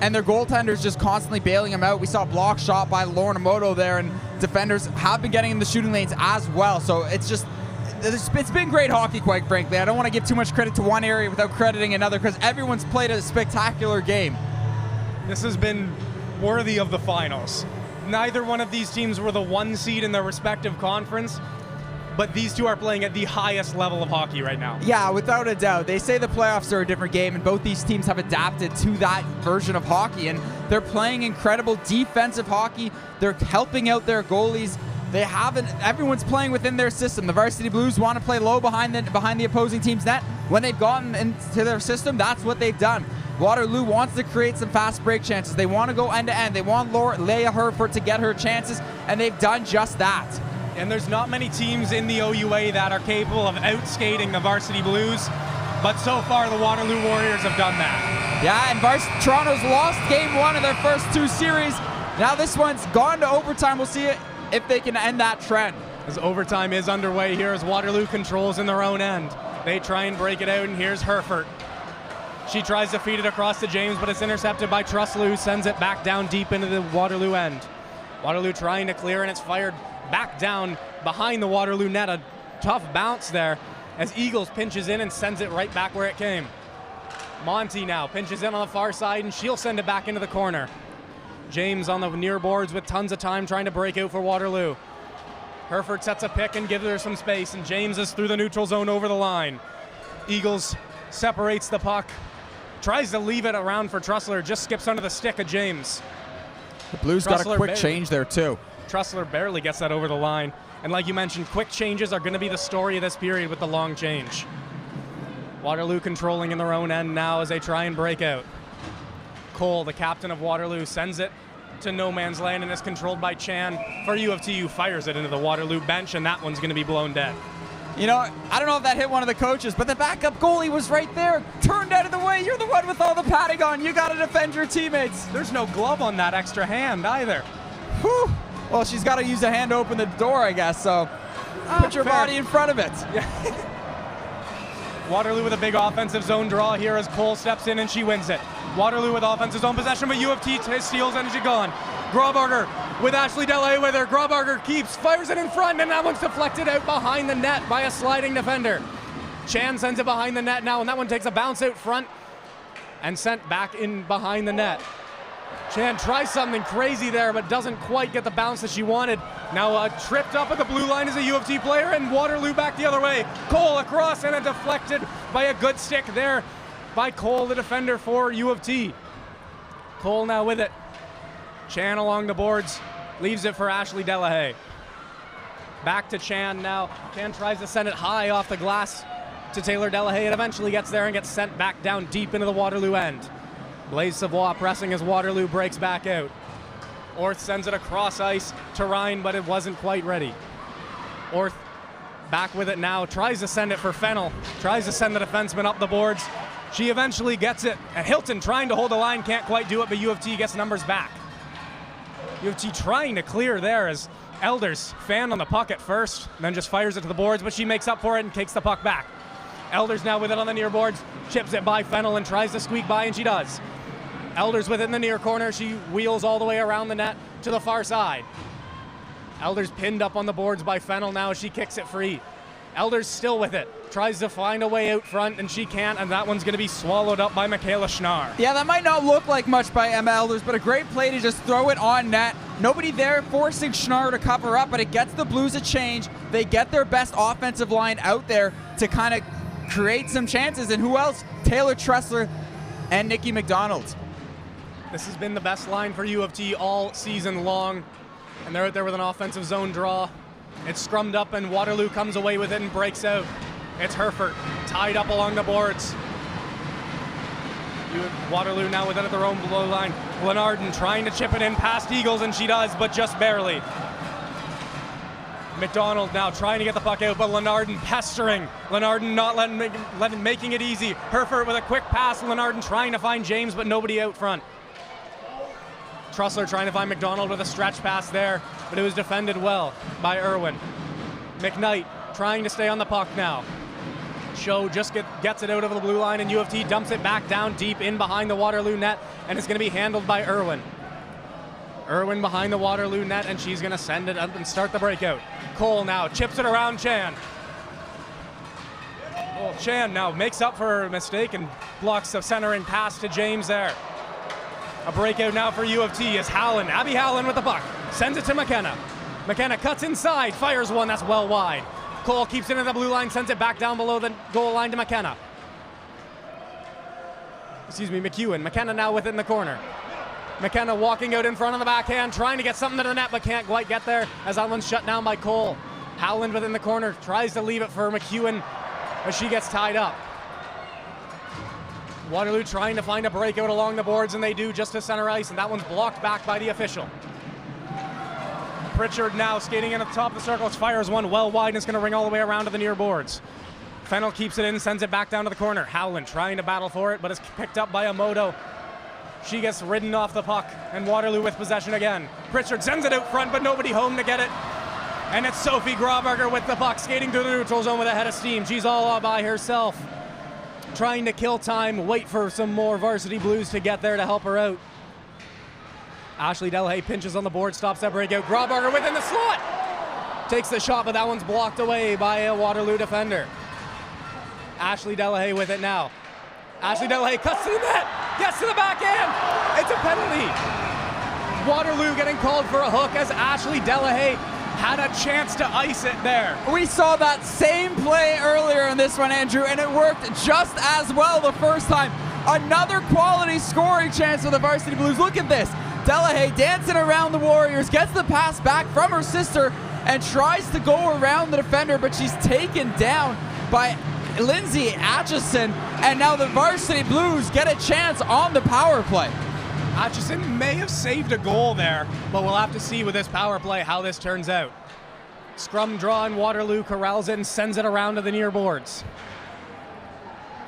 and their goaltenders just constantly bailing them out. We saw a block shot by Lauren Emoto there, and defenders have been getting in the shooting lanes as well. So it's been great hockey, quite frankly. I don't want to give too much credit to one area without crediting another, because everyone's played a spectacular game. This has been worthy of the finals. Neither one of these teams were the 1 seed in their respective conference, but these two are playing at the highest level of hockey right now. Yeah, without a doubt. They say the playoffs are a different game, and both these teams have adapted to that version of hockey, and they're playing incredible defensive hockey. They're helping out their goalies. Everyone's playing within their system. The Varsity Blues want to play low behind the opposing team's net. When they've gotten into their system, that's what they've done. Waterloo wants to create some fast break chances. They want to go end to end. They want Leah Herford to get her chances, and they've done just that. And there's not many teams in the OUA that are capable of outskating the Varsity Blues, but so far the Waterloo Warriors have done that. Yeah, and Toronto's lost game 1 of their first 2 series. Now this one's gone to overtime. We'll see if they can end that trend. As overtime is underway here as Waterloo controls in their own end. They try and break it out, and here's Herford. She tries to feed it across to James, but it's intercepted by Truslow, who sends it back down deep into the Waterloo end. Waterloo trying to clear, and it's fired back down behind the Waterloo net. A tough bounce there as Eagles pinches in and sends it right back where it came. Monty now pinches in on the far side, and she'll send it back into the corner. James on the near boards with tons of time trying to break out for Waterloo. Herford sets a pick and gives her some space, and James is through the neutral zone over the line. Eagles separates the puck, tries to leave it around for Trussler, just skips under the stick of James. The Blues got a quick change there too. Trussler barely gets that over the line. And like you mentioned, quick changes are going to be the story of this period with the long change. Waterloo controlling in their own end now as they try and break out. Cole, the captain of Waterloo, sends it to no man's land and is controlled by Chan for U of T, who fires it into the Waterloo bench, and that one's going to be blown dead. You know, I don't know if that hit one of the coaches, but the backup goalie was right there, turned out of the way. You're the one with all the padding on. You got to defend your teammates. There's no glove on that extra hand either. Whew. Well, she's got to use a hand to open the door, I guess, so put your body in front of it. Yeah. Waterloo with a big offensive zone draw here as Cole steps in and she wins it. Waterloo with offensive zone possession, but U of T steals and she's gone. Graubarger with Ashley Delahaye with her. Graubarger keeps, fires it in front, and that one's deflected out behind the net by a sliding defender. Chan sends it behind the net now, and that one takes a bounce out front and sent back in behind the net. Chan tries something crazy there, but doesn't quite get the bounce that she wanted. Now tripped up at the blue line as a U of T player, and Waterloo back the other way. Cole across, and deflected by a good stick there by Cole, the defender for U of T. Cole now with it. Chan along the boards, leaves it for Ashley Delahaye. Back to Chan now. Chan tries to send it high off the glass to Taylor Delahaye. It eventually gets there and gets sent back down deep into the Waterloo end. Blaise Savoie pressing as Waterloo breaks back out. Orth sends it across ice to Ryan, but it wasn't quite ready. Orth back with it now, tries to send it for Fennell, tries to send the defenseman up the boards. She eventually gets it, and Hilton trying to hold the line, can't quite do it, but U of T gets numbers back. U of T trying to clear there as Elders fanned on the puck at first, then just fires it to the boards, but she makes up for it and kicks the puck back. Elders now with it on the near boards, chips it by Fennell and tries to squeak by, and she does. Elders with it in the near corner, she wheels all the way around the net to the far side. Elders pinned up on the boards by Fennell now as she kicks it free. Elders still with it, tries to find a way out front, and she can't, and that one's going to be swallowed up by Michaela Schnarr. Yeah, that might not look like much by Emma Elders, but a great play to just throw it on net. Nobody there forcing Schnarr to cover up, but it gets the Blues a change. They get their best offensive line out there to kind of create some chances, and who else? Taylor Tressler and Nikki McDonald. This has been the best line for U of T all season long, and they're out there with an offensive zone draw. It's scrummed up, and Waterloo comes away with it and breaks out. It's Herford, tied up along the boards. Waterloo now with it at their own blue line. Glenarden trying to chip it in past Eagles, and she does, but just barely. McDonald now trying to get the puck out, but Glenarden pestering. Glenarden not making it easy. Herford with a quick pass. Glenarden trying to find James, but nobody out front. Trussler trying to find McDonald with a stretch pass there, but it was defended well by Irwin. McKnight trying to stay on the puck now. Show just gets it out over the blue line, and U of T dumps it back down deep in behind the Waterloo net, and it's going to be handled by Irwin. Irwin behind the Waterloo net, and she's going to send it up and start the breakout. Cole now chips it around Chan. Well, Chan now makes up for her mistake and blocks the centering pass to James there. A breakout now for U of T is Howland. Abby Howland with the puck. Sends it to McKenna. McKenna cuts inside, fires one that's well wide. Cole keeps it in the blue line, sends it back down below the goal line to McKenna. McEwen. McKenna now with it in the corner. McKenna walking out in front of the backhand, trying to get something to the net, but can't quite get there as that one's shut down by Cole. Howland within the corner, tries to leave it for McEwen, but she gets tied up. Waterloo trying to find a breakout along the boards, and they do just to center ice, and that one's blocked back by the official. Pritchard now skating in at the top of the circle, fires one well wide, and it's going to ring all the way around to the near boards. Fennell keeps it in, sends it back down to the corner. Howland trying to battle for it, but it's picked up by Amoto. She gets ridden off the puck, and Waterloo with possession again. Pritchard sends it out front, but nobody home to get it. And it's Sophie Grauberger with the puck, skating through the neutral zone with a head of steam. She's all by herself, trying to kill time, wait for some more Varsity Blues to get there to help her out. Ashley Delahaye pinches on the board, stops that breakout. Grauberger within the slot. Takes the shot, but that one's blocked away by a Waterloo defender. Ashley Delahaye with it now. Ashley Delahaye cuts to the net, gets to the backhand. It's a penalty. Waterloo getting called for a hook as Ashley Delahaye had a chance to ice it there. We saw that same play earlier in this one, Andrew, and it worked just as well the first time. Another quality scoring chance for the Varsity Blues. Look at this. Delahaye dancing around the Warriors, gets the pass back from her sister, and tries to go around the defender, but she's taken down by Lindsay Atchison, and now the Varsity Blues get a chance on the power play. Atchison may have saved a goal there, but we'll have to see with this power play how this turns out. Scrum draw, and Waterloo corrals it and sends it around to the near boards.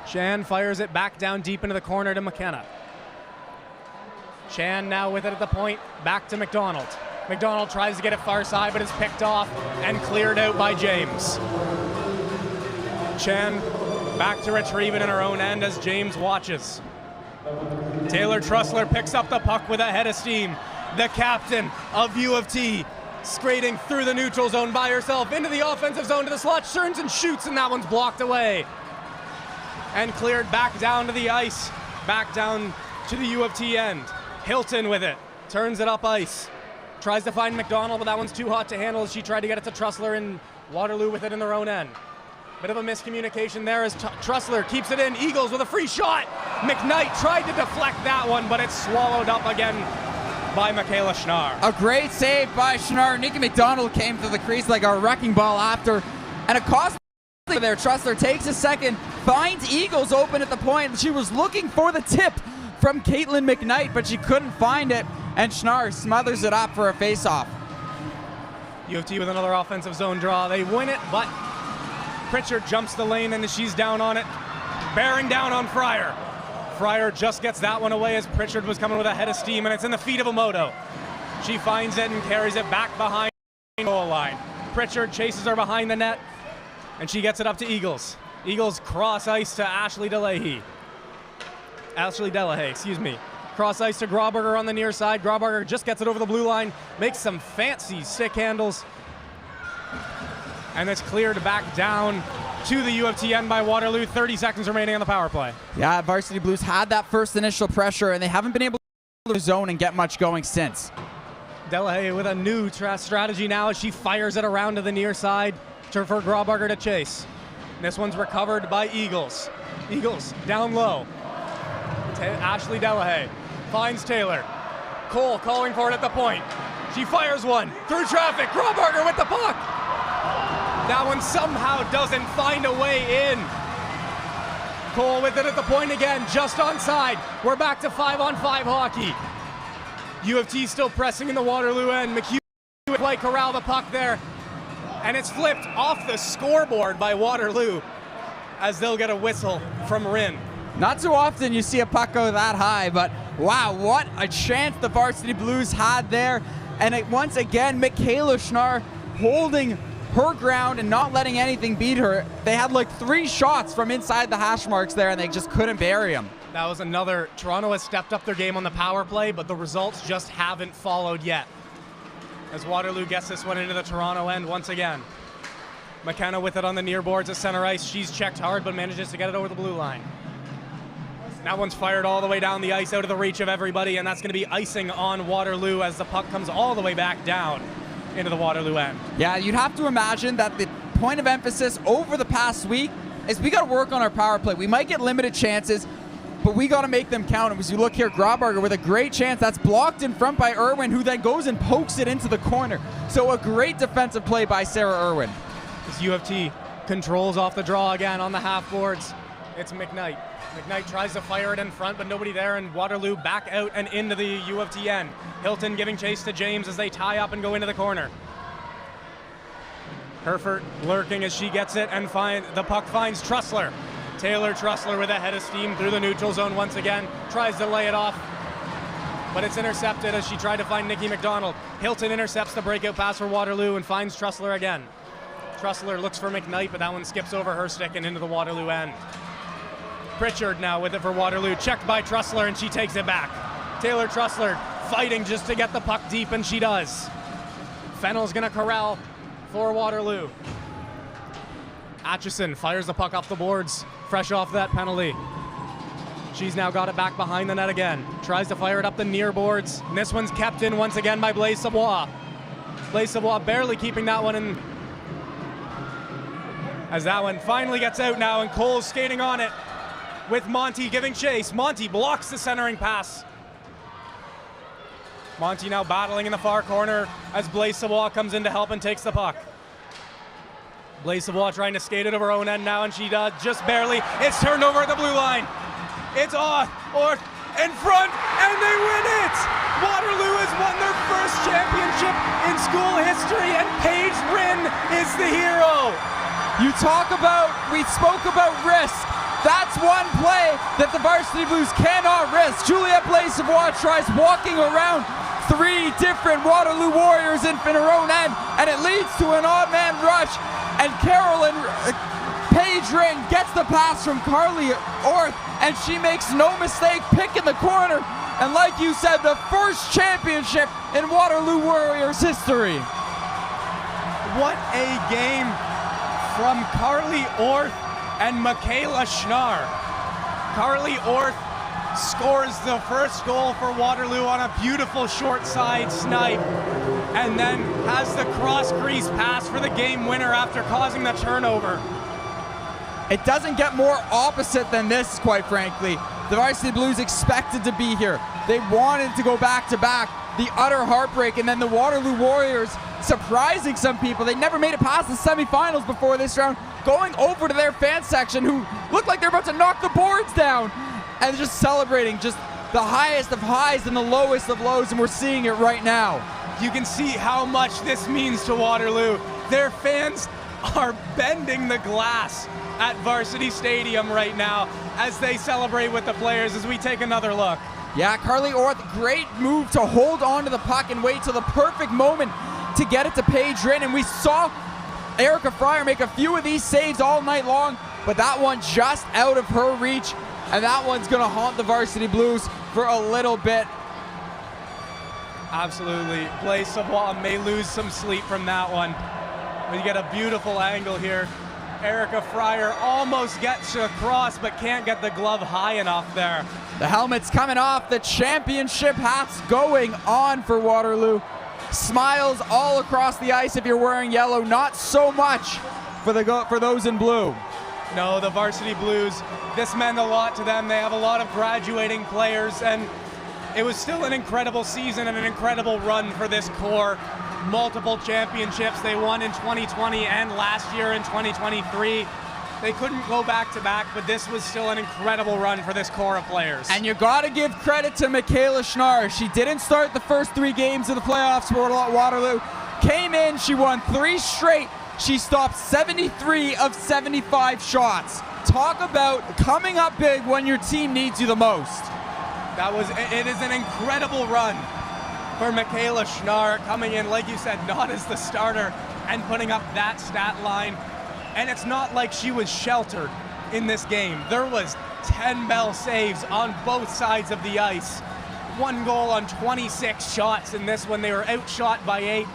Chan fires it back down deep into the corner to McKenna. Chan now with it at the point, back to McDonald. McDonald tries to get it far side, but it's picked off and cleared out by James. Chan back to retrieve it in her own end as James watches. Taylor Trussler picks up the puck with a head of steam. The captain of U of T, skating through the neutral zone by herself into the offensive zone to the slot, turns and shoots, and that one's blocked away. And cleared back down to the ice, back down to the U of T end. Hilton with it, turns it up ice. Tries to find McDonald, but that one's too hot to handle as she tried to get it to Trussler, and Waterloo with it in their own end. Bit of a miscommunication there as Trussler keeps it in. Eagles with a free shot. McKnight tried to deflect that one, but it's swallowed up again by Michaela Schnarr. A great save by Schnarr. Nikki McDonald came to the crease like a wrecking ball after, and it cost there. Trussler takes a second, finds Eagles open at the point. She was looking for the tip from Caitlin McKnight, but she couldn't find it, and Schnarr smothers it up for a face-off. U of T with another offensive zone draw. They win it, but Pritchard jumps the lane and she's down on it, bearing down on Fryer. Fryer just gets that one away as Pritchard was coming with a head of steam, and it's in the feet of Emoto. She finds it and carries it back behind the goal line. Pritchard chases her behind the net, and she gets it up to Eagles. Eagles cross ice to Ashley Delahaye. Cross ice to Grauberger on the near side. Grauberger just gets it over the blue line, makes some fancy stick handles, and it's cleared back down to the U of T end by Waterloo. 30 seconds remaining on the power play. Yeah, Varsity Blues had that first initial pressure, and they haven't been able to zone and get much going since. Delahaye with a new strategy now as she fires it around to the near side for Grauberger to chase. This one's recovered by Eagles. Eagles down low. Ashley Delahaye finds Taylor. Cole calling for it at the point. She fires one through traffic. Grauberger with the puck. That one somehow doesn't find a way in. Cole with it at the point again, just onside. We're back to 5-on-5 hockey. U of T still pressing in the Waterloo end. McHugh with White corral the puck there, and it's flipped off the scoreboard by Waterloo as they'll get a whistle from Rin. Not too often you see a puck go that high, but wow, what a chance the Varsity Blues had there. And once again, Michaela Schnarr holding her ground and not letting anything beat her. They had like 3 shots from inside the hash marks there, and they just couldn't bury them. That was another. Toronto has stepped up their game on the power play, but the results just haven't followed yet. As Waterloo gets this one into the Toronto end once again. McKenna with it on the near boards at center ice. She's checked hard, but manages to get it over the blue line. That one's fired all the way down the ice, out of the reach of everybody, and that's going to be icing on Waterloo as the puck comes all the way back down into the Waterloo end. Yeah, you'd have to imagine that the point of emphasis over the past week is we got to work on our power play. We might get limited chances, but we got to make them count. And as you look here, Grauberger with a great chance that's blocked in front by Irwin, who then goes and pokes it into the corner. So a great defensive play by Sarah Irwin. As U of T controls off the draw again on the half boards, it's McKnight. McKnight tries to fire it in front, but nobody there, and Waterloo back out and into the U of T end. Hilton giving chase to James as they tie up and go into the corner. Herford lurking as she gets it, and the puck finds Trussler. Taylor Trussler with a head of steam through the neutral zone once again. Tries to lay it off, but it's intercepted as she tried to find Nikki McDonald. Hilton intercepts the breakout pass for Waterloo and finds Trussler again. Trussler looks for McKnight, but that one skips over her stick and into the Waterloo end. Pritchard now with it for Waterloo, checked by Trussler, and she takes it back. Taylor Trussler fighting just to get the puck deep, and she does. Fennell's gonna corral for Waterloo. Atchison fires the puck off the boards, fresh off that penalty. She's now got it back behind the net again. Tries to fire it up the near boards, and this one's kept in once again by Blaise Savoie. Blaise Savoie barely keeping that one in, as that one finally gets out now, and Cole's skating on it with Monty giving chase. Monty blocks the centering pass. Monty now battling in the far corner as Blaise Savoie comes in to help and takes the puck. Blaise Savoie trying to skate it over her own end now, and she does just barely. It's turned over at the blue line. It's off, or in front, and they win it! Waterloo has won their first championship in school history, and Paige Rin is the hero. You talk about, we spoke about risk. That's one play that the Varsity Blues cannot risk. Juliette Blaise Savoie tries walking around 3 different Waterloo Warriors in her own end, and it leads to an odd man rush, and Carolyn Paige Rin gets the pass from Carly Orth, and she makes no mistake picking the corner, and like you said, the first championship in Waterloo Warriors history. What a game from Carly Orth and Michaela Schnarr. Carly Orth scores the first goal for Waterloo on a beautiful short side snipe, and then has the cross crease pass for the game winner after causing the turnover. It doesn't get more opposite than this, quite frankly. The Varsity Blues expected to be here. They wanted to go back to back. The utter heartbreak, and then the Waterloo Warriors surprising some people. They never made it past the semifinals before this round. going over to their fan section who look like they're about to knock the boards down and just celebrating just the highest of highs and the lowest of lows, and we're seeing it right now. You can see how much this means to Waterloo. Their fans are bending the glass at Varsity Stadium right now as they celebrate with the players as we take another look. Yeah, Carly Orth, great move to hold on to the puck and wait till the perfect moment to get it to Paige Rinn. And we saw Erica Fryer make a few of these saves all night long, but that one just out of her reach, and that one's gonna haunt the Varsity Blues for a little bit. Absolutely. Blaise Savoie may lose some sleep from that one. We get a beautiful angle here. Erica Fryer almost gets across, but can't get the glove high enough there. The helmet's coming off, the championship hat's going on for Waterloo. Smiles all across the ice if you're wearing yellow, not so much for those in blue. No, the Varsity Blues, this meant a lot to them. They have a lot of graduating players, and it was still an incredible season and an incredible run for this core. Multiple championships they won in 2020 and last year in 2023. They couldn't go back-to-back, but this was still an incredible run for this core of players. And you gotta give credit to Michaela Schnarr. She didn't start the first 3 games of the playoffs for Waterloo. Came in, she won 3 straight. She stopped 73 of 75 shots. Talk about coming up big when your team needs you the most. It is an incredible run for Michaela Schnarr, coming in, like you said, not as the starter and putting up that stat line. And it's not like she was sheltered in this game. There was 10 bell saves on both sides of the ice. 1 goal on 26 shots in this one. They were outshot by 8,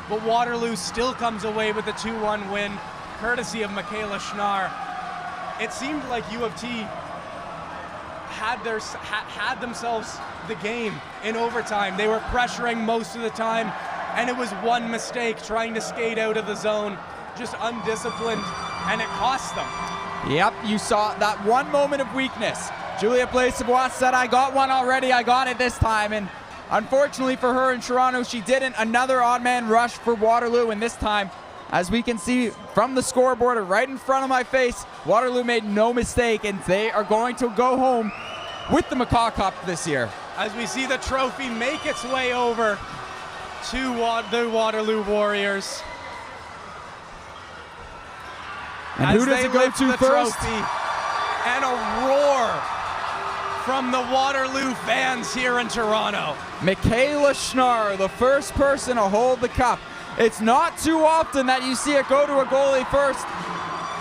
but Waterloo still comes away with a 2-1 win, courtesy of Michaela Schnarr. It seemed like U of T had themselves the game in overtime. They were pressuring most of the time, and it was one mistake trying to skate out of the zone, just undisciplined, and it cost them. Yep, you saw that one moment of weakness. Juliette Blaise Savoie said, I got one already, I got it this time, and unfortunately for her in Toronto, she didn't. Another odd man rush for Waterloo, and this time, as we can see from the scoreboard right in front of my face, Waterloo made no mistake, and they are going to go home with the McCaw Cup this year. As we see the trophy make its way over to the Waterloo Warriors. And who does it go to first? And a roar from the Waterloo fans here in Toronto. Michaela Schnarr, the first person to hold the cup. It's not too often that you see it go to a goalie first,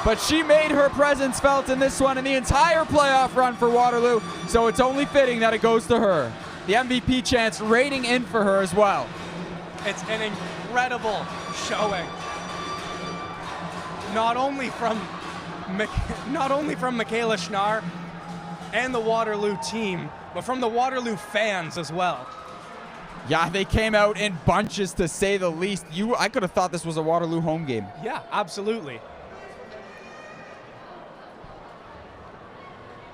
but she made her presence felt in this one in the entire playoff run for Waterloo, so it's only fitting that it goes to her. The MVP chance rating in for her as well. It's an incredible showing. Not only from Michaela Schnarr and the Waterloo team, but from the Waterloo fans as well. Yeah, they came out in bunches, to say the least. I could have thought this was a Waterloo home game. Yeah, absolutely.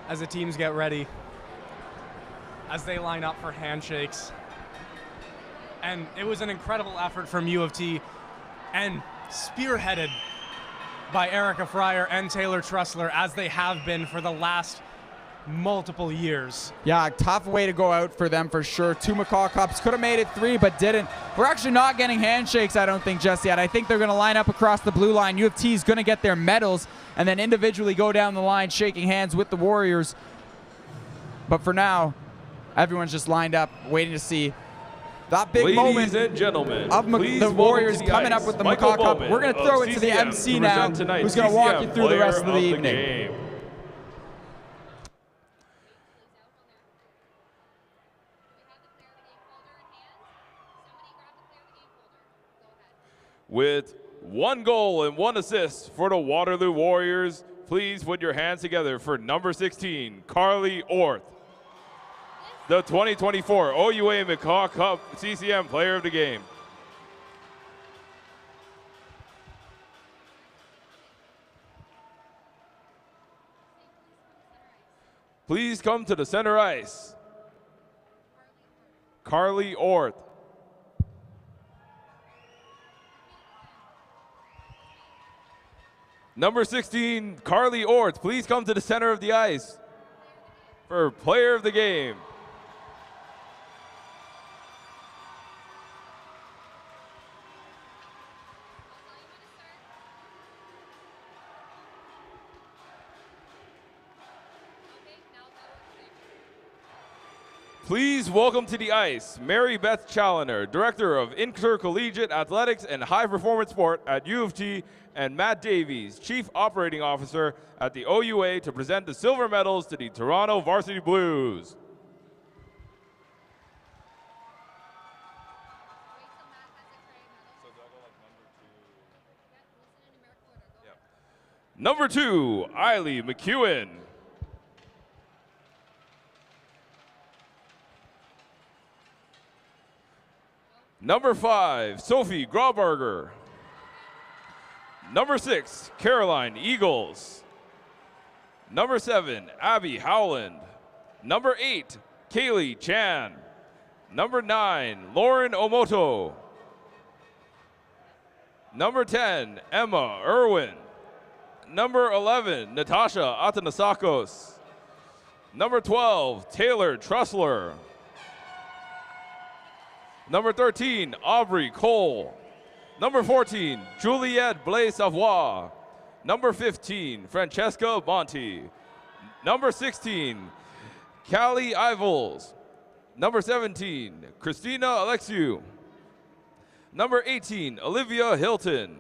As the teams get ready, as they line up for handshakes. And it was an incredible effort from U of T, and spearheaded by Erica Fryer and Taylor Trussler, as they have been for the last multiple years. Yeah, tough way to go out for them for sure. 2 McCaw Cups, could have made it 3, but didn't. We're actually not getting handshakes, I don't think, just yet. I think they're going to line up across the blue line. U of T is going to get their medals and then individually go down the line shaking hands with the Warriors. But for now, everyone's just lined up waiting to see that big moment and gentlemen, of the Warriors coming up with the McCaw Cup. We're going to throw it to the MC now, who's going to walk you through the rest of the evening. With 1 goal and 1 assist for the Waterloo Warriors, please put your hands together for number 16, Carly Orth, the 2024 OUA McCaw Cup CCM Player of the Game. Please come to the center ice. Carly Orth. Number 16, Carly Orts, please come to the center of the ice for player of the game. Please welcome to the ice, Mary Beth Challoner, Director of Intercollegiate Athletics and High Performance Sport at U of T, and Matt Davies, Chief Operating Officer at the OUA, to present the silver medals to the Toronto Varsity Blues. Number 2, Eiley McEwen. Number 5, Sophie Grauberger. Number 6, Caroline Eagles. Number 7, Abby Howland. Number 8, Kaylee Chan. Number 9, Lauren Omoto. Number 10, Emma Irwin. Number 11, Natasha Atanasakos. Number 12, Taylor Trussler. Number 13, Aubrey Cole. Number 14, Juliette Blais-Savoie. Number 15, Francesca Monti. Number 16, Callie Ivels. Number 17, Christina Alexiou. Number 18, Olivia Hilton.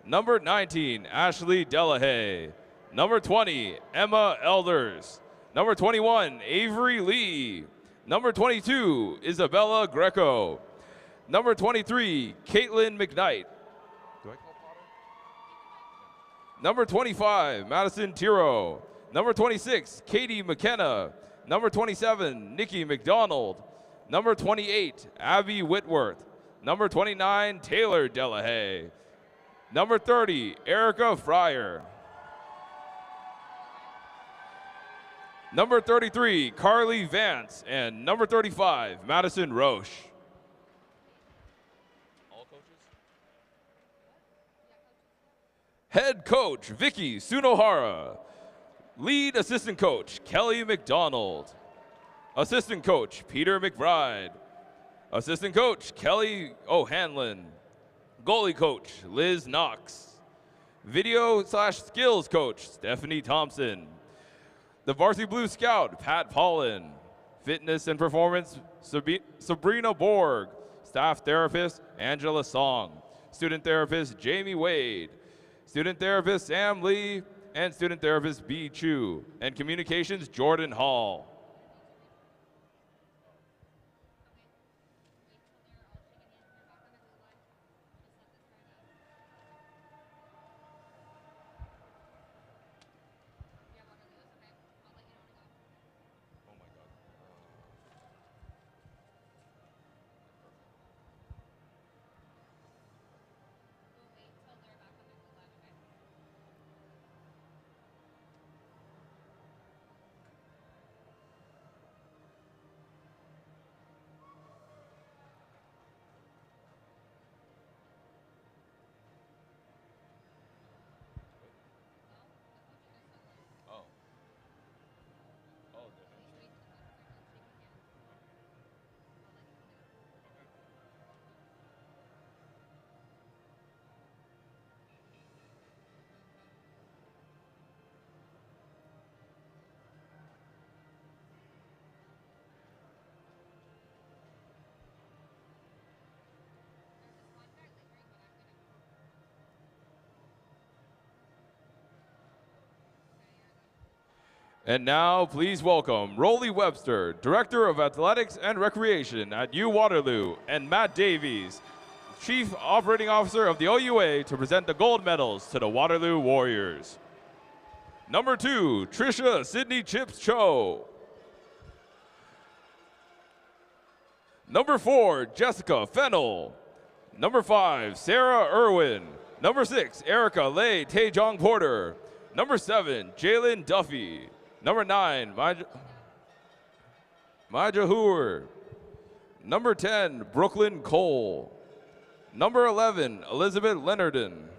Number 19, Ashley Delahaye. Number 20, Emma Elders. Number 21, Avery Lee. Number 22, Isabella Greco. Number 23, Caitlin McKnight. Do I call Potter? Number 25, Madison Tiro. Number 26, Katie McKenna. Number 27, Nikki McDonald. Number 28, Abby Whitworth. Number 29, Taylor Delahaye. Number 30, Erica Fryer. Number 33, Carly Vance. And number 35, Madison Roche. All coaches? Head coach, Vicky Sunohara. Lead assistant coach, Kelly McDonald. Assistant coach, Peter McBride. Assistant coach, Kelly O'Hanlon. Goalie coach, Liz Knox. Video/skills coach, Stephanie Thompson. The Varsity Blues scout, Pat Paulin. Fitness and performance, Sabrina Borg. Staff therapist, Angela Song. Student therapist, Jamie Wade. Student therapist, Sam Lee. And student therapist, B. Chu. And communications, Jordan Hall. And now, please welcome Rolly Webster, Director of Athletics and Recreation at U Waterloo, and Matt Davies, Chief Operating Officer of the OUA, to present the gold medals to the Waterloo Warriors. Number 2, Trisha Sydney Chips Cho. Number 4, Jessica Fennell. Number 5, Sarah Irwin. Number 6, Erica Lei Taejong Porter. Number 7, Jalen Duffy. Number 9, Maja Hoover. Number 10, Brooklyn Cole. Number 11, Elizabeth Leonardon.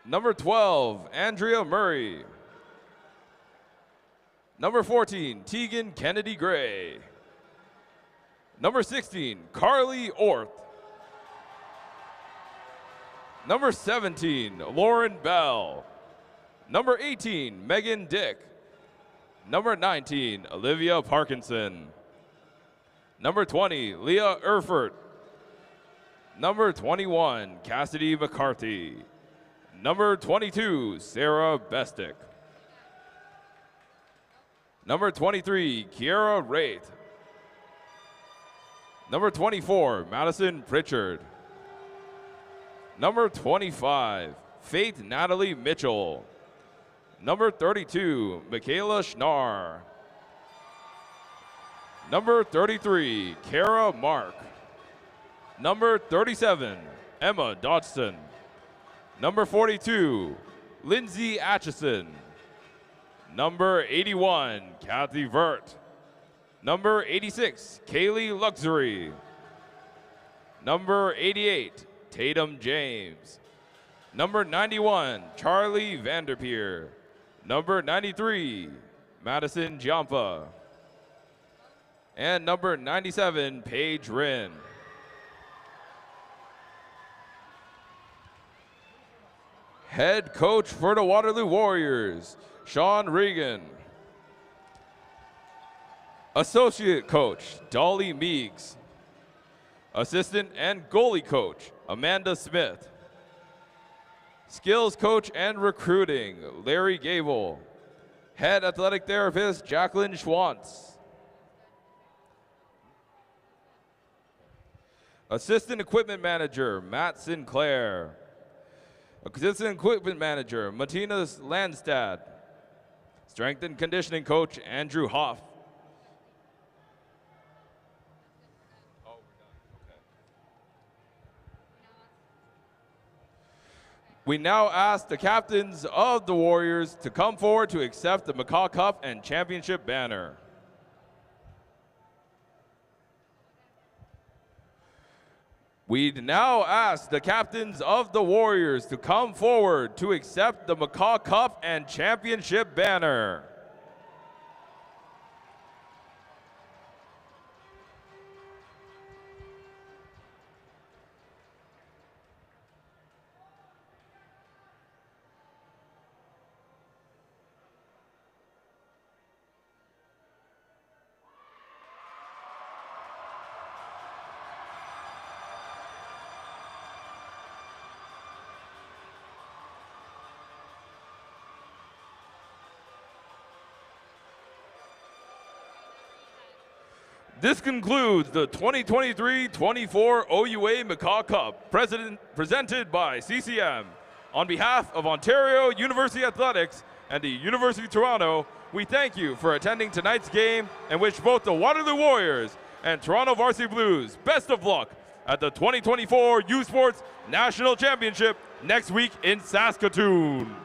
Number 12, Andrea Murray. Number 14, Tegan Kennedy Gray. Number 16, Carly Orth. Number 17, Lauren Bell. Number 18, Megan Dick. Number 19, Olivia Parkinson. Number 20, Leah Erfurt. Number 21, Cassidy McCarthy. Number 22, Sarah Bestick. Number 23, Kiera Wraith. Number 24, Madison Pritchard. Number 25, Faith Natalie Mitchell. Number 32, Michaela Schnarr. Number 33, Kara Mark. Number 37, Emma Dodson. Number 42, Lindsay Atchison. Number 81, Kathy Vert. Number 86, Kaylee Luxury. Number 88, Tatum James. Number 91, Charlie Vanderpeer. Number 93, Madison Giampa. And number 97, Paige Wren. Head coach for the Waterloo Warriors, Sean Regan. Associate coach, Dolly Meeks. Assistant and goalie coach, Amanda Smith. Skills coach and recruiting, Larry Gable. Head athletic therapist, Jacqueline Schwantz. Assistant equipment manager, Matt Sinclair. Assistant equipment manager, Martina Landstad. Strength and conditioning coach, Andrew Hoff. We now ask the captains of the Warriors to come forward to accept the McCaw Cup and Championship banner. We now ask the captains of the Warriors to come forward to accept the McCaw Cup and Championship banner. This concludes the 2023-24 OUA McCaw Cup, presented by CCM. On behalf of Ontario University Athletics and the University of Toronto, we thank you for attending tonight's game and wish both the Waterloo Warriors and Toronto Varsity Blues best of luck at the 2024 U Sports National Championship next week in Saskatoon.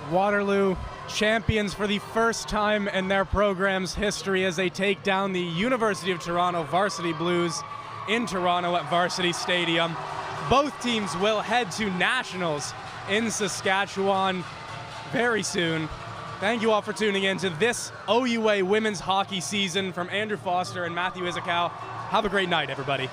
Waterloo champions for the first time in their program's history as they take down the University of Toronto Varsity Blues in Toronto at Varsity Stadium. Both teams will head to Nationals in Saskatchewan very soon. Thank you all for tuning in to this OUA women's hockey season. From Andrew Foster and Matthew Issacow, have a great night, everybody.